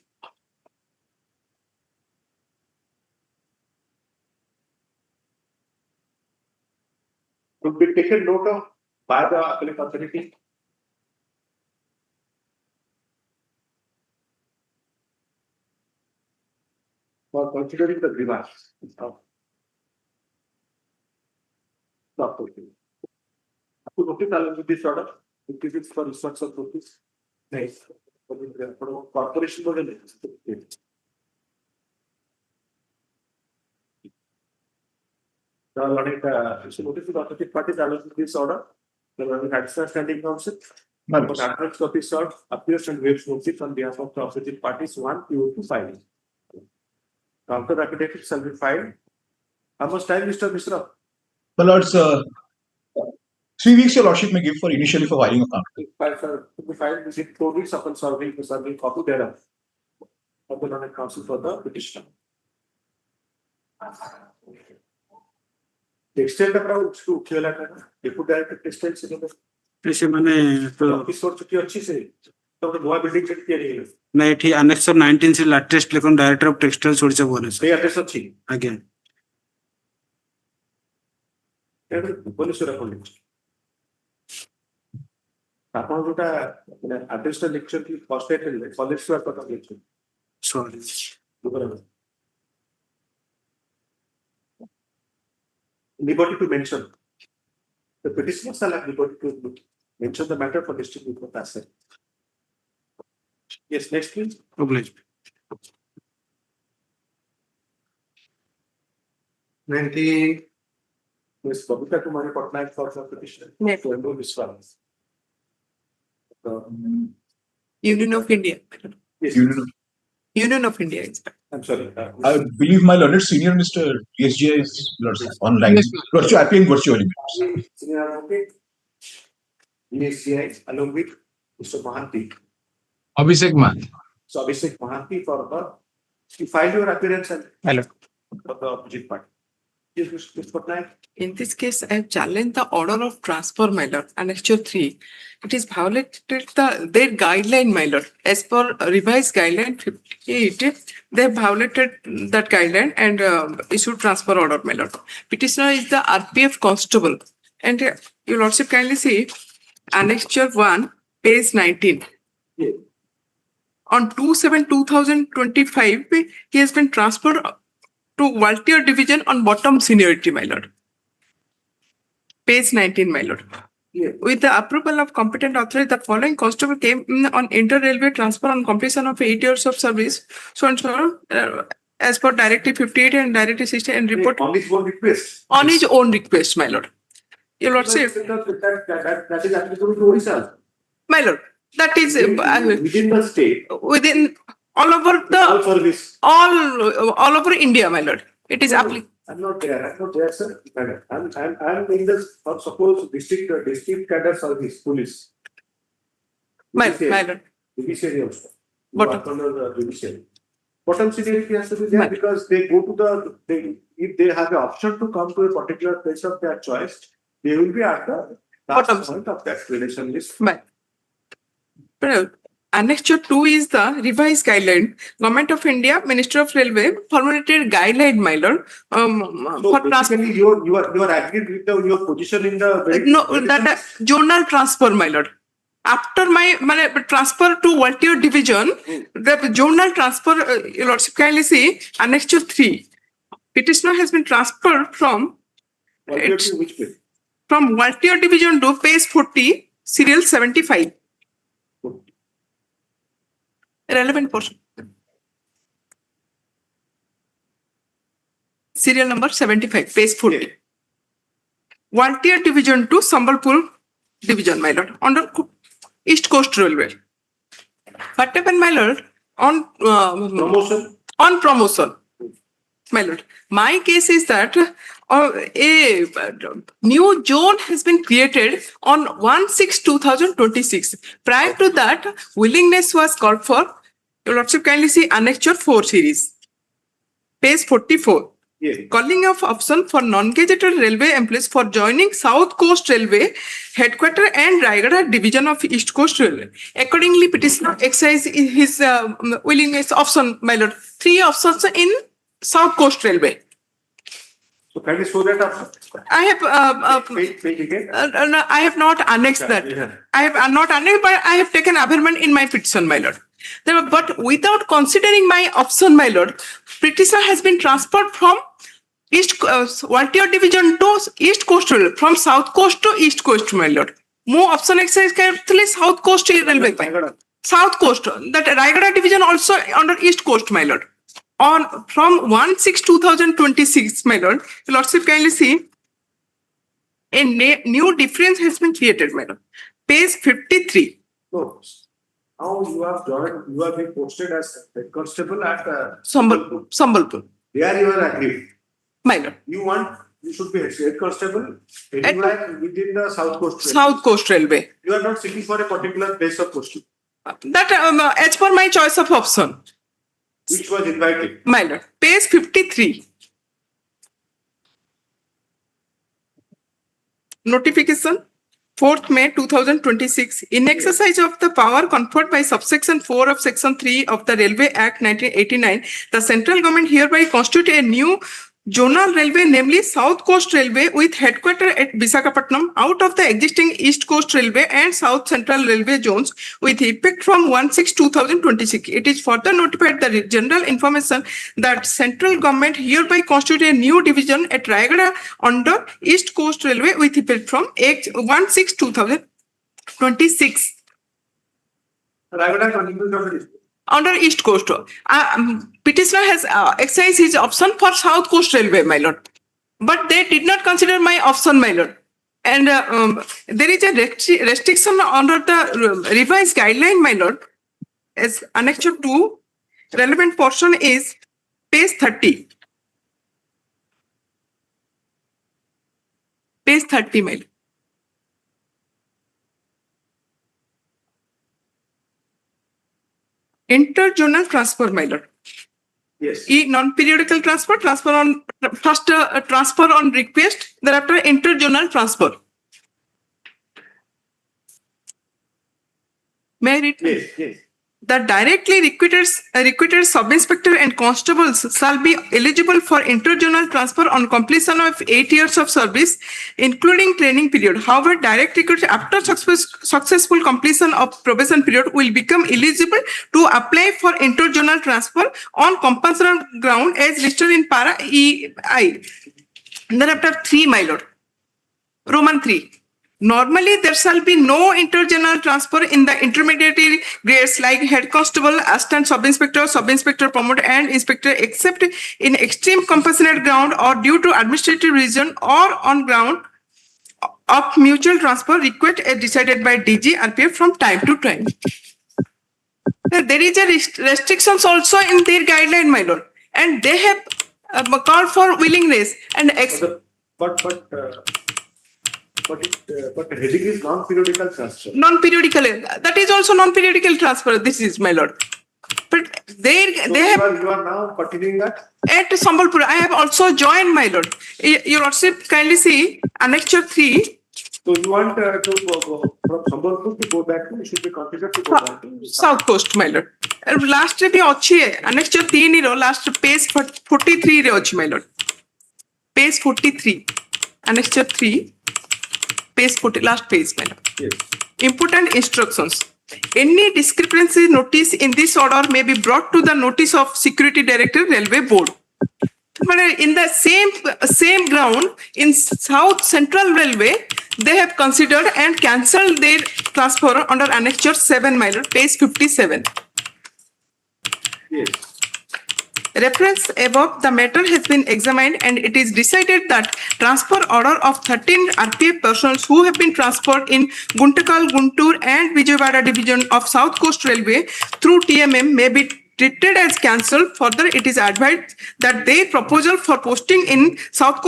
Could be taken note of by the appellate authority. For considering the grievance of the authority. आपको notice along with this order, it is for instruction of notice. Nice. Corporation model. The Lorded notice to the authority parties along with this order. The Lorded Additional Standing Council. But advance copy served appears and waives notice on behalf of the opposite parties 1 PO2 filing. Counter affidavit shall be filed. How much time, Mr. Mishra? My lords, 3 weeks your lordship may give for initially for filing a counter. To be filed within 4 weeks upon serving copy thereof of the Lorded Counsel for the petitioner. The extent of our to Kyola, Deputy Director Textiles in the office for Chuki say, so the Goa building get here. ନା ଏଠି annexure 19 ସେ latest ଲେଖୁନ director of textiles Odisha Bhubaneswar They address ଅଛି. ଆଜ୍ଞା Bhubaneswar college. ଆପଣ ଯୋଉଟା ଆଡ୍ରେସଟା ଲେଖିଛନ୍ତି first April college ଛୁଆ କଥା ଲେଖିଛନ୍ତି. ସରି Liberty to mention. The petitioner shall have liberty to mention the matter for district court assent. Yes, next please. oblige 19. Ms. Babita Kumari Patnaik for the petitioner. Yes. To endorse this one. Union of India. Yes. Union of India. I'm sorry. I believe my learned senior Mr. PSGI is online. Yes, Virtual, appearing virtually. Senior advocate, ESCI, along with Mr. Mahanti. Abhishek Man. So Abhishek Mahanti for the, you filed your appearance and Hello. for the opposite party. Yes, Mr. Patnaik. In this case, I have challenged the order of transfer, my lord, annexure 3. It is violated their guideline, my lord. As per revised guideline 58, they have violated that guideline and issued transfer order, my lord. Petitioner is the RPF constable. And your lordship kindly see annexure 1, page 19. Yeah. On 2/7/2025, he has been transferred to Waltier Division on bottom seniority, my lord. Page 19, my lord. Yeah. With the approval of competent authority, the following constable came in on inter-railway transfer on completion of 8 years of service. So and so, as per Directive 58 and Directive 60 and report. On his own request. On his own request, my lord. Your lordship. That is applicable to Orissa. My lord, that is within the state. Within all over the All service. all over India, my lord. It is applicable. I'm not there, sir. I'm in the suppose district cadre service, police. My lord. Judiciary also. Bottom. Under the judiciary. Bottom seniority has to be there because they go to if they have the option to come to a particular place of their choice, they will be at the last point of that relation list. But Annexure 2 is the revised guideline. Government of India, Minister of Railway formulated guideline, my lord. So basically, you are agreed with your position in the no that journal transfer, my lord. After my transfer to Waltier Division, the journal transfer, your lordship kindly see Annexure 3. Petitioner has been transferred from Waltier to which place? From Waltier Division to page 40, serial 75. Relevant portion. Serial number 75, page 40. Waltier Division to Sambalpur Division, my lord, under East Coast Railway. What happened, my lord? On promotion. On promotion, my lord. My case is that a new zone has been created on 1/6/2026. Prior to that, willingness was called for. Your lordship kindly see Annexure 4 series, page 44. Yeah. Calling of option for non-gazetted railway employees for joining South Coast Railway Headquarter and Raigada Division of East Coast Railway. Accordingly, petitioner exercise his willingness option, my lord. 3 options in South Coast Railway. So can you show that up? I have Page again. no, I have not annexed that. Yeah. I have not annexed, but I have taken amendment in my petition, my lord. But without considering my option, my lord, petitioner has been transferred from Waltier Division to East Coast Railway, from South Coast to East Coast, my lord. More option exercise carefully South Coast Railway. South Coast, that Raigada Division also under East Coast, my lord. On from 1/6/2026, my lord, your lordship kindly see a new difference has been created, my lord. Page 53. No. Now you have been posted as head constable at Sambalpur. There you are agreed. My lord. You should be head constable anywhere within the South Coast Railway. South Coast Railway. You are not seeking for a particular place of posting. That as per my choice of option. Which was invited. My lord. Page 53. Notification. 4th May 2026, in exercise of the power conferred by subsection 4 of section 3 of the Railway Act 1989, the central government hereby constitute a new zonal railway, namely South Coast Railway, with headquarters at Visakhapatnam, out of the existing East Coast Railway and South Central Railway zones, with effect from 1/6/2026. It is further notified the general information that central government hereby constitute a new division at Raigada under East Coast Railway with effect from 1/6/2026. Raigada continues under Under East Coast. Petitioner has exercised his option for South Coast Railway, my lord. But they did not consider my option, my lord. And there is a restriction under the revised guideline, my lord. As Annexure 2, relevant portion is page 30. Page 30, my lord. Interjournal transfer, my lord. Yes. Non-periodical transfer, transfer on request, thereafter interjournal transfer. May I read? Yes. the directly recruited sub-inspector and constables shall be eligible for interzonal transfer on completion of 8 years of service, including training period. However, direct recruit after successful completion of probation period will become eligible to apply for interzonal transfer on compulsory ground as listed in para EI. Thereafter 3, my lord. Roman 3. Normally, there shall be no interzonal transfer in the intermediate grades like head constable, assistant sub-inspector, sub-inspector promoter, and inspector, except in extreme compassionate ground or due to administrative reason or on ground of mutual transfer request as decided by DG RPF from time to time. There is a restrictions also in their guideline, my lord, and they have called for willingness and But the heading is non-periodical transfer. Non-periodical, that is also non-periodical transfer. This is, my lord. But they have. You are now continuing that? At Sambhalpur, I have also joined, my lord. Your lordship, kindly see Annexure 3. So you want to go from Sambhalpur to go back to, you should be considered to go back to South Coast, my lord. Last re bhi achi hai. Annexure 3 ro last page 43 re achi, my lord. Page 43. Annexure 3. Page 40, last page, madam. Yes. Important instructions. Any discrepancy notice in this order may be brought to the notice of Security Director, Railway Board. But in the same ground, in South Central Railway, they have considered and cancelled their transfer under Annexure 7, my lord, page 57. Yes. Reference above, the matter has been examined and it is decided that transfer order of 13 RPF persons who have been transferred in Guntakal, Guntur and Vijayawada division of South Coast Railway through TMM may be treated as cancelled. Further, it is advised that their proposal for posting in South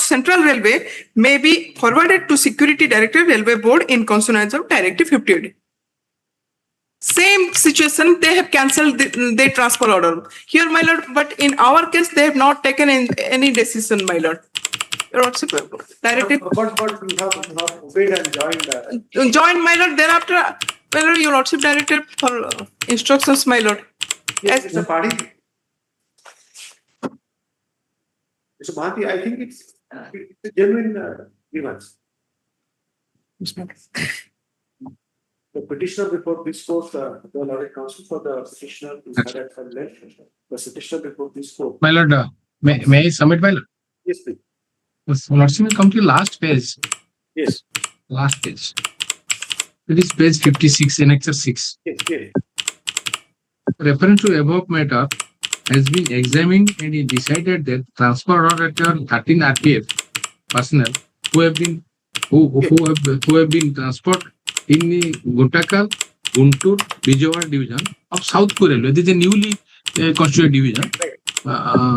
Central Railway may be forwarded to Security Director, Railway Board in consonance of Directive 58. Same situation, they have cancelled their transfer order. Here, my lord, but in our case, they have not taken any decision, my lord. Directive. But you have obeyed and joined. Joined, my lord. Thereafter, my lord, your lordship directed for instructions, my lord. Yes, it's a party. Mr. Bharti, I think it's a genuine grievance. The petitioner before this court, the Lord Counsel for the petitioner is that the petitioner before this court. My lord, may I submit, my lord? Yes, please. Lordship will come to last page. Yes. Last page. It is page 56, Annexure 6. Yes, yes. Reference to above matter has been examined and it decided that transfer order at 13 RPF personnel who have been transferred in the Guntakal, Guntur, Vijayawada division of South Coast Railway. This is a newly constituted division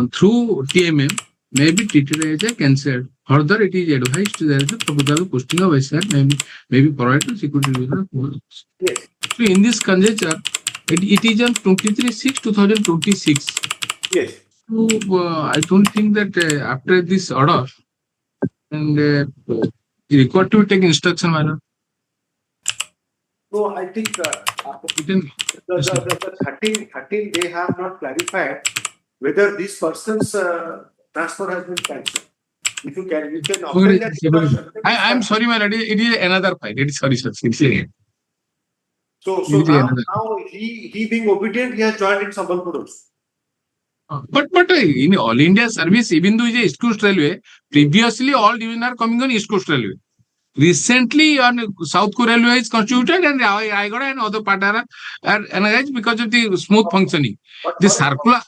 through TMM may be treated as a cancelled. Further, it is advised that the proposal posting of SR may be provided to Security Division. Yes. So in this conjecture, it is on 23/6/2026. Yes. So I don't think that after this order and required to take instruction, madam. So I think the 13 they have not clarified whether this person's transfer has been cancelled. If you can obtain that. I am sorry, my lord. It is another file. It is sorry, sir. So now he being obedient, he has joined in Sambhalpur also. But in All India service, even though it is East Coast Railway, previously all divisions are coming on East Coast Railway. Recently, on South Coast Railway is constituted and Raigada and other part are analyzed because of the smooth functioning. The circular.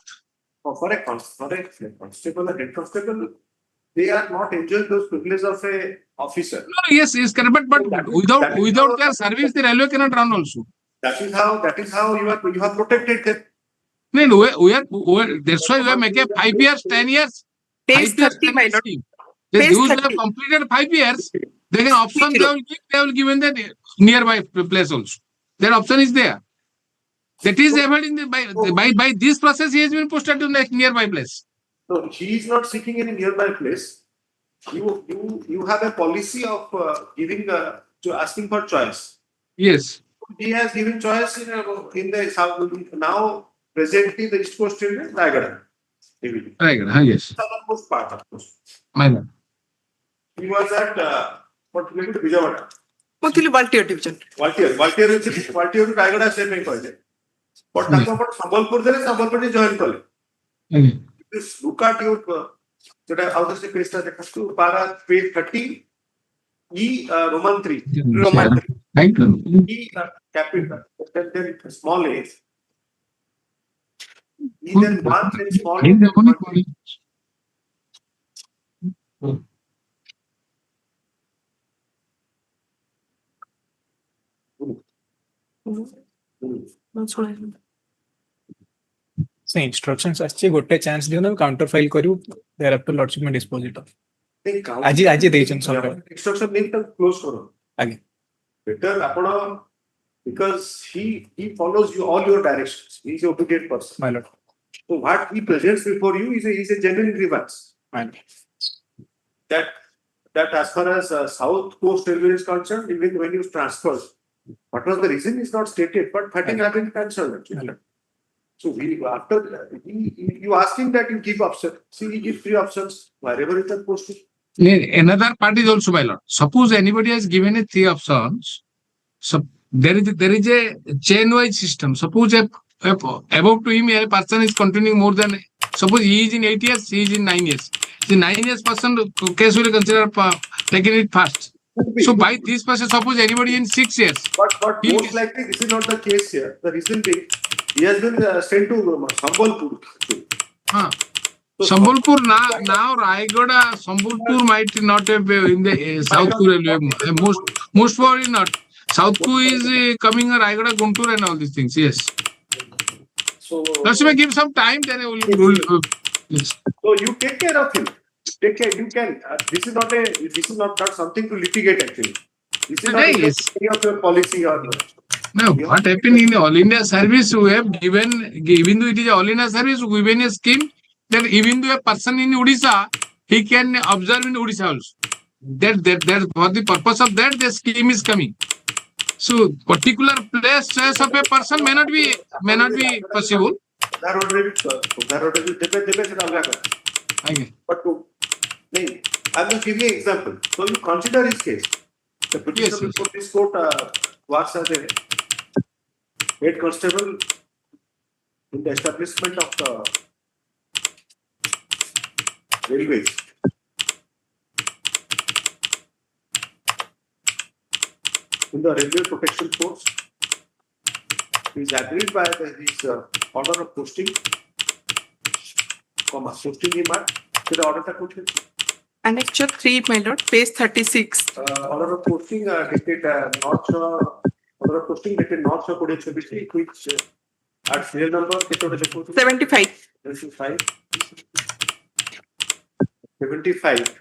For a constable, a head constable, they are not enjoying those privileges of a officer. No, yes, correct. But without their service, the railway cannot run also. That is how you have protected them. No, that's why we are making 5 years, 10 years. Page 30, my lord. Those who have completed 5 years, they can option they will give in the nearby place also. That option is there. That is able in the by this process he has been posted to the nearby place. So he is not seeking any nearby place. You have a policy of giving asking for choice. Yes. he has given choice in the South, now presently the East Coast Railway, Raigada division. Right, yes. Southernmost part, of course. My lord. He was at what related to Vijayawada. Mostly Valtier division. Valtier to Raigada same thing କହିଲେ. But ତାଙ୍କ ପଟ ସମ୍ବଲପୁର ଦେଲେ ସମ୍ବଲପୁରରେ join କଲେ. Just look at your ଯୋଉଟା ଆଉ ସେ ପେଜଟା ଦେଖନ୍ତୁ para page 30 Roman 3. Roman. Right. Capital, then small a. Either one and small a. So instructions अच्छे गोटे chance दियो ना counter file करियो thereafter lordship में dispose it of. आज देचन सब Instruction नहीं तो close करो. आगे. Better अपना because he follows you all your directions. He is an obedient person. My lord. So what he presents before you is a genuine grievance. That as far as South Coast Railway is concerned, even when you transfer, what was the reason is not stated, but 13 have been cancelled. So you ask him that you give option. See, he gives 3 options wherever it is posted. Another part is also, my lord. Suppose anybody has given a 3 options. So there is a chain wise system. Suppose above to him a person is continuing more than, suppose he is in 8 years, he is in 9 years. The 9 years person case will consider taking it first. So by this person, suppose anybody in 6 years. But most likely this is not the case here. The reason being, he has been sent to Hon'Ble. Sambalpur now Raigada, Sambalpur might not have in the South Korea. Most probably not. South Korea is coming Raigada, Guntur and all these things. Yes. So let's give some time. Then I will. Yes. So you take care of him. Take care. You can. This is not something to litigate actually. This is not any of your policy or. No, what happened in All India service? We have given, even though it is All India service, we given a scheme that even though a person in Odisha, he can observe in Odisha also. That for the purpose of that, the scheme is coming. So particular place choice of a person may not be possible. But I'm just giving you an example. So you consider his case. The petitioner before this court was as a head constable in the establishment of the railways. In the Railway Protection Force, he is agreed by his order of posting, posting him at the order of Annexure 3, my lord, page 36. Order of posting dated North Shore, order of posting dated North Shore Code which at serial number 75. 75.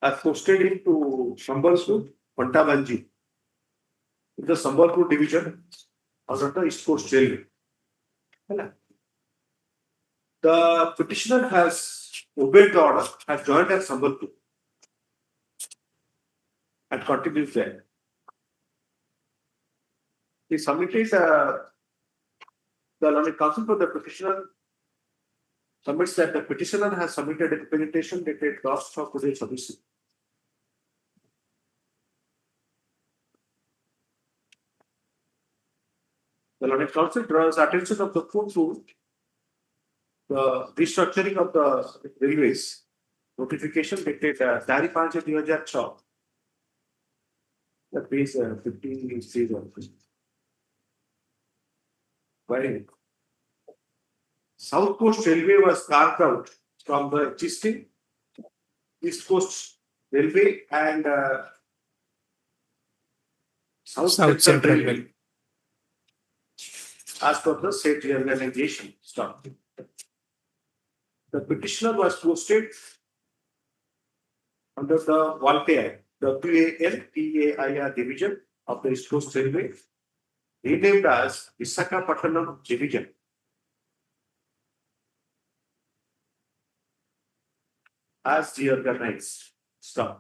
As posted into Sambalpur, Pantabanji, in the Sambalpur division under the East Coast Railway. The petitioner has obeyed the order, has joined at Sambalpur and continues there. He submitted the learned counsel for the petitioner submits that the petitioner has submitted a representation dated last of the service. The learned counsel draws attention of the court to the restructuring of the railways notification dated Dari 5/2006. That means 53. Why? South Coast Railway was carved out from the existing East Coast Railway and South Central Railway as per the said reorganization stuff. The petitioner was posted under the WALTAIR division of the East Coast Railway, renamed as Visakhapatnam Division. As reorganized stuff.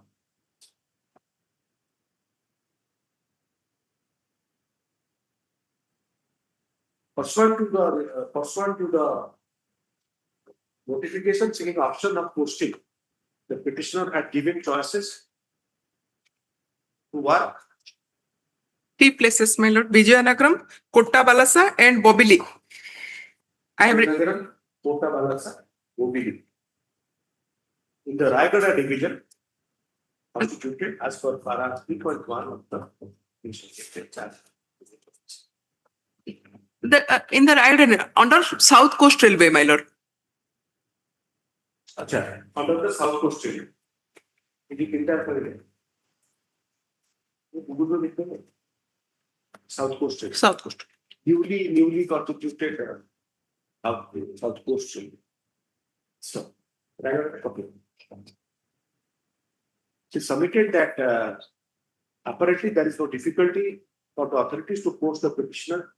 pursuant to the notification seeking option of posting, the petitioner had given choices to work. 3 places, my lord. Vijayanagram, Kotta Balasa, and Bobili. I have Kota Balasa, Bobili. In the Raigada division, constituted as per para 3.1 of the Constitution. in the right under South Coast Railway, my lord. Acha, under the South Coast Railway. It is entire South Coast Railway. South Coast. Newly constituted South Coast Railway. So, okay. She submitted that apparently there is no difficulty for the authorities to post the petitioner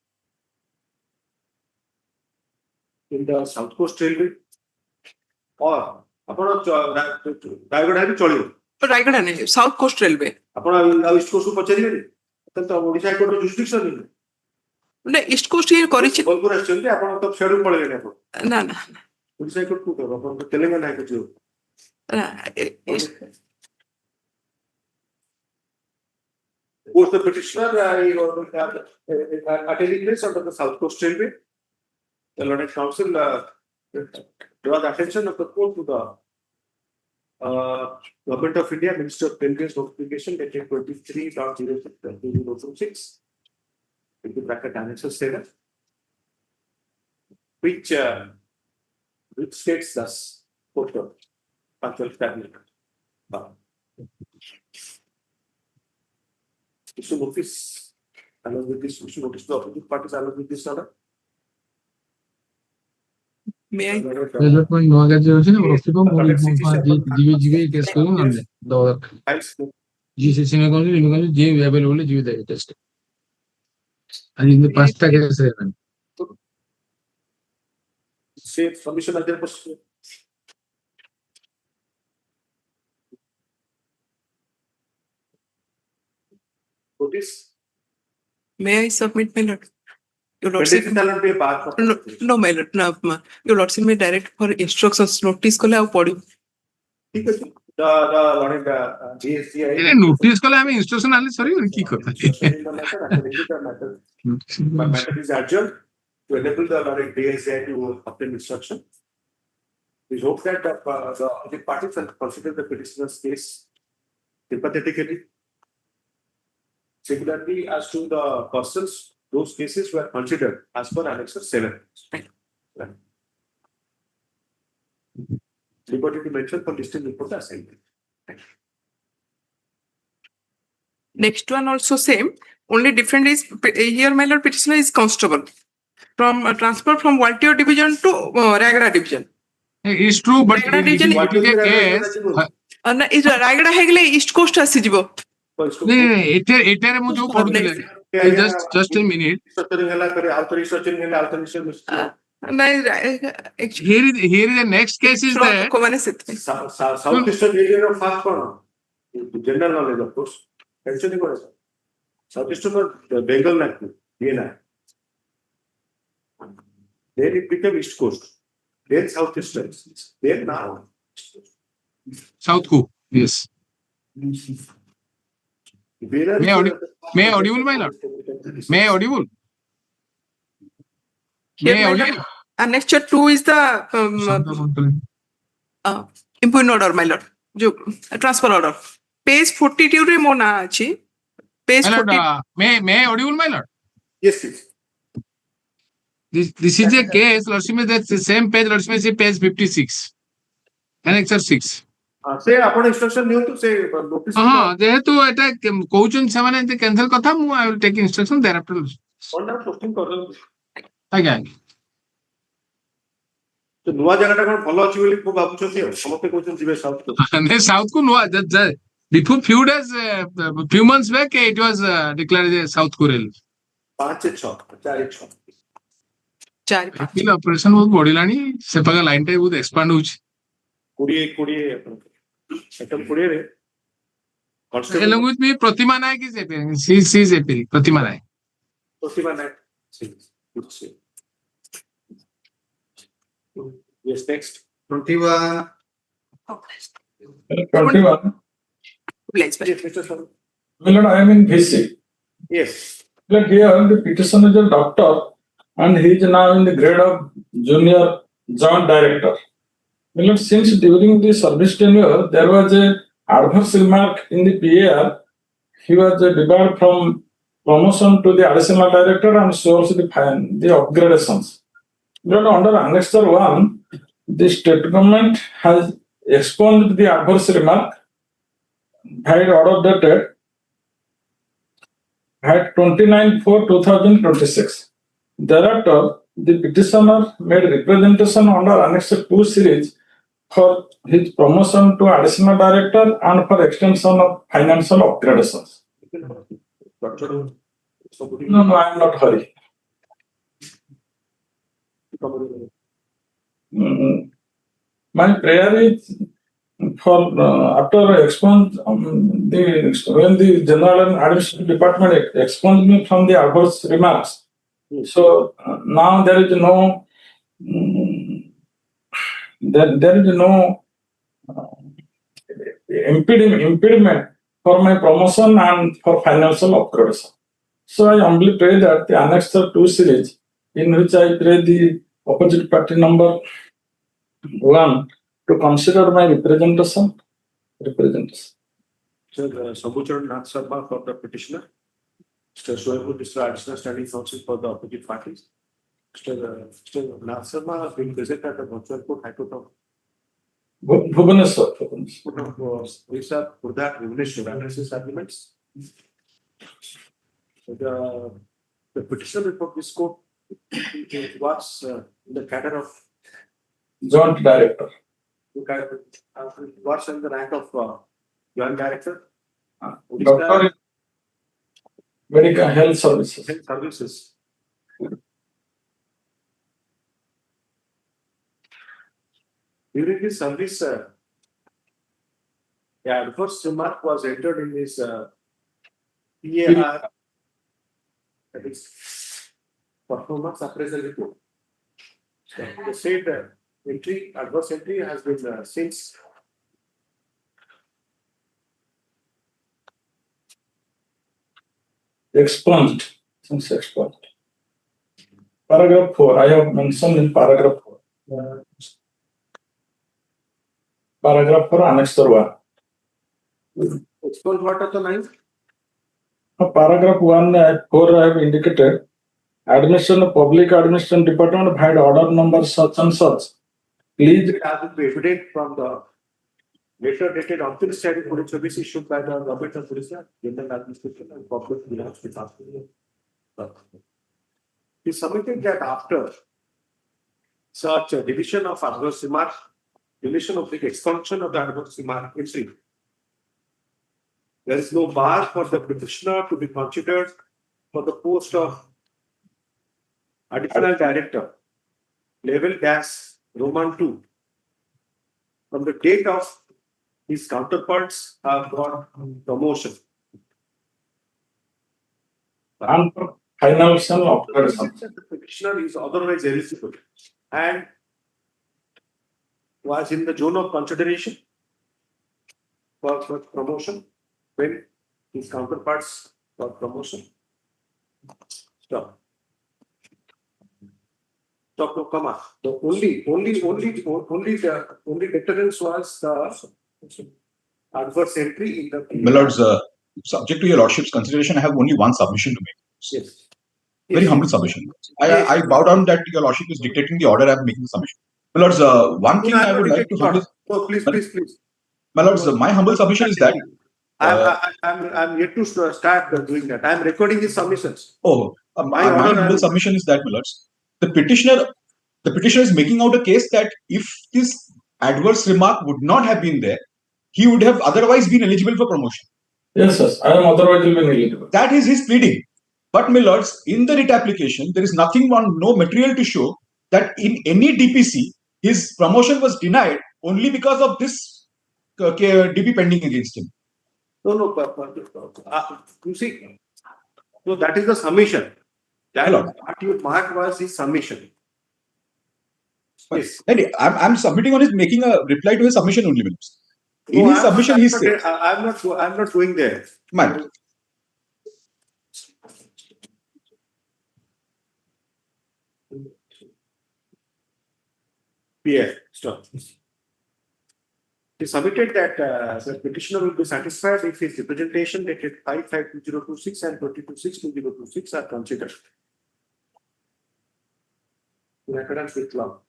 in the South Coast Railway or Raigada cholibo. Raigada nahi, South Coast Railway. Apna East Coast ko pacharibe then to Odisha High Court jurisdiction nahi. No, East Coast here korichi. Bolpur actually apna to schedule palele apna. Na na. Odisha High Court ko apna Telangana High Court. Post the petitioner attending place under the South Coast Railway. The Lord Council draw the attention of the court to the Government of India, Minister of Railways notification dated 23.06, into bracket annexes 7, which states thus, quote, punctual cabinet. Issue notice, along with this, issue notice the opposite parties along with this order. May I? Relevant point no agar jo chhe na rostiko mo jive case ko namle do GCC mein kon je available jive de test and in the past ta case hai Say submission other question. Notice. May I submit, my lord? Your lordship. No, my lord. No, your lordship may direct for instructions. Notice ko le au padi. The notice ko le ami instruction ali sorry ki kotha matter is adjourned to enable the DSI to obtain instruction. We hope that the parties will consider the petitioner's case sympathetically. Similarly, as to the persons, those cases were considered as per Annex 7. Liberty to mention for listing report the assembly. Next one also same. Only different is here, my lord, petitioner is constable. From transfer from Valtio division to Raigada division. It's true, but Raigada division is Raigada hegle East Coast asijibo. ଏଠାରେ ମୁଁ ଯୋଉ ପଢୁଥିଲି just a minute here is the next case is that Southeastern region of fast general knowledge of course actually Southeastern Bengal DNA then it became East Coast then Southeastern then now South Coast yes May audible, my lord? May audible? May audible? Annexure 2 is the impugn order, my lord. Transfer order. Page 42 re mo na achi. Page 40. May audible, my lord? Yes, please. This is a case, lordship, that's the same page, lordship, page 56. Annexure 6. Say upon instruction new to say notice. ଯେହେତୁ ଏଟା କହୁଛନ୍ତି ସେମାନେ ଏମିତି cancel କଥା ମୁଁ I will take instruction thereafter. posting କରନ୍ତୁ ଆଜ୍ଞା ତ ନୂଆ ଜାଗାଟା କଣ ଭଲ ଅଛି ବୋଲି ମୁଁ ଭାବୁଛନ୍ତି ଆଉ ସମସ୍ତେ କହୁଛନ୍ତି ଯିବେ ସାଉଥ ନାଇଁ ସାଉଥ କୁ ନୂଆ before few days few months back it was declared as South Coral 5-6 operation ବହୁତ ବଢିଲାଣି ସେ ପାଖ ଲାଇନ ଟା ବହୁତ ଏକ୍ସପାଣ୍ଡ ହଉଛି 20 ସେଟମ୍ 20 ରେ along with me Pratima Naik is appearing she is appearing Pratima Naik Yes, next. 21. 21. Yes, Yes, Mr. Sharma. Well, I am in VC. Yes. Like here, the petitioner is a doctor and he is now in the grade of junior joint director. Well, since during the service tenure, there was a adverse remark in the PAR, he was debarred from promotion to the additional director and shows the upgradations. But under Annexure 1, the state government has expunged the adverse remark by order dated at 29/4/2026. Thereafter, the petitioner made representation under Annexure 2 series for his promotion to additional director and for extension of financial upgradations. No, I am not hurry. My prayer is for after expunge when the general and administrative department expunged me from the adverse remarks. So now there is no there is no impediment for my promotion and for financial upgradation. So I humbly pray that the Annexure 2 series, in which I pray the opposite party number 1 to consider my representation. Sir, Sambucharan Nath Sharma for the petitioner. Mr. Shoaib, Mr. Additional Standing Counsel for the opposite parties. Mr. Nath Sharma has been present at the virtual court, High Court of Bhubaneswar. Orissa, Khurda, Bhubaneswar, addresses arguments. The petitioner before this court was in the cadre of Joint director. What's in the rank of joint director? Doctor in Medical Health Services. Health Services. During his service, the first remark was entered in his PAR, that is performance appraisal report. The said adverse entry has been since Expunged. Since expunged. Paragraph 4, I have mentioned in paragraph 4. Paragraph 4, Annexure 1. expunged what are the lines? Paragraph 1, 4, I have indicated admission of public administration department had order number such and such. Please. It has been evident from the letter dated on the State Police Service issued by the Government of Orissa, General Administration and Public Finance Department. He submitted that after such a division of adverse remark, deletion of the expunction of the adverse remark entry, there is no bar for the petitioner to be considered for the post of additional director, level gas Roman 2. From the date of his counterparts have got promotion. And financial upgradation. The petitioner is otherwise eligible and was in the zone of consideration for promotion when his counterparts got promotion. Stop. Stop, no, come on. The only deterrence was the adverse entry in the. My lords, subject to your lordship's consideration, I have only one submission to make. Yes. Very humble submission. I bow down that your lordship is dictating the order I am making the submission. My lords, one thing I would like to humbly. Oh, please. My lords, my humble submission is that. I'm yet to start doing that. I'm recording his submissions. My humble submission is that, my lords, the petitioner is making out a case that if this adverse remark would not have been there, he would have otherwise been eligible for promotion. Yes, I am otherwise been eligible. That is his pleading. But, my lords, in the writ application, there is nothing no material to show that in any DPC, his promotion was denied only because of this DP pending against him. No, you see, so that is the submission. That what you marked was his submission. Yes. And I'm submitting on his making a reply to his submission only, Minister. In No, his submission, he said, I'm not going there. my lord. Yeah, stop. He submitted that the petitioner will be satisfied if his representation dated 5/5/2026 and 22/6/2026 are considered. In accordance with law.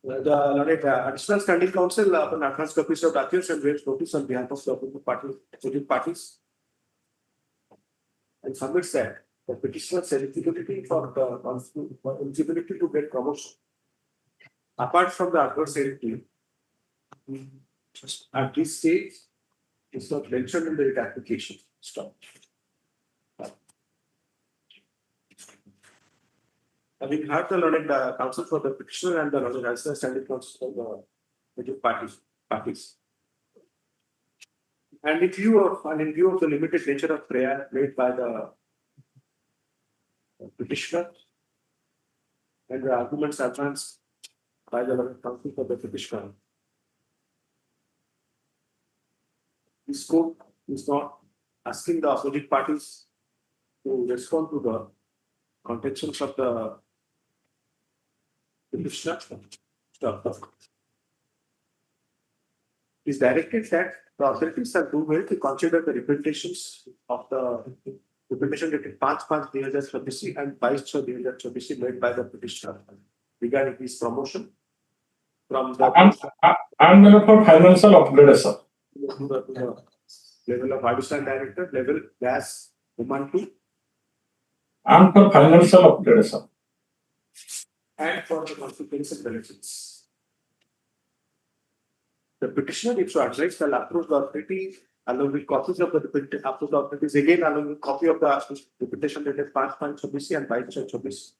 The additional standing counsel upon advance copies of documents and raised notice on behalf of the opposing parties and submits that the petitioner's eligibility eligibility to get promotion apart from the adversary at this stage is not mentioned in the writ application. Stop. Having heard the learned counsel for the petitioner and the learned additional standing counsel for the parties. And in view of the limited nature of prayer made by the petitioner and the arguments advanced by the learned counsel for the petitioner, this court is not asking the opposite parties to respond to the contentions of the petitioner. It is directed that the authorities are do well to consider the representations of the representation dated 5/5/2026 and 22/2026 made by the petitioner regarding his promotion from the I'm for financial upgrade, sir. to the level of additional director, level gas woman 2. I'm for financial upgrade, sir. And for the consequence and benefits. The petitioner is to advise the approved authority along with copies of the approved authorities again along with copy of the petition dated 5/5/2026 and 22/2026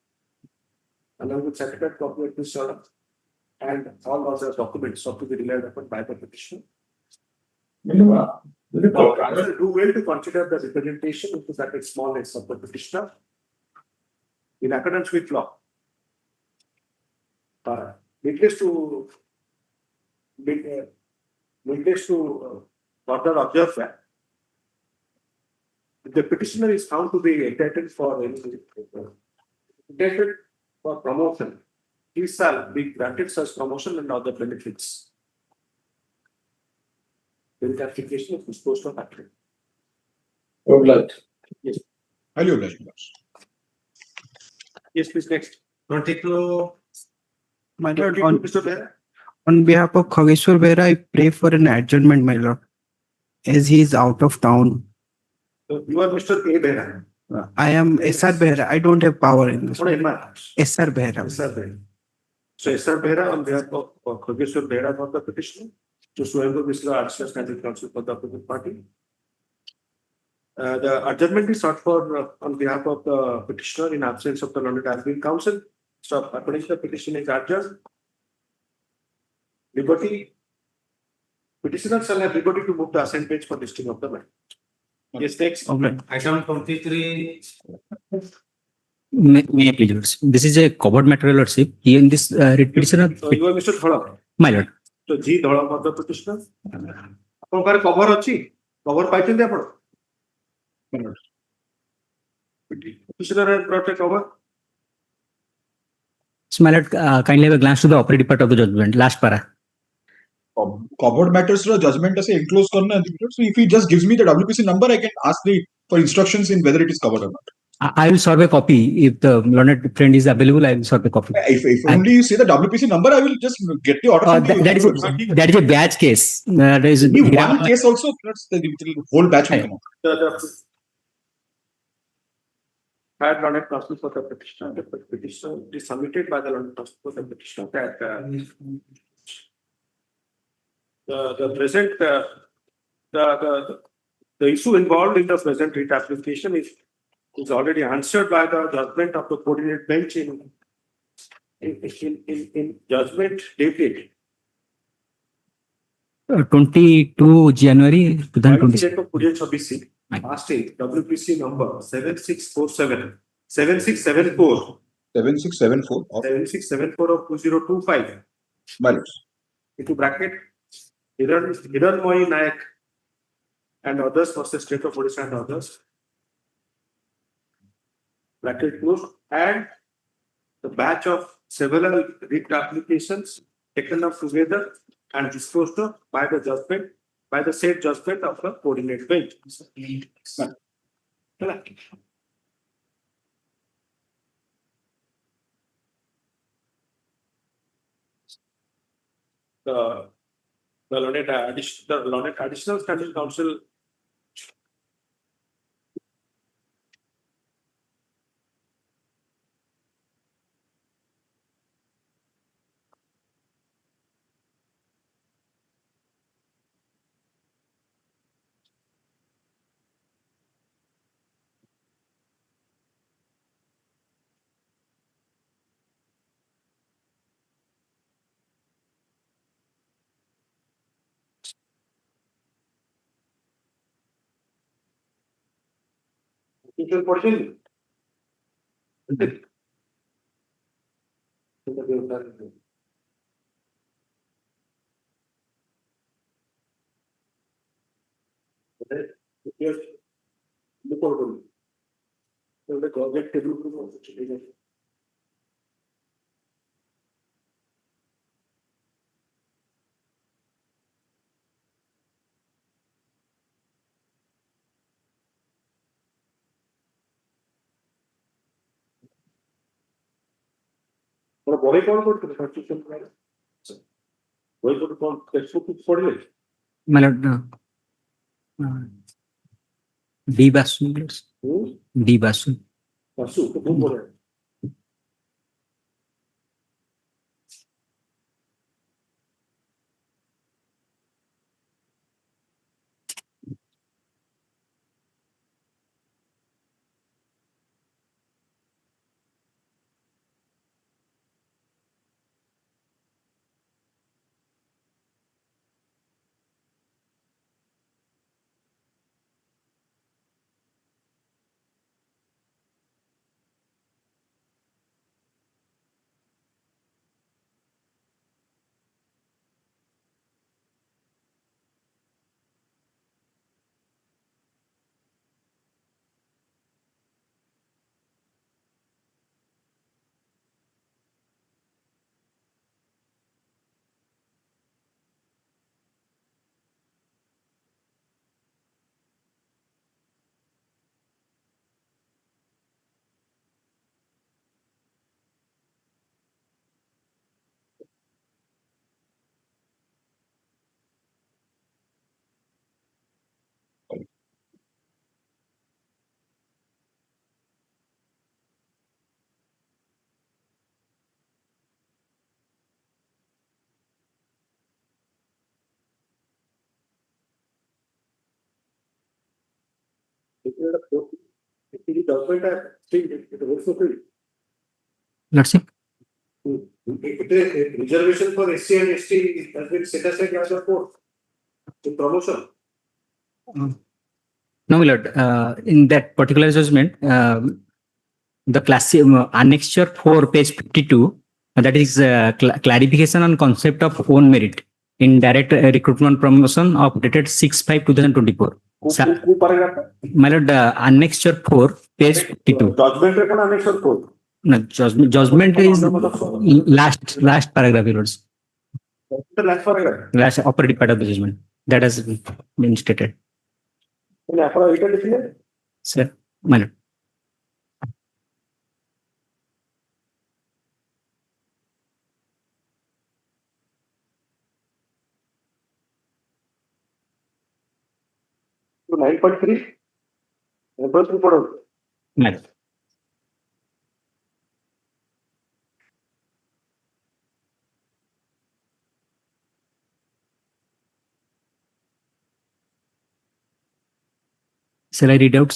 along with certified copy of this order and all other documents of to be relied upon by the petitioner. Do well to consider the representation which is at its smallness of the petitioner in accordance with law. Needless to further observe that if the petitioner is found to be entitled for promotion, he shall be granted such promotion and other benefits. The application is disposed of after. Yes. Highly obliged. Yes, please next. My lord, Mr. Behra. on behalf of Khageshwar Behra, I pray for an adjournment, my lord, as he is out of town. You are Mr. A. Behra. I am SR Behra. I don't have power in this. What am I? SR Behra. SR Behra. So SR Behra on behalf of Khageshwar Behra for the petitioner to Sahoo Mr. Additional Standing Counsel for the opposite party. The adjournment is sought for on behalf of the petitioner in absence of the learned admin counsel. So according to the petition is adjourned. Liberty. Petitioner shall have liberty to move the assigned page for listing of the matter. Yes, next. Okay. Item 23. May I please, Lords? This is a covered matter, Lordship. Here in this petitioner. You are Mr. Thola. My lord. So G Thola for the petitioner. आपको cover अच्छी cover पाइचन दे पड़ो. Petitioner has brought a cover. So, my lord, kindly have a glance to the operative part of the judgment. Last para. Covered matters to the judgment as a enclosed corner. So if he just gives me the WPC number, I can ask for instructions in whether it is covered or not. I will serve a copy. If the learned friend is available, I will serve a copy. If only you say the WPC number, I will just get the order. From that is a batch case. There is one case also. The whole batch will come out. Had learned counsel for the petitioner. The petition is submitted by the learned counsel for the petitioner that the present the issue involved in the present writ application is already answered by the judgment of the coordinate bench in judgment dated 22 January 2026. Date of 2026. Last date, WPC number 7647, 7674. 7674 of 7674 of 2025. ballots. Into bracket, Hiranmoy Nayak and others versus State of Odisha and others. Bracket closed, and the batch of several writ applications taken up together and disposed of by the judgment, by the said judgment of the coordinate bench. The learned additional standing counsel official portion. বই কোন করতে constitution করে বই কোন textbook পড়লে My lord, D. Basu. D. Basu. Basu, তো কোন পড়ে Lordship. Reservation for SC and ST has been set aside as a court in promotion. No, my lord, in that particular judgment, the class annexure 4, page 52, that is clarification on concept of own merit in direct recruitment promotion of dated 6/5/2024. My lord, annexure 4, page 52. Judgment record annexure 4. No, judgment is last paragraph, your lords. The last paragraph. Last operative part of the judgment. That has been stated. Sir, my lord. So 9.3. My lord. Shall I read out?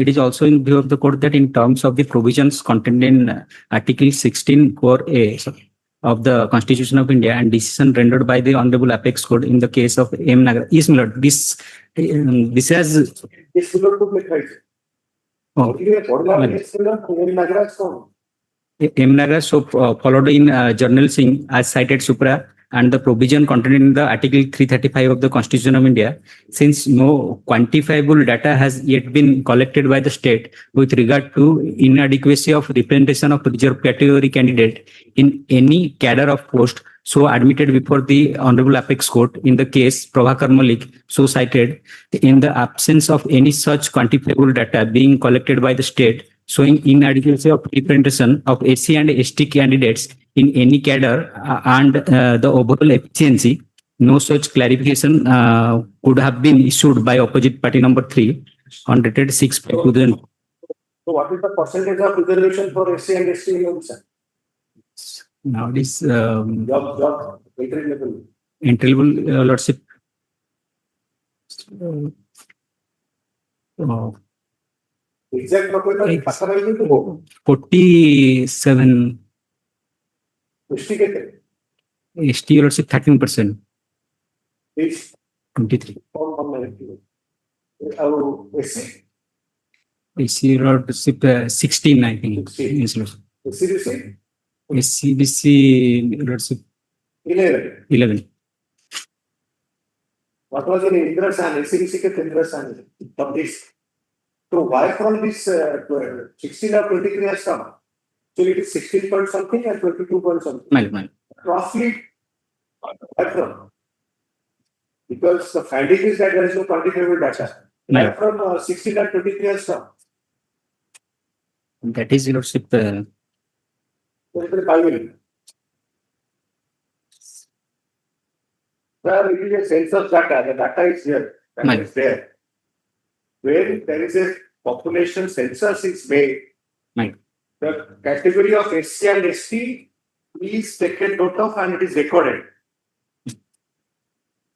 It is also in view of the court that in terms of the provisions contained in Article 16 core A, of the Constitution of India and decision rendered by the Honorable Apex Court in the case of M. Nagar. Yes, my lord. This has. This will not make right. Oh, M. M. Nagar so followed in Journal Singh as cited supra and the provision contained in the Article 335 of the Constitution of India, since no quantifiable data has yet been collected by the state with regard to inadequacy of representation of reserved category candidate in any cadre of post so admitted before the Honorable Apex Court in the case Prabhakar Malik, so cited, in the absence of any such quantifiable data being collected by the state showing inadequacy of representation of SC and ST candidates in any cadre and the overall efficiency, no such clarification could have been issued by opposite party number 3 on dated 6/2000. So what is the percentage of reservation for SC and ST in Odisha? Now this Job, entry level. entry level lordship. Exact proportion, 47 ST kete? ST lordship 13%. Is 23. SC? SC lordship 16, I think. Yes, lordship. SCBC? SCBC lordship 11. What was in Indra San? SCBC ke Indra San of this. So why from this 16 or 23 has come? So it is 16 point something and 22 point something. Roughly, why from? Because the finding is that there is no quantifiable data. Why from 16 and 23 has come? That is lordship. Sir, it is a census data. The data is here. Data is there. When there is a population census is made, the category of SC and ST is taken note of and it is recorded.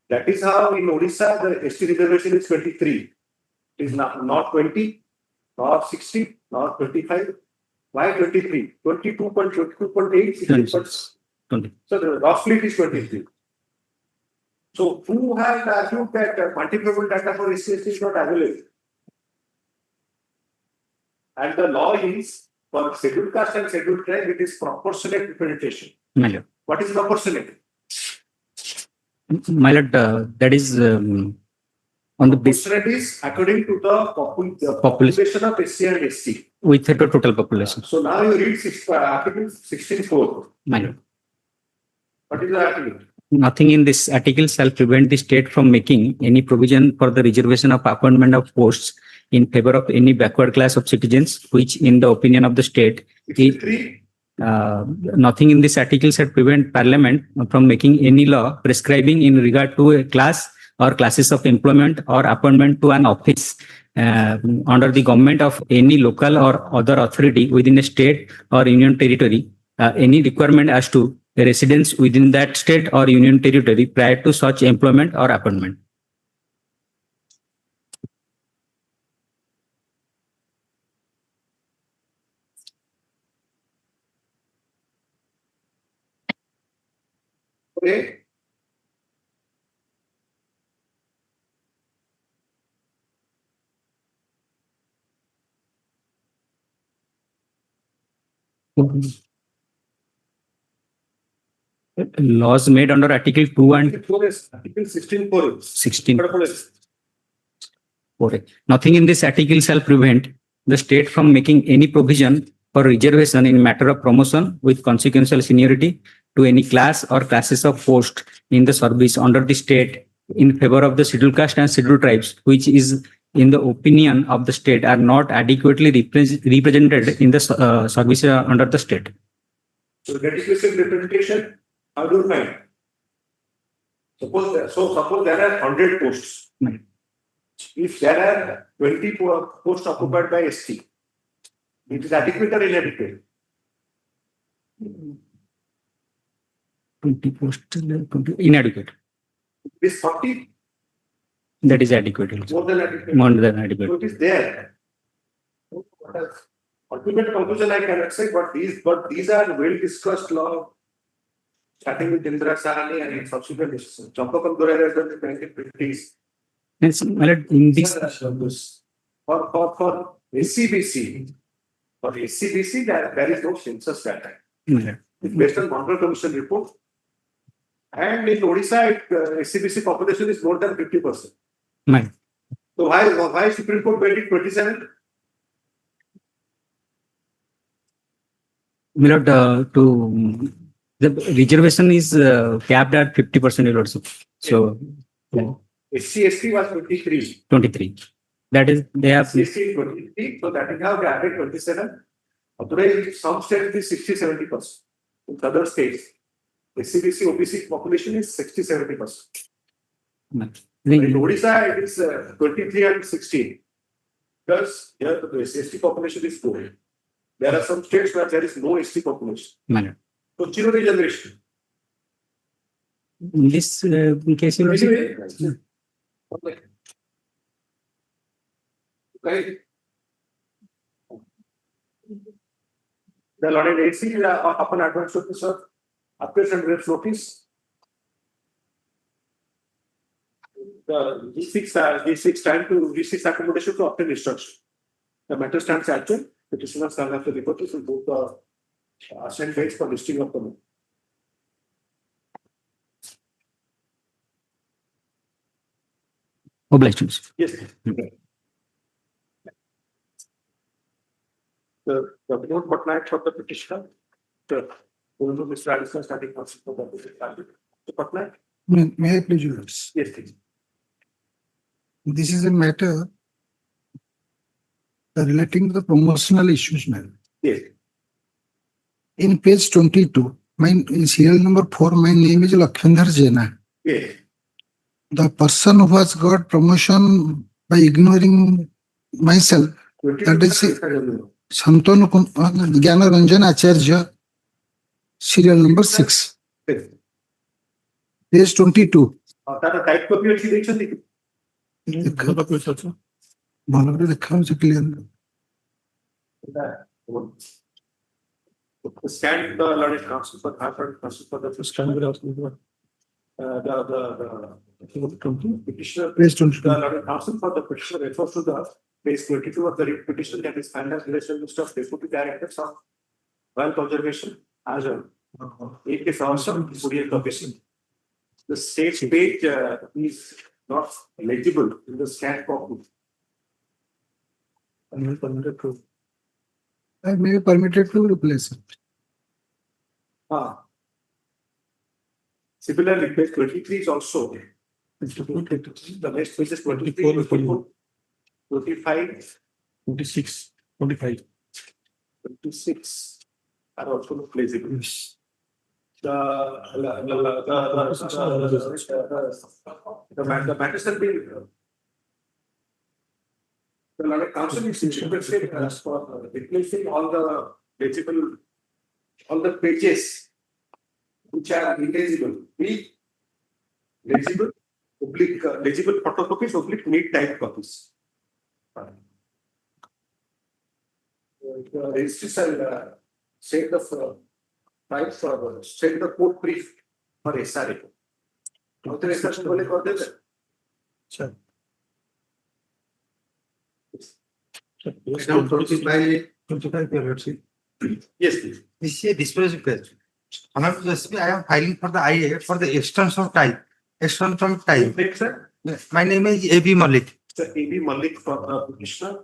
That is how in Odisha the ST reservation is 23. It is not 20, not 60, not 25. Why 23? 22.8, 60%. So the roughly it is 23. So who has argued that quantifiable data for SC is not available? And the law is for scheduled caste and scheduled tribe, it is proportionate representation. What is proportionate? My lord, that is on the basis. Proportionate is according to the population of SC and ST. With the total population. So now you read Article 16(4). My lord. What is the article? Nothing in this article shall prevent the state from making any provision for the reservation of appointment of posts in favor of any backward class of citizens, which in the opinion of the state, nothing in this article shall prevent Parliament from making any law prescribing in regard to a class or classes of employment or appointment to an office under the government of any local or other authority within a state or union territory, any requirement as to residence within that state or union territory prior to such employment or appointment. Okay. Laws made under Article 2 and Article 16(4). 16. Nothing in this article shall prevent the state from making any provision for reservation in matter of promotion with consequential seniority to any class or classes of post in the service under the state in favor of the scheduled caste and scheduled tribes, which is in the opinion of the state are not adequately represented in the service under the state. So adequacy representation, how do you find? Suppose there are 100 posts. If there are 20 posts occupied by ST, it is adequate or inadequate? 20 posts, inadequate. This 40? That is adequate. More than adequate. More than adequate. So it is there. Ultimate conclusion I cannot say, but these are well discussed law. starting with Indira Sahani and subsequent decisions. Champakan Durai has done in the 1950s. Yes, my lord, in this, For SCBC, there is no census data. my lord. It's based on Monroe Commission report. And in Odisha, SCBC population is more than 50%. My So why Supreme Court made it 27? my lord, the reservation is capped at 50%, your lordship. So, SC was 23. 23. That is, they have. SC 23, so that is how they added 27. Today, some states is 60-70%. In other states, SCBC OBC population is 60-70%. In Odisha, it is 23 and 16. Because here the SC population is growing. There are some states where there is no SC population. So zero regeneration. In this case, your lordship. Right. The allotted AC upon advance notice of appears and grapes notice. The G6 time to G6 accommodation to obtain instruction. The matter stands actual. Petitioner shall have to report this in both the sent dates for listing of the matter. Oblations. Yes. The note but not for the petitioner. The Mr. Addison starting counsel for the petitioner. The Patnaik. May I please use? Yes, please. This is a matter relating to the promotional issues, ma'am. Yes. In page 22, in serial number 4, my name is Lakshmandhar Jaina. Yes. The person who has got promotion by ignoring myself, that is Shantanu Gyana Ranjan Acharya, serial number 6. Yes. Page 22. That type copy of the Bhalavri dekha hoche clear. Stand the allotted counsel for counsel for the stand the petitioner. Page 22. The allotted counsel for the petitioner refers to the page 22 of the petition that is final relation list of deputy directors of well conservation as well. It is also Fourier coefficient. The state page is not legible in the scanned copy. I may be permitted to replace it. Similarly, page 23 is also. The next page is 23, 24, 25, 26, 25. 26 are also not legible. The matters have been. The allotted counsel is interested as for replacing all the legible, all the pages which are illegible. Legible, oblique, legible photocopies, oblique neat type copies. The registries are state the files for state the court brief for SRA. Authorization बोले कर देते. Sure. Yes, please. This is a dispositive page. Honorable Justice, I am filing for the IA for the extension of time. Extension from time. Sir? My name is A.B. Malik. Sir, A.B. Malik for petitioner.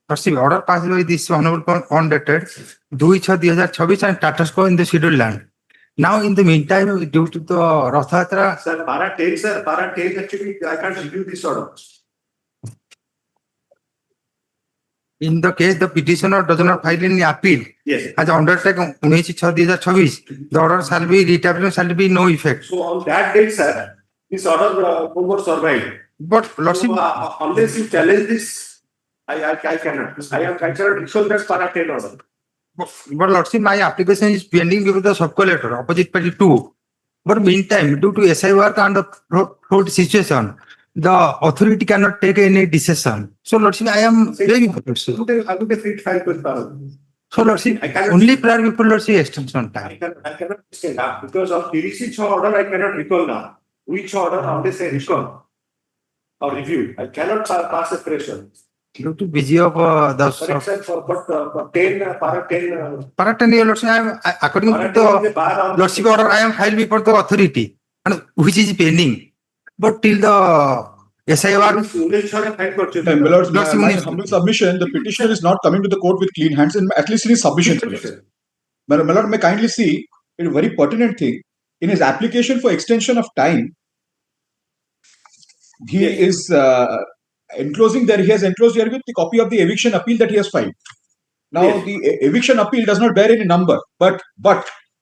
Perceive order passed by this honorable court on dated 2/6/2026 and status quo in the scheduled land. Now, in the meantime, due to the Rathayatra. Sir, para 10 actually, I can't review this order. In the case the petitioner does not file any appeal. Yes. As undertaken 19/6/2026, the order shall be retablished, shall be no effect. So on that date, sir, this order was survived. But Lordship, unless you challenge this, I cannot. I cannot recall that para 10 order. But Lordship, my application is pending before the sub-collector, opposite party 2. But meantime, due to SI work and the flood situation, the authority cannot take any decision. So Lordship, I am very I will be free to file with power. So Lordship, I cannot- only prior before Lordship extension time. I cannot say that because of TDC order, I cannot recall now. Which order, unless I recall or review, I cannot pass a pressure. Due to busy of the For example, for 10, para 10. Para 10 year Lordship, according to the Lordship order, I am filed before the authority and which is pending. But till the SIR. My lords, my humble submission, the petitioner is not coming to the court with clean hands, and at least in his submissions. My lord, may kindly see a very pertinent thing. In his application for extension of time, he is enclosing there, he has enclosed here with the copy of the eviction appeal that he has filed. Now, the eviction appeal does not bear any number, but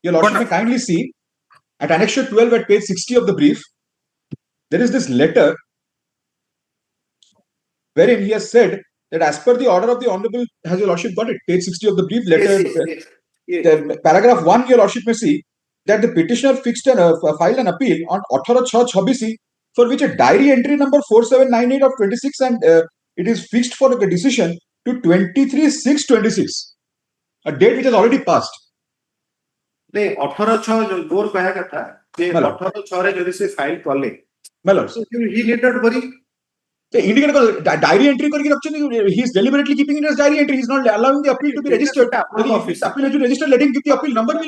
your lordship may kindly see at annexure 12 at page 60 of the brief, there is this letter wherein he has said that as per the order of the Honorable, has your lordship got it? Page 60 of the brief letter, the paragraph 1, your lordship may see that the petitioner fixed filed an appeal on 18/6/26 for which a diary entry number 4798 of 26 and it is fixed for the decision to 23/6/26, a date which has already passed. नहीं 18/6 मोर कहा कथा जे 18/6 रे जदि से file करले My lord, so he need not worry. The indicate diary entry करके रखते he is deliberately keeping it as diary entry. He is not allowing the appeal to be registered. If appeal has been registered, let him give the appeal number. I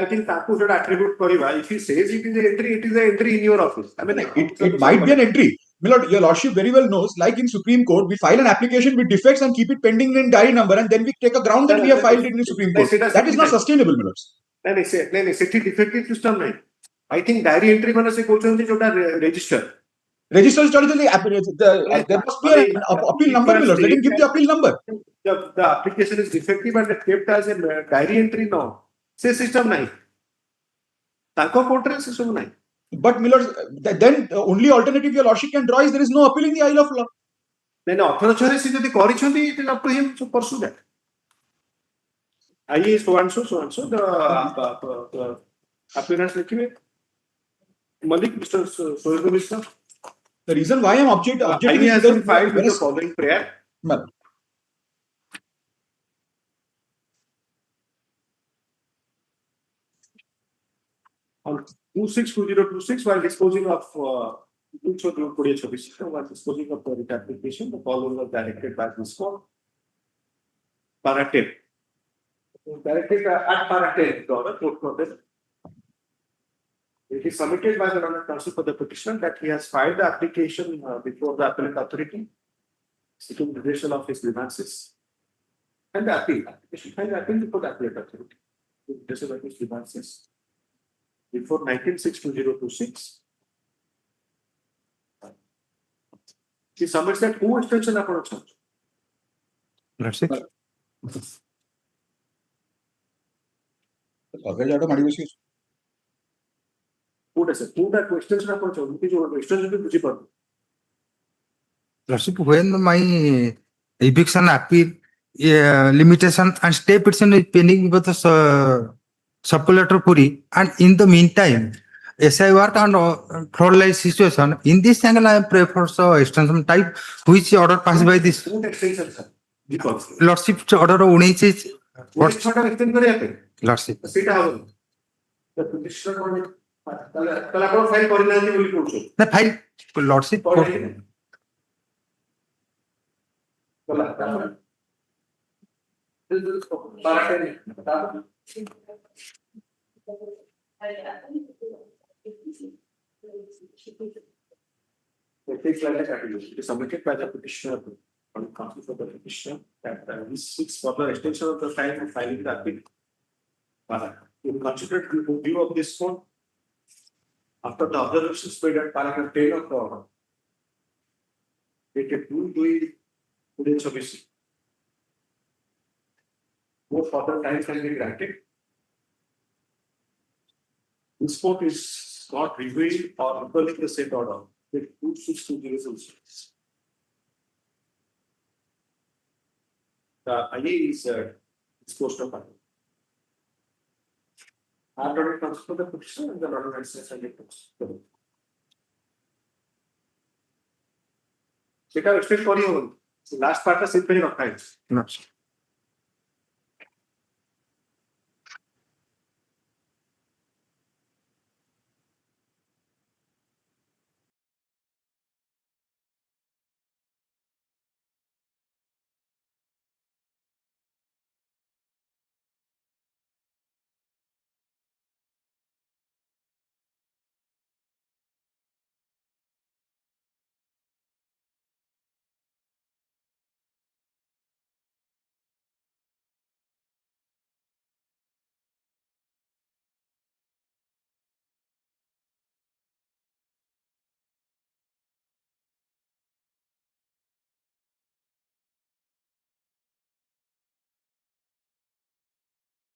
think ताकू जोड़ा attribute करिवा. If he says it is an entry, it is an entry in your office. I mean, it might be an entry. My lord, your lordship very well knows, like in Supreme Court, we file an application with defects and keep it pending in diary number, and then we take a ground that we have filed it in Supreme Court. That is not sustainable, my lords. नहीं सेठी defective system नहीं. I think diary entry माने से कोचन से जोड़ा register. Register is there must be an appeal number, my lord. Let him give the appeal number. The application is defective and kept as a diary entry now. से system नहीं. ताको court रे system नहीं. But my lord, then only alternative your lordship can draw is there is no appeal in the aisle of law. नहीं 18/6 से यदि करिछंती it is up to him to pursue that. I so and so the appearance लिखिए. Malik Mr. Sohil Mr. The reason why I am objecting I has been filed with the following prayer. Well, on 262026 while disposing of while disposing of the writ application, the following was directed by this court. Para 10. Directed at para 10, court notice. It is submitted by the Honorable Counsel for the petitioner that he has filed the application before the appellate authority, seeking reversal of his grievances. And the appeal. Application filed appeal before the appellate authority. Reversal of his grievances before 19/6/2026. He submits that who extension approach. That's it. Who that extension approach extension to Lordship, when my eviction appeal limitation and stay petition is pending with the supplemental Puri, and in the meantime, SI work and fraud-like situation, in this angle I prefer so extension type, which order passed by this extension, sir. Lordship order of 19 is what? Lordship. The petitioner file The file Lordship. It is submitted by the petitioner on counsel for the petitioner that this seeks further extension of the time of filing the appeal. In considered view of this one, after the observations made at paragraph 10 of the order, dated 2/2/2026, no further time can be granted. This court is not reviewing or referring the said order with 2/6/2026. The IA is disposed of. After it comes to the petition and the order and says and it comes. It explain for you. Last part is simple enough. No.